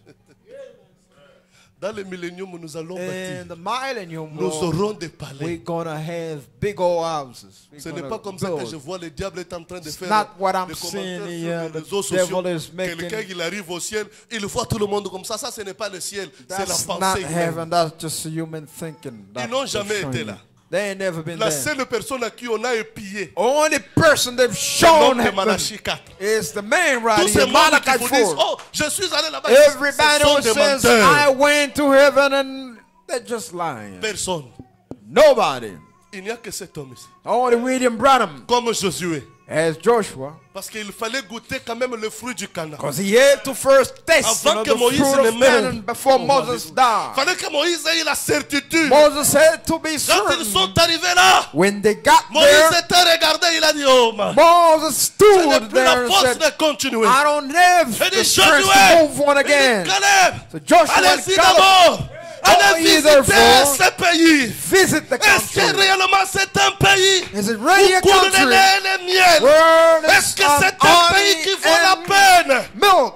S2: Dans le millénium, nous allons bâtir.
S3: In the millennium,
S2: Nous
S3: world,
S2: aurons des
S3: we're
S2: palais.
S3: going to have big old houses. We're
S2: Ce n'est
S3: gonna
S2: pas comme ça que
S3: build.
S2: je vois le diable est en train de
S3: It's
S2: faire
S3: not what I'm
S2: des
S3: seeing
S2: commentaires
S3: here.
S2: sur les
S3: The
S2: réseaux sociaux.
S3: devil is making-
S2: Quelqu'un qui arrive au ciel, il voit tout le monde comme ça. Ça, ce n'est pas le ciel, c'est la
S3: That's not
S2: pensée humaine.
S3: heaven. That's just human thinking.
S2: Ils n'ont jamais été là.
S3: They ain't never been
S2: La
S3: there.
S2: seule personne à qui on a épié,
S3: Only person they've
S2: c'est
S3: shown
S2: l'homme de
S3: heaven
S2: Malachie 4.
S3: is the man right
S2: Tous ces
S3: here,
S2: membres
S3: Malachi
S2: qui vous disent,
S3: 4.
S2: oh, je suis allé là-bas.
S3: Everybody
S2: Ce sont
S3: who
S2: des
S3: says,
S2: menteurs.
S3: I went to heaven, and they're just lying.
S2: Personne.
S3: Nobody.
S2: Il n'y a que cet homme ici.
S3: Only William Branham
S2: Comme Josué.
S3: as Joshua.
S2: Parce qu'il fallait goûter quand même le fruit du Canaan.
S3: Because he had to first test
S2: Avant
S3: the
S2: que Moïse
S3: fruit
S2: ne
S3: of
S2: meure.
S3: Canaan before
S2: Oh,
S3: Moses
S2: Il
S3: died.
S2: fallait que Moïse ait la certitude.
S3: Moses had to be
S2: Quand ils
S3: certain.
S2: sont arrivés là,
S3: When they got
S2: Moïse
S3: there,
S2: était regardé, il a dit, oh man,
S3: Moses
S2: je n'ai
S3: stood
S2: plus la
S3: there and
S2: force
S3: said,
S2: de continuer.
S3: I don't have
S2: Il
S3: the
S2: dit,
S3: strength
S2: Josué,
S3: to move on
S2: il dit,
S3: again.
S2: Caleb,
S3: So Joshua and
S2: allez-y
S3: Caleb,
S2: d'abord. Allez
S3: Go ye
S2: visiter
S3: therefore,
S2: ce pays.
S3: visit the
S2: Est-ce que
S3: country.
S2: réellement c'est un pays
S3: Is it really a
S2: où coule le
S3: country
S2: lait et le miel?
S3: where
S2: Est-ce
S3: there's
S2: que c'est un pays
S3: honey
S2: qui vaut la
S3: and
S2: peine?
S3: milk?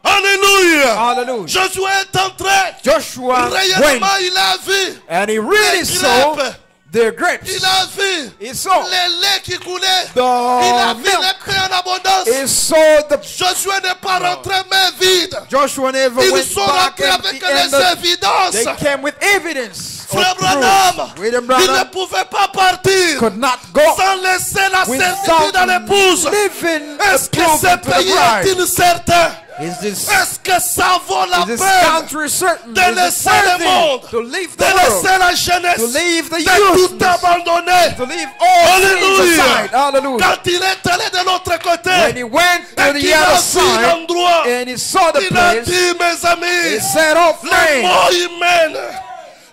S2: Alléluia.
S3: Hallelujah.
S2: Josué est entré.
S3: Joshua went,
S2: Réellement, il a vu
S3: and he
S2: les
S3: really saw
S2: crêpes
S3: their grapes.
S2: Il a vu
S3: He saw
S2: les laits qui coulaient.
S3: the
S2: Il a vu
S3: milk.
S2: les pains en abondance.
S3: He saw the
S2: Josué n'est pas rentré main vide.
S3: Joshua never
S2: Ils
S3: went
S2: sont
S3: back
S2: rentrés avec les
S3: empty-handed.
S2: évidences.
S3: They came with evidence.
S2: Frère
S3: of
S2: Branham,
S3: proof. William
S2: il ne
S3: Branham
S2: pouvait pas partir
S3: could not go
S2: sans laisser la certitude
S3: without
S2: à l'épouse.
S3: living
S2: Est-ce
S3: the
S2: que
S3: proof
S2: ce
S3: to the
S2: pays
S3: bride.
S2: est-il certain?
S3: Is this,
S2: Est-ce que ça vaut la
S3: is this
S2: peine
S3: country certain?
S2: de
S3: Is it
S2: laisser le
S3: worthy
S2: monde,
S3: to leave
S2: de
S3: the world,
S2: laisser la jeunesse,
S3: to leave the
S2: de
S3: youth,
S2: tout abandonner?
S3: to leave all things
S2: Alléluia.
S3: aside? Hallelujah.
S2: Quand il est allé de l'autre
S3: When
S2: côté,
S3: he went to
S2: et
S3: the
S2: qu'il a
S3: other
S2: vu
S3: side
S2: l'endroit,
S3: and he saw the
S2: il a
S3: place,
S2: dit, mes amis,
S3: he said, "Oh
S2: les
S3: friend,
S2: mots humains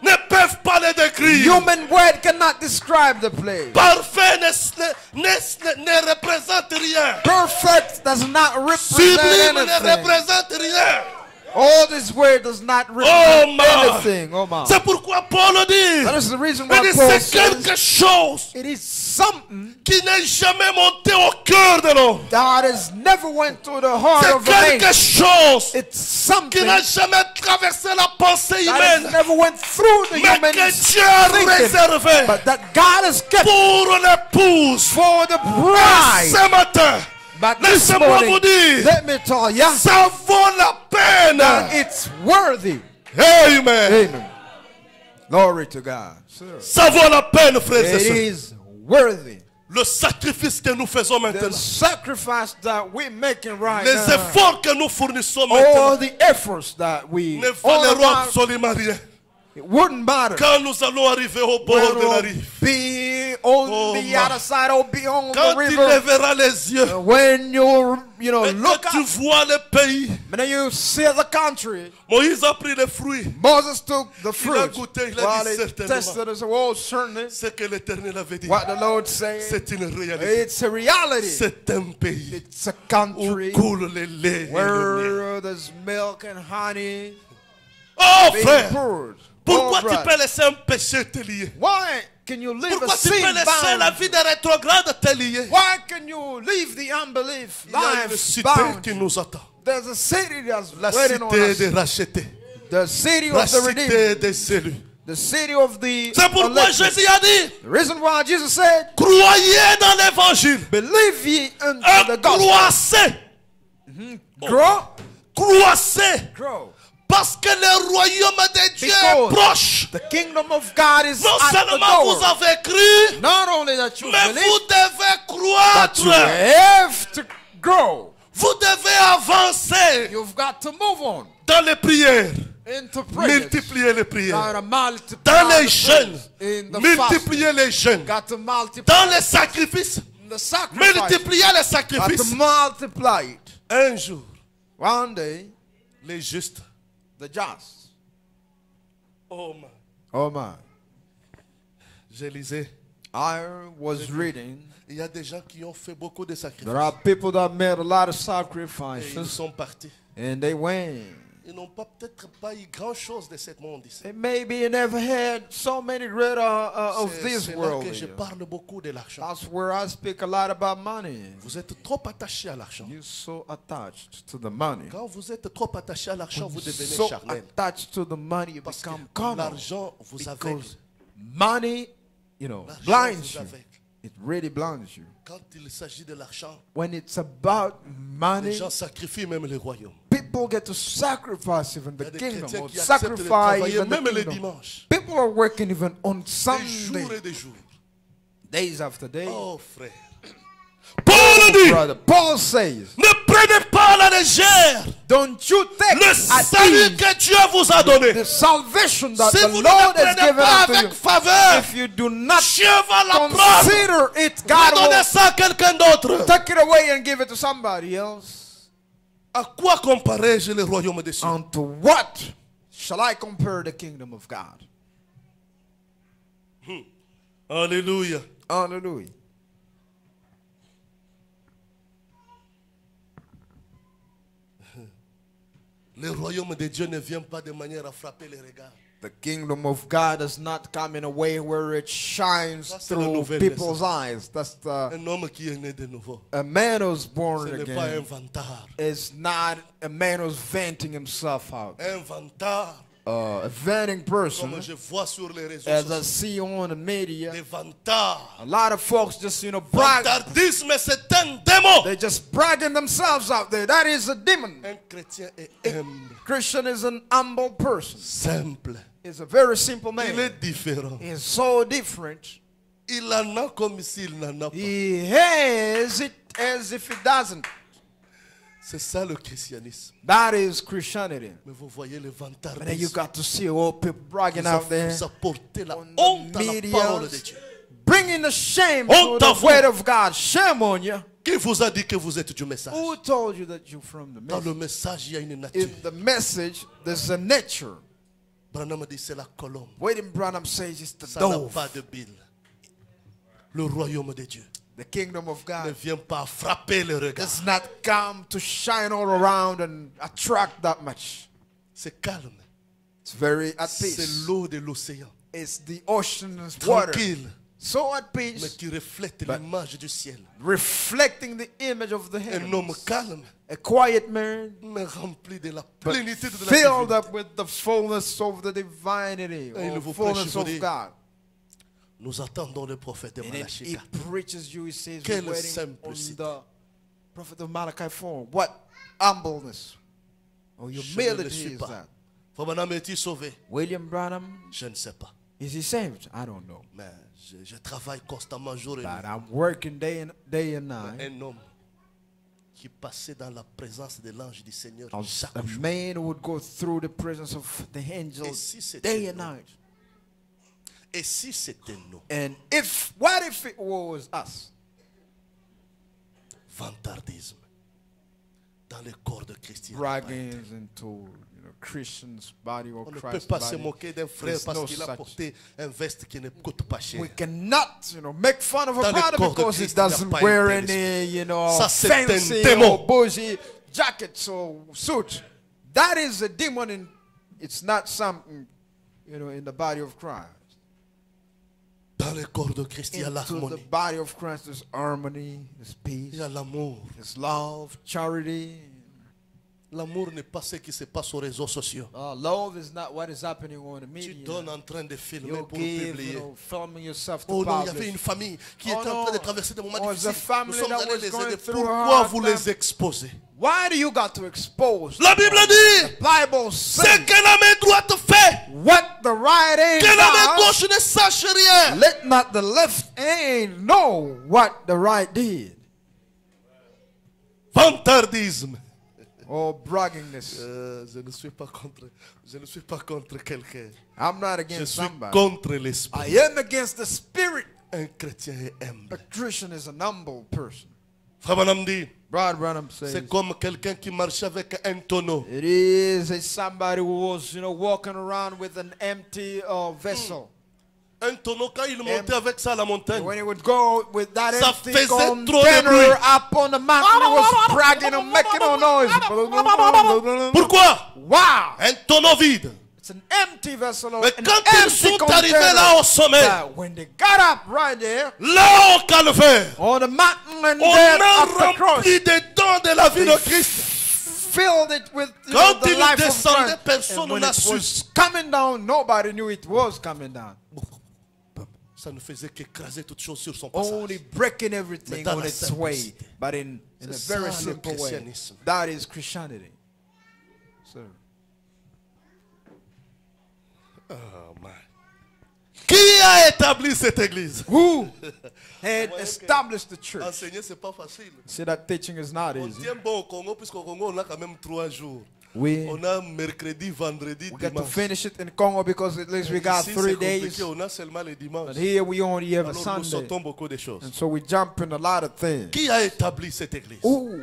S2: ne peuvent pas les décrire.
S3: human word cannot describe the place.
S2: Parfait ne représente rien.
S3: Perfect does not represent
S2: Sublime ne
S3: anything.
S2: représente rien.
S3: All this word does not represent
S2: man.
S3: anything. Oh my.
S2: C'est pourquoi Paul dit,
S3: That is the reason why
S2: il dit,
S3: Paul
S2: c'est
S3: says
S2: quelque chose
S3: it is something
S2: qui n'est jamais monté au cœur de l'homme.
S3: that has never went to the heart
S2: C'est
S3: of a man.
S2: quelque chose
S3: It's
S2: qui
S3: something
S2: n'a jamais traversé la pensée
S3: that has
S2: humaine,
S3: never went through the
S2: mais
S3: human
S2: que Dieu a
S3: thinking,
S2: réservé
S3: but that God has kept
S2: pour l'épouse.
S3: for the
S2: Et
S3: bride.
S2: ce matin,
S3: But this
S2: laissez-moi
S3: morning,
S2: vous dire,
S3: let me tell you
S2: ça vaut la peine.
S3: that it's worthy.
S2: Amen.
S3: Amen. Glory to God.
S2: Ça vaut la peine, frères et
S3: It
S2: sœurs.
S3: is worthy.
S2: Le sacrifice que nous faisons
S3: The
S2: maintenant,
S3: sacrifice that we're making right
S2: les
S3: now,
S2: efforts que nous fournissons
S3: all
S2: maintenant,
S3: the efforts that we
S2: ne
S3: all
S2: valeront
S3: about,
S2: absolument rien.
S3: it wouldn't matter.
S2: Quand nous allons arriver au bord de la
S3: We'll
S2: rive,
S3: be on
S2: Oh,
S3: the
S2: my.
S3: other side or be on the
S2: quand il
S3: river.
S2: lèvera les yeux,
S3: When you know,
S2: et
S3: look
S2: quand tu
S3: up,
S2: vois le pays,
S3: and then you see the country.
S2: Moïse a pris les fruits.
S3: Moses took the
S2: Il a
S3: fruit.
S2: goûté, il a
S3: While
S2: dit
S3: he
S2: certainement,
S3: tested and said, "Oh, certainly,
S2: ce que l'Éternel avait dit,
S3: what the Lord said,
S2: c'est une réalité.
S3: it's a reality.
S2: C'est un pays
S3: It's a
S2: où
S3: country
S2: coule les laits et le miel.
S3: where there's milk and honey
S2: Oh
S3: being
S2: frère,
S3: poured."
S2: pourquoi
S3: Oh,
S2: tu
S3: brother.
S2: peux laisser un péché te lier?
S3: Why can you live
S2: Pourquoi
S3: a
S2: tu peux
S3: sin
S2: laisser la
S3: bound?
S2: vie de rétrograde te lier?
S3: Why can you leave the unbelief
S2: Il y a une
S3: life
S2: cité
S3: bound?
S2: qui nous attend.
S3: There's a city that's
S2: La
S3: waiting on
S2: cité
S3: us.
S2: des rachetés.
S3: The city
S2: La
S3: of the redeemed.
S2: cité des élus.
S3: The city of the
S2: C'est pourquoi
S3: elected.
S2: Jésus a dit,
S3: The reason why Jesus said,
S2: croyez dans l'évangile.
S3: "Believe ye unto
S2: Et
S3: the gospel."
S2: croissez.
S3: Grow,
S2: Croissez.
S3: grow.
S2: Parce que le royaume de Dieu est
S3: Because
S2: proche.
S3: the kingdom of God is
S2: Non
S3: at the
S2: seulement vous
S3: door.
S2: avez cru,
S3: Not only that you
S2: mais
S3: believe,
S2: vous devez
S3: but you
S2: croître.
S3: have to grow.
S2: Vous devez avancer
S3: You've got to move on
S2: dans les prières.
S3: into prayer.
S2: Multiplier les prières.
S3: Got to multiply
S2: Dans les
S3: the
S2: jeûnes.
S3: prayers. In the
S2: Multiplier les jeûnes.
S3: fasting. Got to multiply
S2: Dans les sacrifices.
S3: the sacrifice.
S2: Multiplier les
S3: Got to
S2: sacrifices.
S3: multiply it.
S2: Un jour,
S3: One day,
S2: les justes.
S3: the just.
S2: Oh man.
S3: Oh my.
S2: Je lisais.
S3: I was reading.
S2: Il y a des gens qui ont fait beaucoup de sacrifices.
S3: There are people that made a lot of
S2: Et ils
S3: sacrifices
S2: sont partis.
S3: and they went.
S2: Ils n'ont peut-être pas eu grand-chose de ce monde ici.
S3: And maybe you never had so many great of this
S2: C'est là
S3: world.
S2: que je parle beaucoup de l'argent.
S3: That's where I speak a lot about money.
S2: Vous êtes trop attaché à l'argent.
S3: You're so attached to the money.
S2: Quand vous êtes trop attaché à l'argent, vous devenez
S3: So
S2: charnel.
S3: attached to the money, you
S2: Parce que
S3: become carnal.
S2: l'argent vous aveugle.
S3: Because money, you know,
S2: L'argent
S3: blinds
S2: vous
S3: you.
S2: aveugle.
S3: It really blinds you.
S2: Quand il s'agit de l'argent,
S3: When it's about
S2: les
S3: money,
S2: gens sacrifient même le royaume.
S3: people get to sacrifice even
S2: Il y a
S3: the
S2: des
S3: kingdom,
S2: chrétiens
S3: or
S2: qui acceptent de
S3: sacrifice
S2: travailler
S3: even the
S2: même les
S3: kingdom.
S2: dimanches.
S3: People are working even on
S2: Des
S3: Sunday,
S2: jours et des jours.
S3: days after days.
S2: Oh frère. Paul dit,
S3: Brother, Paul says,
S2: ne prenez pas à la légère
S3: don't you take
S2: le
S3: at
S2: salut
S3: ease
S2: que Dieu vous a donné.
S3: the salvation that
S2: Si
S3: the
S2: vous ne
S3: Lord
S2: le
S3: has
S2: prenez
S3: given
S2: pas
S3: unto you.
S2: avec faveur,
S3: If you do not
S2: Dieu va la prendre.
S3: consider it,
S2: Va
S3: God
S2: donner
S3: will
S2: ça à quelqu'un d'autre.
S3: take it away and give it to somebody else.
S2: À quoi comparais-je le royaume des cieux?
S3: Unto what shall I compare the kingdom of God?
S2: Alléluia.
S3: Hallelujah.
S2: Le royaume de Dieu ne vient pas de manière à frapper les regards.
S3: The kingdom of God does not come in a way where it shines
S2: Ça, c'est la
S3: through
S2: nouvelle
S3: people's eyes. That's the
S2: Un homme qui est né de nouveau.
S3: a man who's
S2: Ce
S3: born
S2: n'est pas un
S3: again.
S2: vantard.
S3: Is not a man who's venting himself out.
S2: Un vantard,
S3: vanning person,
S2: Comme je vois sur les réseaux
S3: as I
S2: sociaux,
S3: see on the media,
S2: des vantards.
S3: a lot of folks just, brag.
S2: Vantardisme, c'est un démon.
S3: They're just bragging themselves out there. That is a demon.
S2: Un chrétien est humble,
S3: Christian is an humble person.
S2: simple.
S3: He's a very simple
S2: Il
S3: man.
S2: est différent.
S3: He's so different.
S2: Il en a comme s'il n'en a pas.
S3: He has it as if he doesn't.
S2: C'est ça le christianisme.
S3: That is Christianity.
S2: Mais vous voyez le
S3: And then you
S2: vantardisme.
S3: got to see all people bragging out there,
S2: Vous apportez la
S3: on
S2: honte
S3: the
S2: à la
S3: medias,
S2: parole de Dieu.
S3: bringing the shame
S2: Honte
S3: to
S2: à
S3: the
S2: vous.
S3: word of God. Shame on you.
S2: Qui vous a dit que vous êtes du message?
S3: Who told you that you're from the
S2: Dans
S3: message?
S2: le message, il y a une nature.
S3: In the message, there's a nature.
S2: Branham dit c'est la colombe.
S3: William Branham says it's the
S2: Ça n'a
S3: dove.
S2: pas de bile. Le royaume de Dieu
S3: The kingdom of
S2: ne
S3: God
S2: vient pas frapper le regard.
S3: does not come to shine all around and attract that much.
S2: C'est calme.
S3: It's very at
S2: C'est
S3: peace.
S2: l'eau de l'océan.
S3: It's the ocean's water.
S2: Tranquille.
S3: So at
S2: Mais
S3: peace,
S2: qui reflète
S3: But-
S2: l'image du ciel.
S3: reflecting the image of the
S2: Un homme
S3: heavens.
S2: calme,
S3: A quiet man,
S2: mais rempli de la
S3: but
S2: plénitude de la
S3: filled
S2: divinité.
S3: up with the fullness of the divinity,
S2: Et il
S3: or
S2: vous
S3: fullness
S2: prêche, vous
S3: of
S2: dit,
S3: God.
S2: Nous attendons le prophète de
S3: And then
S2: Malachi.
S3: he preaches you, he says,
S2: Quelle
S3: we're waiting on
S2: simplicité.
S3: the prophet of Malachi 4. What humbleness or
S2: Je ne le
S3: humility
S2: suis
S3: is
S2: pas.
S3: that?
S2: Frère Branham est-il sauvé?
S3: William Branham,
S2: Je ne sais pas.
S3: is he saved? I don't know.
S2: Mais je travaille constamment jour et
S3: But
S2: nuit.
S3: I'm working day and night.
S2: Un homme qui passait dans la présence de l'ange du Seigneur
S3: A
S2: chaque jour.
S3: man would go through the presence of the
S2: Et
S3: angels
S2: si c'était
S3: day and
S2: nous?
S3: night.
S2: Et si c'était nous?
S3: And what if it was us?
S2: Vantardisme dans le corps de Christ.
S3: Bragging into Christians' body or
S2: On ne peut
S3: Christ's
S2: pas se
S3: body.
S2: moquer d'un frère
S3: There's
S2: parce
S3: no
S2: qu'il a
S3: such-
S2: porté un veste qui ne coûte pas cher.
S3: We cannot, make fun of
S2: Dans
S3: a
S2: le
S3: brother
S2: corps de
S3: because he
S2: Christ, il n'y a
S3: doesn't
S2: pas
S3: wear
S2: un tel
S3: any,
S2: Ça, c'est un
S3: fancy
S2: démon.
S3: or bougie jackets or suit. That is a demon, and it's not something, in the body of Christ.
S2: Dans le corps de Christ, il y a
S3: Into the
S2: l'harmonie.
S3: body of Christ, there's harmony, there's peace,
S2: Il y a l'amour.
S3: there's love, charity.
S2: L'amour n'est pas ce qui se passe aux réseaux sociaux.
S3: Love is not what is happening on the
S2: Tu
S3: media.
S2: donnes en train de filmer
S3: You
S2: pour
S3: give,
S2: publier.
S3: filming yourself to
S2: Oh non, il y
S3: publish.
S2: avait une famille qui
S3: Oh
S2: était en train de
S3: no.
S2: traverser des moments
S3: Oh,
S2: difficiles.
S3: the family
S2: Nous sommes
S3: that
S2: allés
S3: was
S2: les
S3: going
S2: aider.
S3: through a
S2: Pourquoi
S3: hard
S2: vous
S3: time.
S2: les exposez?
S3: Why do you got to expose?
S2: La Bible dit,
S3: Bible
S2: c'est
S3: says
S2: que la main droite fait,
S3: what the right hand
S2: que la main
S3: does,
S2: gauche ne sache rien.
S3: let not the left hand know what the right did.
S2: Vantardisme.
S3: Or braggingness.
S2: Je ne suis pas contre quelqu'un.
S3: I'm not
S2: Je
S3: against
S2: suis
S3: somebody.
S2: contre l'esprit.
S3: I am against the spirit.
S2: Un chrétien est
S3: A
S2: humble.
S3: Christian is an humble person.
S2: Frère Branham dit,
S3: Brother Branham says
S2: c'est comme quelqu'un qui marchait avec un tonneau.
S3: it is somebody who was, walking around with an empty vessel.
S2: Un tonneau, quand il montait avec ça à la montagne,
S3: When he would go with that
S2: Ça
S3: empty
S2: faisait trop de
S3: container
S2: bruit.
S3: up on the mountain, he was bragging and making a noise.
S2: pourquoi?
S3: Wow!
S2: Un tonneau vide.
S3: It's an empty vessel.
S2: Mais
S3: an
S2: quand ils
S3: empty
S2: sont
S3: container.
S2: arrivés là au sommet,
S3: But when they got up right there
S2: là au calvaire,
S3: on the mountain and
S2: on
S3: there
S2: a
S3: up the cross,
S2: rempli des dons de la vie de Christ.
S3: filled it with
S2: Quand
S3: the
S2: il
S3: life of
S2: descendait,
S3: Christ.
S2: personne
S3: And when
S2: n'a
S3: it
S2: su.
S3: was coming down, nobody knew it was coming down.
S2: Ça ne faisait qu'écraser toutes choses sur son passage.
S3: Only breaking everything
S2: Mais dans
S3: on
S2: la
S3: its way,
S2: simplicité.
S3: but in a
S2: C'est
S3: very
S2: ça, le
S3: simple way.
S2: christianisme.
S3: That is Christianity. Sir.
S2: Oh, man. Qui a établi cette église?
S3: Who had established the church?
S2: Enseigner, c'est pas facile.
S3: See, that teaching is not
S2: On
S3: easy.
S2: tient bon au Congo, puisqu'au Congo, on a quand même 3 jours.
S3: We
S2: On a mercredi, vendredi,
S3: got to
S2: dimanche.
S3: finish it in Congo because at least we got
S2: Ici,
S3: 3
S2: c'est
S3: days.
S2: compliqué, on a seulement les dimanches.
S3: But here we only have a
S2: Alors nous
S3: Sunday.
S2: sautons beaucoup de choses.
S3: And so we jump in a lot of things.
S2: Qui a établi cette église?
S3: Who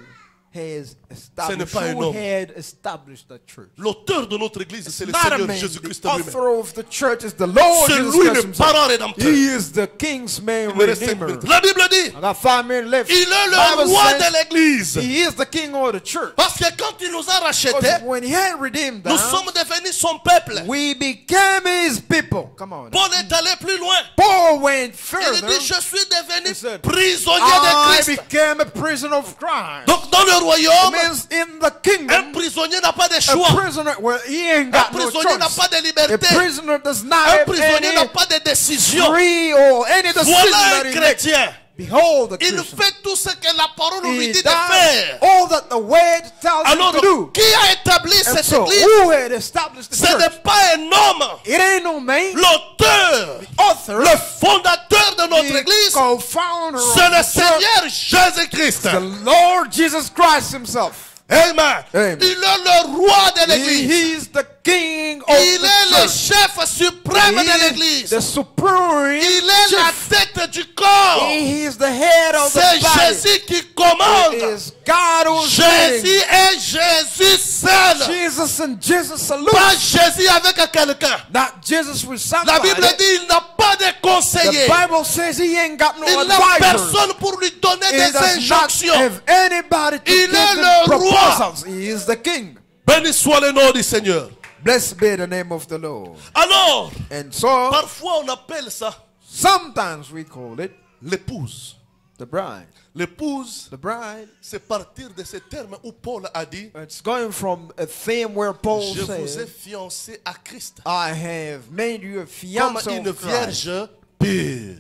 S3: has established?
S2: pas un
S3: Who
S2: homme.
S3: had established the church?
S2: L'auteur de notre église, c'est le
S3: Not a
S2: Seigneur
S3: man.
S2: Jésus-Christ
S3: The
S2: lui-même.
S3: author of the church is the Lord
S2: C'est
S3: Jesus
S2: lui
S3: Christ
S2: le
S3: himself.
S2: parent rédempteur.
S3: He is the King's man
S2: Il me reste 5
S3: redeemer.
S2: minutes. La Bible dit,
S3: I got 5 minutes left.
S2: il est le
S3: Bible
S2: roi
S3: says
S2: de l'église.
S3: He is the king of the church.
S2: Parce que quand il nous a rachetés,
S3: Because when he had redeemed
S2: nous
S3: us,
S2: sommes devenus son peuple.
S3: we became his people. Come on.
S2: Paul est allé plus loin.
S3: Paul went
S2: Il
S3: further.
S2: dit, je suis devenu
S3: He said,
S2: prisonnier de
S3: I
S2: Christ.
S3: became a prisoner of Christ.
S2: Donc dans le royaume,
S3: In is in the
S2: Un
S3: kingdom,
S2: prisonnier n'a pas de
S3: a
S2: choix.
S3: prisoner, well, he ain't
S2: Un
S3: got no
S2: prisonnier n'a
S3: choice.
S2: pas de
S3: A
S2: liberté.
S3: prisoner does not
S2: Un
S3: have
S2: prisonnier n'a
S3: any
S2: pas de décision.
S3: free or any decision
S2: Voilà
S3: that
S2: un
S3: he makes.
S2: chrétien.
S3: Behold, the
S2: Il
S3: Christian.
S2: fait tout ce que la parole lui
S3: He
S2: dit de
S3: does
S2: faire.
S3: all that the word tells him
S2: Alors,
S3: to do.
S2: qui a établi
S3: And
S2: cette
S3: so,
S2: église?
S3: who had established the
S2: Ce
S3: church?
S2: n'est pas un homme.
S3: It ain't no man.
S2: L'auteur,
S3: Author,
S2: le fondateur de notre
S3: the
S2: église,
S3: co-founder
S2: c'est
S3: of
S2: le
S3: the church,
S2: Seigneur Jésus-Christ.
S3: the Lord Jesus Christ himself.
S2: Amen.
S3: Amen.
S2: Il est le roi de l'église.
S3: He is the king of
S2: Il
S3: the
S2: est le
S3: church.
S2: chef suprême
S3: He
S2: de
S3: is
S2: l'église.
S3: the supreme
S2: Il est la
S3: chief.
S2: tête du corps.
S3: He is the head of
S2: C'est
S3: the body.
S2: Jésus qui
S3: It
S2: commande.
S3: is God who's
S2: Jésus
S3: leading.
S2: est Jésus seul.
S3: Jesus and Jesus alone.
S2: Pas Jésus avec quelqu'un.
S3: Not Jesus with
S2: La
S3: somebody.
S2: Bible dit il n'a pas de
S3: The
S2: conseiller.
S3: Bible says he ain't got no
S2: Il n'a
S3: advisors.
S2: personne pour lui donner
S3: He
S2: des
S3: does not
S2: injonctions.
S3: have anybody to
S2: Il
S3: give
S2: est
S3: him
S2: le roi.
S3: proposals. He is the king.
S2: Béni soit le nom du Seigneur.
S3: Blessed be the name of the Lord.
S2: Alors,
S3: And so,
S2: parfois on appelle ça
S3: sometimes we call it
S2: l'épouse.
S3: the bride.
S2: L'épouse,
S3: The bride.
S2: c'est partir de ce terme où Paul a dit
S3: It's going from a theme where Paul
S2: je vous ai
S3: said,
S2: fiancé à Christ.
S3: I have made you a
S2: Comme
S3: fiancé
S2: une
S3: of Christ.
S2: vierge pure.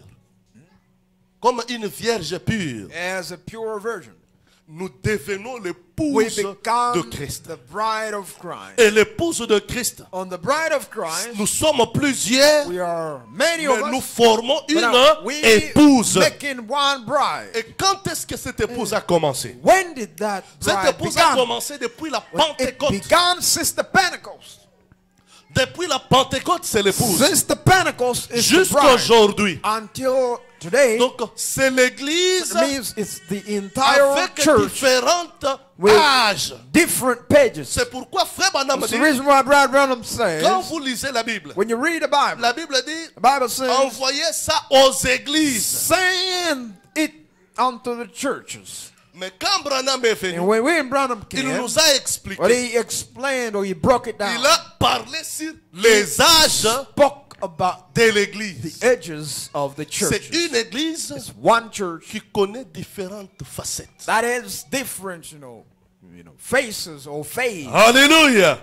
S2: Comme une vierge pure.
S3: As a pure virgin.
S2: Nous devenons
S3: We
S2: l'épouse
S3: become
S2: de Christ.
S3: the bride of Christ.
S2: Et l'épouse de Christ,
S3: On the bride of Christ,
S2: nous sommes plusieurs,
S3: we are many
S2: mais
S3: of
S2: nous
S3: us.
S2: formons
S3: But
S2: une
S3: now we
S2: épouse.
S3: making one bride.
S2: Et quand est-ce que cette épouse a commencé?
S3: When did that
S2: Cette
S3: bride
S2: épouse a
S3: begin?
S2: commencé depuis la
S3: Well, it
S2: Pentecôte.
S3: began since the Pentecost.
S2: Depuis la Pentecôte, c'est l'épouse.
S3: Since the Pentecost is the
S2: Jusqu'à
S3: bride.
S2: aujourd'hui.
S3: Until today,
S2: Donc, c'est l'église
S3: it means it's the entire
S2: avec
S3: church
S2: différentes
S3: with
S2: âges.
S3: different pages.
S2: C'est pourquoi Frère Branham
S3: That's
S2: dit,
S3: the reason why Brad Branham says,
S2: quand vous lisez la Bible,
S3: when you read the Bible,
S2: la Bible dit,
S3: the Bible says,
S2: envoyez ça aux églises.
S3: send it unto the churches.
S2: Mais quand Branham est venu,
S3: And when William Branham
S2: il
S3: came,
S2: nous a expliqué,
S3: well, he explained or he broke it down.
S2: il a parlé sur les âges
S3: Spoke about
S2: de
S3: the
S2: l'église.
S3: edges of the
S2: C'est
S3: church.
S2: une église
S3: It's one church
S2: qui connaît différentes facettes.
S3: that has different, faces or phase.
S2: Alléluia.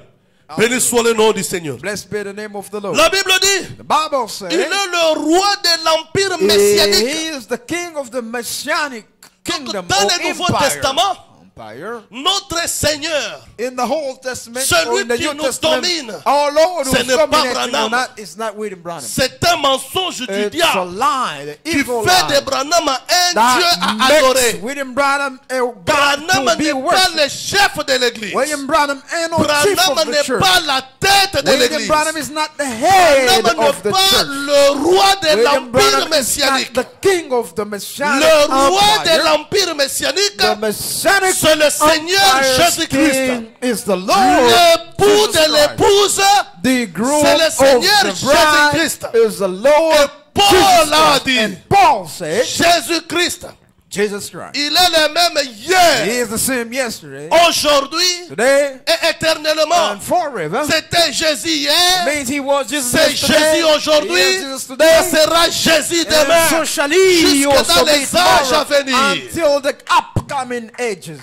S2: Béni soit le nom du Seigneur.
S3: Blessed be the name of the Lord.
S2: La Bible dit,
S3: The Bible says,
S2: il est le roi de l'empire
S3: he
S2: messianique.
S3: is the king of the messianic kingdom
S2: dans
S3: or
S2: le Nouveau
S3: empire.
S2: Testament,
S3: Empire.
S2: notre Seigneur,
S3: In the Old Testament,
S2: celui
S3: or in the
S2: qui
S3: New
S2: nous
S3: Testament,
S2: domine,
S3: our Lord
S2: ce
S3: who's
S2: n'est pas
S3: dominating
S2: Branham.
S3: on that is not William Branham.
S2: c'est un mensonge du
S3: It's a
S2: diable
S3: lie, the
S2: qui
S3: evil
S2: fait de
S3: lie.
S2: Branham un Dieu
S3: That
S2: à
S3: makes
S2: adorer.
S3: William Branham a God
S2: Branham
S3: to be
S2: n'est pas
S3: worshipped.
S2: le chef de l'église.
S3: William Branham ain't no chief
S2: Branham
S3: of the
S2: n'est
S3: church.
S2: pas la tête de
S3: William
S2: l'église.
S3: Branham is not the head
S2: Branham
S3: of the
S2: n'est pas
S3: church.
S2: le roi de
S3: William
S2: l'empire
S3: Branham is not
S2: messianique.
S3: the king of the Messianic
S2: Le roi de
S3: empire.
S2: l'empire messianique,
S3: The Messianic
S2: c'est le Seigneur
S3: empire's
S2: Jésus-Christ.
S3: king is the Lord
S2: L'époux
S3: Jesus
S2: de
S3: Christ.
S2: l'épouse,
S3: The groom
S2: c'est le
S3: of
S2: Seigneur
S3: the bride
S2: Jésus-Christ.
S3: is the Lord
S2: Et Paul
S3: Jesus
S2: a
S3: Christ.
S2: dit,
S3: And Paul said,
S2: Jésus-Christ,
S3: Jesus Christ.
S2: il est le même
S3: He
S2: hier,
S3: is the same yesterday,
S2: aujourd'hui
S3: today,
S2: et éternellement.
S3: and forever.
S2: C'était Jésus hier,
S3: Means he was Jesus
S2: c'est
S3: yesterday,
S2: Jésus aujourd'hui,
S3: he is Jesus
S2: et
S3: today,
S2: sera Jésus
S3: and so
S2: demain,
S3: shall he
S2: jusque
S3: also
S2: dans
S3: be
S2: les âges à
S3: tomorrow
S2: venir.
S3: until the upcoming ages.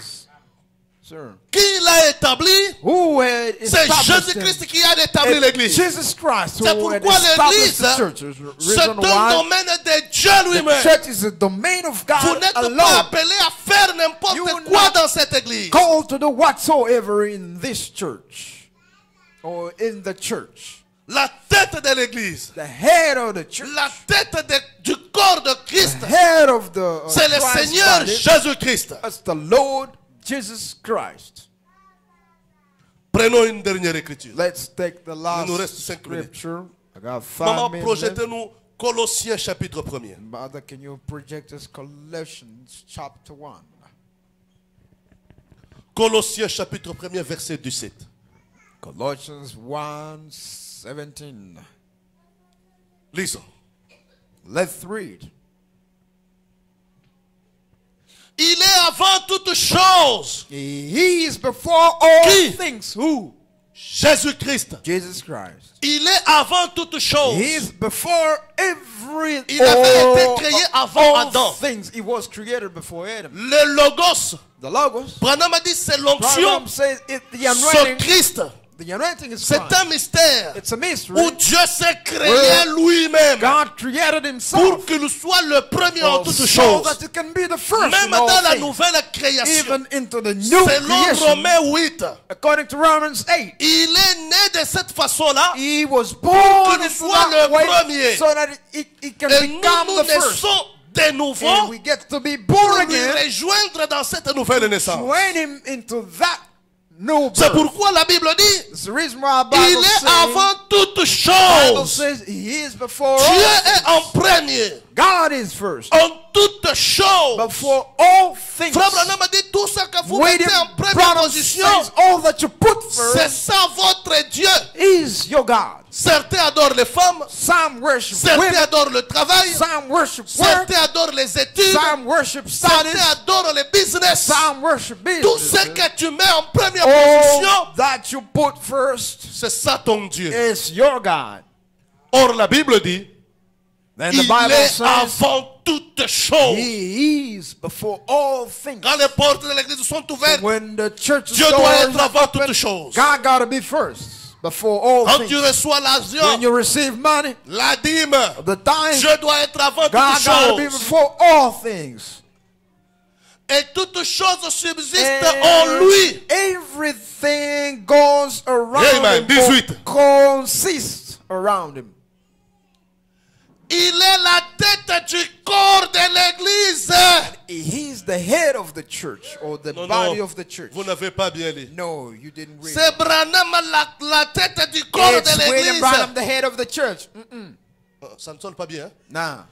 S3: Sir.
S2: Qui l'a établi?
S3: Who had
S2: C'est
S3: established
S2: Jésus-Christ
S3: him?
S2: qui a établi
S3: It's
S2: l'église.
S3: Jesus Christ
S2: C'est
S3: who had
S2: pourquoi
S3: established
S2: l'église,
S3: the church. There's a
S2: c'est
S3: reason
S2: un
S3: why
S2: domaine de Dieu
S3: the
S2: lui-même.
S3: church is a domain of
S2: Vous
S3: God
S2: n'êtes pas
S3: alone.
S2: appelé à faire n'importe
S3: You
S2: quoi
S3: not
S2: dans cette église.
S3: Called to do whatsoever in this church or in the church.
S2: La tête de l'église,
S3: The head of the church,
S2: la tête du corps de Christ,
S3: the head of the
S2: c'est le
S3: Christ
S2: Seigneur
S3: body,
S2: Jésus-Christ.
S3: that's the Lord Jesus Christ.
S2: Prenons une dernière écriture.
S3: Let's take the last
S2: nous reste 5 minutes.
S3: scripture. I got 5
S2: Maman,
S3: minutes.
S2: projetez-nous Colossiens chapitre 1er.
S3: Mother, can you project us Colossians chapter 1?
S2: Colossiens chapitre 1er, verset 17.
S3: Colossians 1:17.
S2: Lisons.
S3: Let's read.
S2: Il est avant toutes choses.
S3: He is before all
S2: Qui?
S3: things. Who?
S2: Jésus-Christ.
S3: Jesus Christ.
S2: Il est avant toutes choses.
S3: He is before
S2: Il avait été créé avant
S3: all
S2: Adam.
S3: things. He was created before Adam.
S2: Le Logos,
S3: The Logos.
S2: Branham a dit c'est l'onction
S3: Branham says the
S2: sur
S3: anointing.
S2: Christ.
S3: The anointing is
S2: C'est
S3: Christ.
S2: un mystère
S3: It's a mystery.
S2: où Dieu s'est créé lui-même
S3: God created
S2: pour
S3: himself
S2: qu'il soit le premier en toutes
S3: so
S2: choses.
S3: that it can be the first
S2: Même
S3: in all
S2: dans la
S3: things,
S2: nouvelle création.
S3: even into the new
S2: Selon
S3: creation.
S2: Romains 8,
S3: According to Romans 8,
S2: il est né de cette façon-là.
S3: he was born
S2: qu'il
S3: in
S2: soit
S3: that
S2: le
S3: way
S2: premier.
S3: so that it can
S2: Et nous,
S3: become
S2: nous
S3: the first.
S2: naissons de nouveau
S3: And we get to be
S2: pour
S3: born
S2: lui
S3: again,
S2: rejoindre dans cette nouvelle naissance.
S3: join him into that new
S2: C'est
S3: birth.
S2: pourquoi la Bible dit
S3: That's the reason why the
S2: il
S3: Bible
S2: est
S3: says,
S2: avant toutes
S3: Bible
S2: choses.
S3: says he is before
S2: Dieu
S3: all.
S2: est en premier.
S3: God is first.
S2: En toutes choses.
S3: Before all things.
S2: Frère Branham a dit tout ce que vous
S3: Waiting,
S2: mettez en première
S3: Branham
S2: position,
S3: says all that you put
S2: c'est
S3: first
S2: ça votre Dieu.
S3: is your God.
S2: Certains adorent les femmes,
S3: Some worship
S2: certains
S3: women.
S2: adorent le travail,
S3: Some worship work.
S2: certains adorent les études,
S3: Some worship studies.
S2: certains adorent les business.
S3: Some worship
S2: Tout ce
S3: business.
S2: que tu mets en première position,
S3: All that you put first
S2: c'est ça ton Dieu.
S3: is your God.
S2: Or la Bible dit,
S3: And the
S2: il
S3: Bible
S2: est
S3: says
S2: avant toutes choses.
S3: he is before all things.
S2: Quand les portes de l'église sont ouvertes,
S3: When the church
S2: Dieu doit être avant toutes choses.
S3: God got to be first before all
S2: Quand
S3: things.
S2: tu reçois
S3: When
S2: l'argent,
S3: you receive money,
S2: la dîme,
S3: the tithe,
S2: Dieu doit être avant
S3: God
S2: toutes
S3: got to be
S2: choses.
S3: before all things.
S2: Et toutes choses subsistent en lui.
S3: Everything goes around
S2: Amen.
S3: him,
S2: 18.
S3: consists around him.
S2: Il est la tête du corps de l'église.
S3: He's the head of the church, or the
S2: Non,
S3: body
S2: non,
S3: of the church.
S2: vous n'avez pas bien lu.
S3: No, you didn't read.
S2: C'est Branham la tête du corps de
S3: It's William
S2: l'église.
S3: Branham, the head of the church.
S2: Ça ne sonne pas bien. Hein?
S3: Nah.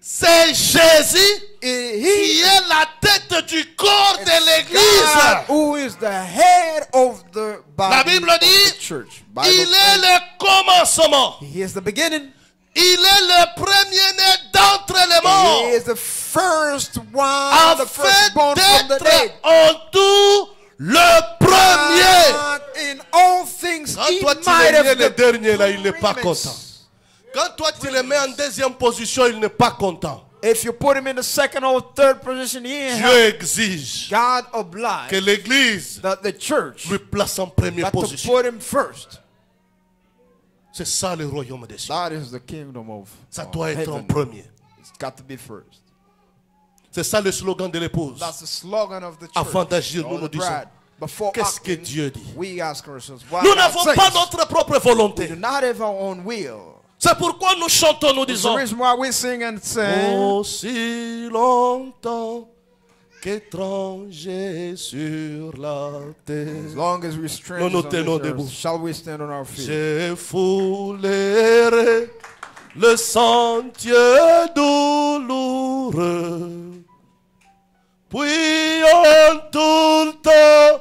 S2: C'est Jésus qui
S3: He
S2: est la tête du corps de l'église.
S3: God who is the head of the body
S2: La Bible
S3: of
S2: dit,
S3: the church.
S2: il
S3: Bible
S2: est
S3: says,
S2: le commencement.
S3: he is the beginning.
S2: Il est le premier-né d'entre les morts.
S3: He is the first one, the
S2: Afin
S3: firstborn from the
S2: d'être
S3: dead.
S2: en tout le premier.
S3: And in all things,
S2: Quand
S3: he
S2: toi tu
S3: might
S2: le mets
S3: have
S2: le
S3: the
S2: dernier là, il n'est pas
S3: preeminence.
S2: content. Quand toi tu le mets en deuxième position, il n'est pas content.
S3: If you put him in the second or third position, he ain't
S2: Dieu
S3: happy.
S2: exige
S3: God
S2: que
S3: obliged
S2: l'église
S3: that the church
S2: lui place en première
S3: got to
S2: position.
S3: put him first.
S2: C'est ça le royaume des cieux.
S3: That is the kingdom of
S2: Ça doit être en
S3: heaven.
S2: premier.
S3: It's got to be first.
S2: C'est ça le slogan de l'épouse.
S3: That's the slogan of the church.
S2: Avant d'agir,
S3: or
S2: nous
S3: the
S2: nous disons,
S3: bride. Before
S2: qu'est-ce que
S3: acting,
S2: Dieu dit?
S3: we ask ourselves, what
S2: Nous
S3: God
S2: n'avons
S3: says.
S2: pas notre propre
S3: We
S2: volonté.
S3: do not have our own will.
S2: C'est pourquoi nous chantons, nous
S3: It's the
S2: disons,
S3: reason why we sing and say,
S2: aussi longtemps qu'étranger sur la terre,
S3: as long as we strangers
S2: nous nous
S3: on this
S2: tenons
S3: earth,
S2: debout.
S3: shall we stand on our feet?
S2: j'ai foulé le sentier douloureux, puis en tout temps,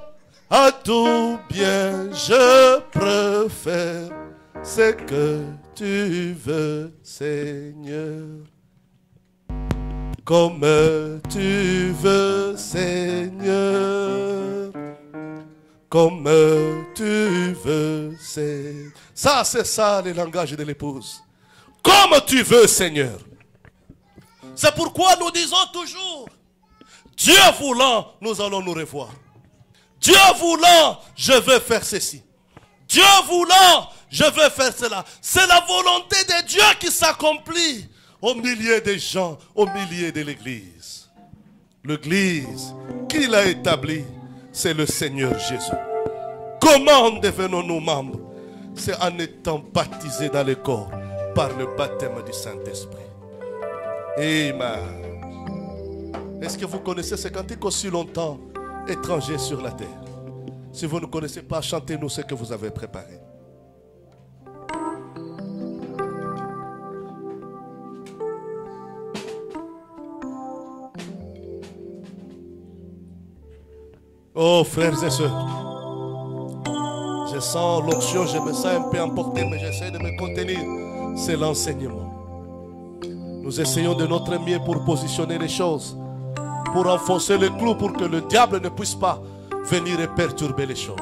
S2: à tout bien, je préfère ce que tu veux, Seigneur. Comme tu veux, Seigneur. Comme tu veux, Seigneur. Ça, c'est ça le langage de l'épouse. Comme tu veux, Seigneur. C'est pourquoi nous disons toujours, Dieu voulant, nous allons nous revoir. Dieu voulant, je veux faire ceci. Dieu voulant, je veux faire cela. C'est la volonté de Dieu qui s'accomplit au milieu des gens, au milieu de l'Église. L'Église, qui l'a établie, c'est le Seigneur Jésus. Comment devenons-nous membres? C'est en étant baptisés dans le corps par le baptême du Saint-Esprit. Amen. Est-ce que vous connaissez ce cantique aussi longtemps, étranger sur la terre? Si vous ne connaissez pas, chantez-nous ce que vous avez préparé. Oh, frères et sœurs, je sens l'onction, je me sens un peu emporté, mais j'essaie de me contenir. C'est l'enseignement. Nous essayons de notre mieux pour positionner les choses, pour enfoncer le clou, pour que le diable ne puisse pas venir et perturber les choses.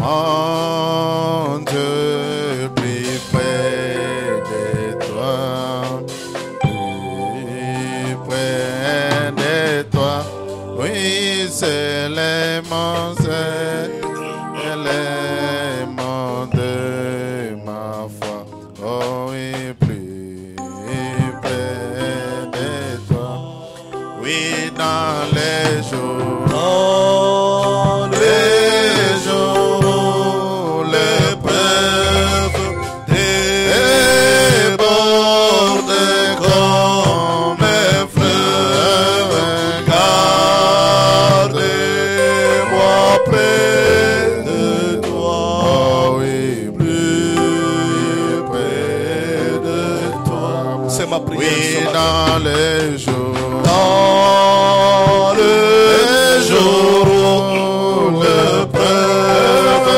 S1: Mon Dieu, plus près de toi, plus près de toi. Oui, c'est l'élément de ma foi. Oh oui, plus près de toi. Oui, dans les jours.
S2: Dans les jours, l'épreuve déborde comme un fleuve. Gardez-moi près de toi.
S1: Oh oui,
S2: Plus près de toi. C'est ma prière.
S1: oui,
S2: ce matin.
S1: dans les jours.
S2: Dans le jour où l'épreuve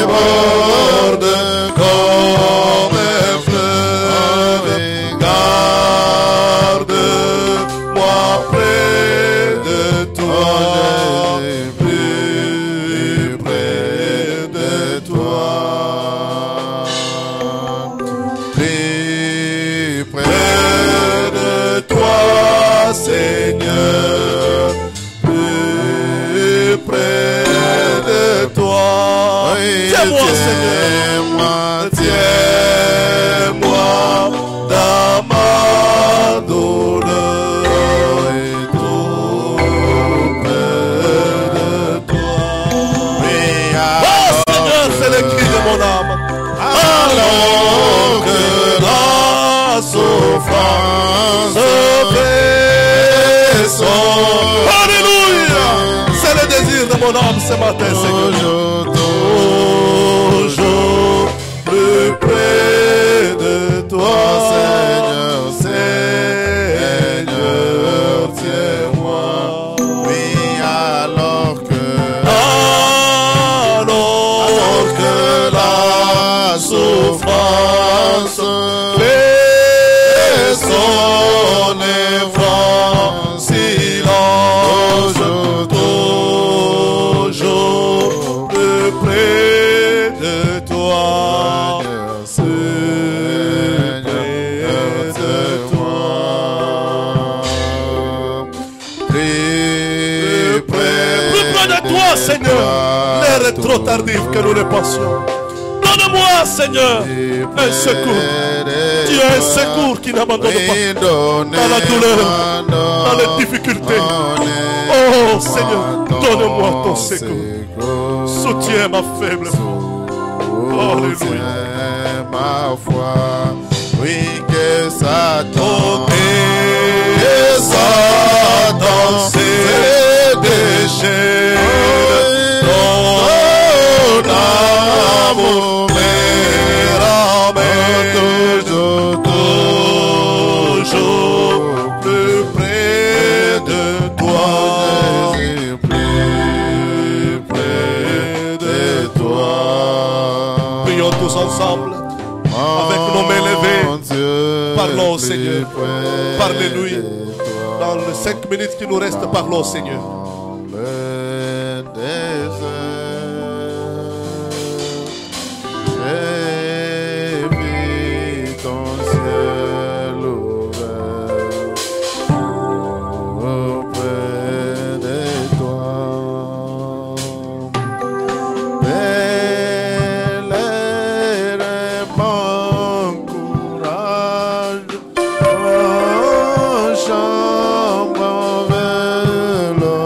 S2: déborde comme un fleuve, garde-moi près de toi, plus près de toi.
S1: Plus près
S2: Près de toi, Seigneur, plus près de toi. Tiens-moi, Seigneur, tiens-moi dans ma douleur, tout près de toi. Oh Seigneur, c'est le cri de mon âme. Alors que la souffrance fait son. Alléluia. C'est le désir de mon âme ce matin, Seigneur. Toujours plus près de toi, Seigneur, Seigneur, tiens-moi.
S1: oui, alors que
S2: La souffrance fait son effront, silence, toujours plus près de toi,
S1: Seigneur,
S2: près de toi.
S1: plus
S2: Plus près de toi, Seigneur. L'heure est trop tardive que nous le pensions. Donne-moi, Seigneur, un secours. Tu es un secours qui n'abandonne pas dans la douleur, dans les difficultés. Oh Seigneur, donne-moi ton secours. Soutiens ma faible foi. Alléluia.
S1: ma foi. Oui, que Satan,
S2: Que Satan se déchaîne. Ton amour me ramène toujours plus près de toi, plus près de toi. Prions tous ensemble avec nos mains levées. Parlons au Seigneur. Parlez-lui. Dans les 5 minutes qui nous restent, parlons au Seigneur.
S1: le désert, j'ai vu ton ciel ouvert auprès de toi. Bel est mon courage, oh, chambre vers le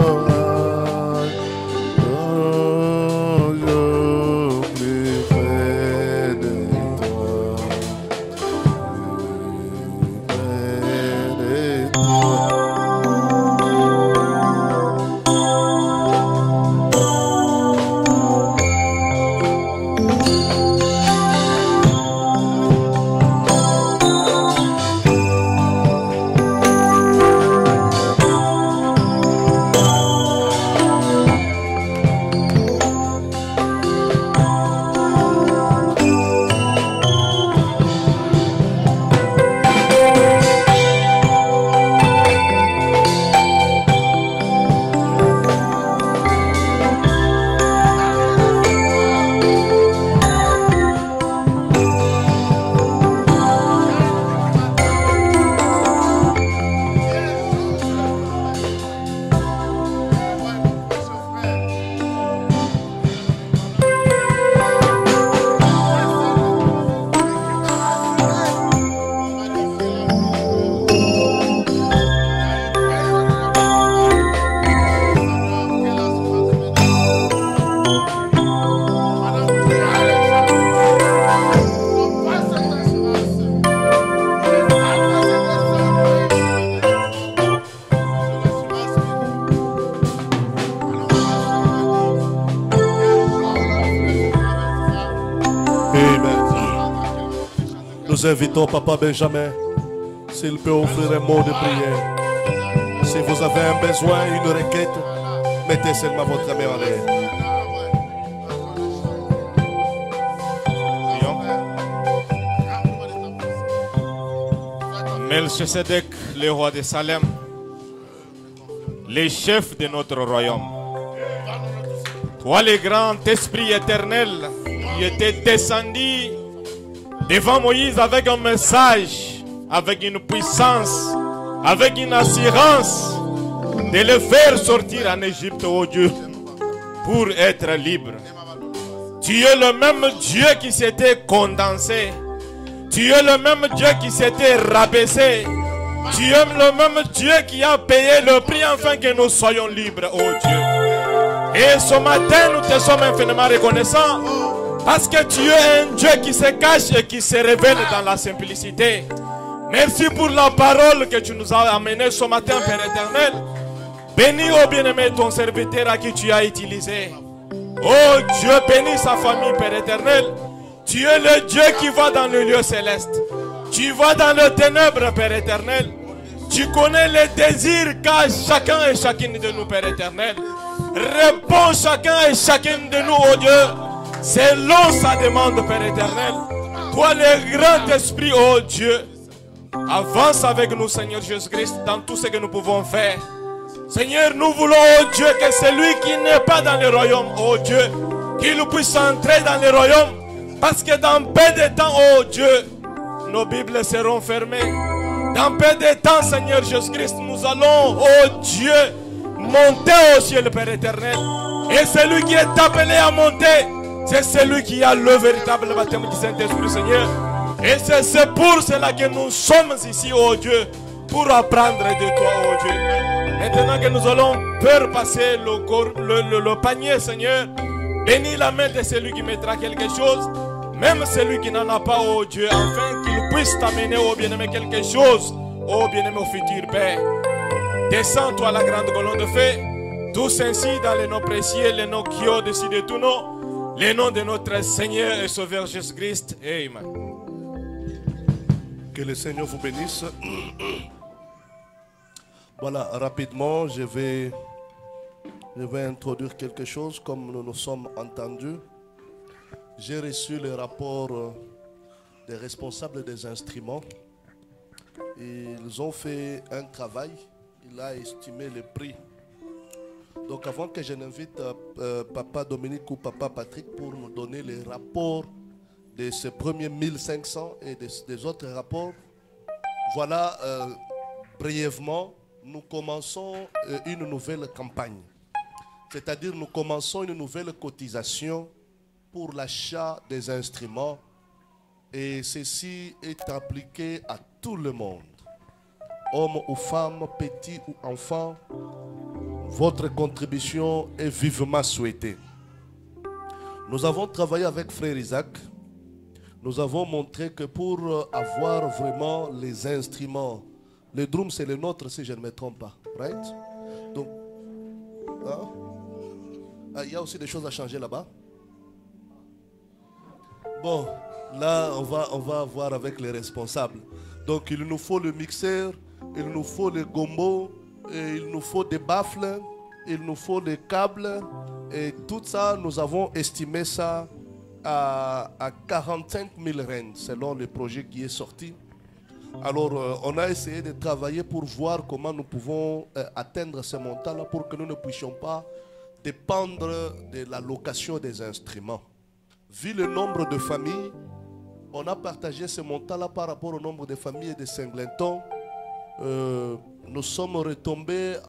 S2: Nous invitons Papa Benjamin, s'il peut offrir un mot de prière. Si vous avez un besoin, une requête, mettez seulement votre main en l'air.
S4: Melchisedec, le roi de Salem, les chefs de notre royaume. Toi, le grand esprit éternel, qui était descendu devant Moïse avec un message, avec une puissance, avec une assurance de le faire sortir en Égypte, oh Dieu, pour être libre. Tu es le même Dieu qui s'était condensé. Tu es le même Dieu qui s'était rabaissé. Tu es le même Dieu qui a payé le prix afin que nous soyons libres, oh Dieu. Et ce matin, nous te sommes infiniment reconnaissants parce que tu es un Dieu qui se cache et qui se révèle dans la simplicité. Merci pour la parole que tu nous as amenée ce matin, Père éternel. Bénis, oh bien-aimé, ton serviteur à qui tu as utilisé. Oh Dieu, bénis sa famille, Père éternel. Tu es le Dieu qui va dans le lieu céleste. Tu vas dans le ténèbre, Père éternel. Tu connais les désirs qu'a chacun et chacune de nous, Père éternel. Réponds chacun et chacune de nous, oh Dieu, selon sa demande, Père éternel. Toi, le grand esprit, oh Dieu, avance avec nous, Seigneur Jésus-Christ, dans tout ce que nous pouvons faire. Seigneur, nous voulons, oh Dieu, que celui qui n'est pas dans le royaume, oh Dieu, qu'il puisse entrer dans le royaume. Parce que dans peu de temps, oh Dieu, nos Bibles seront fermées. Dans peu de temps, Seigneur Jésus-Christ, nous allons, oh Dieu, monter au ciel, Père éternel. Et celui qui est appelé à monter, c'est celui qui a le véritable baptême du Saint-Esprit, Seigneur. Et c'est pour cela que nous sommes ici, oh Dieu, pour apprendre de toi, oh Dieu. Maintenant que nous allons faire passer le panier, Seigneur, bénis la main de celui qui mettra quelque chose, même celui qui n'en a pas, oh Dieu, afin qu'il puisse t'amener, oh bien-aimé, quelque chose, oh bien-aimé, au futur Père. Descends, toi, la grande colonne de feu, tous ainsi dans les noms précieux, les noms qui ont au-dessus de tous noms, les noms de notre Seigneur et Sauveur Jésus-Christ. Amen.
S2: Que le Seigneur vous bénisse. Voilà, rapidement, je vais introduire quelque chose comme nous nous sommes entendus. J'ai reçu le rapport des responsables des instruments. Ils ont fait un travail. Il a estimé le prix. Donc avant que je n'invite Papa Dominique ou Papa Patrick pour nous donner les rapports de ces premiers 1500 et des autres rapports, voilà, brièvement, nous commençons une nouvelle campagne. C'est-à-dire nous commençons une nouvelle cotisation pour l'achat des instruments. Et ceci est appliqué à tout le monde. Hommes ou femmes, petits ou enfants, votre contribution est vivement souhaitée. Nous avons travaillé avec Frère Isaac. Nous avons montré que pour avoir vraiment les instruments, le drum c'est le nôtre si je ne me trompe pas. Right? Donc, il y a aussi des choses à changer là-bas. Bon, là on va voir avec les responsables. Donc il nous faut le mixeur, il nous faut le gombo, et il nous faut des baffles, il nous faut des câbles. Et tout ça, nous avons estimé ça à 45 000 rennes selon le projet qui est sorti. Alors on a essayé de travailler pour voir comment nous pouvons atteindre ce montant-là pour que nous ne puissions pas dépendre de la location des instruments. Vu le nombre de familles, on a partagé ce montant-là par rapport au nombre de familles de Singleton. Nous sommes retombés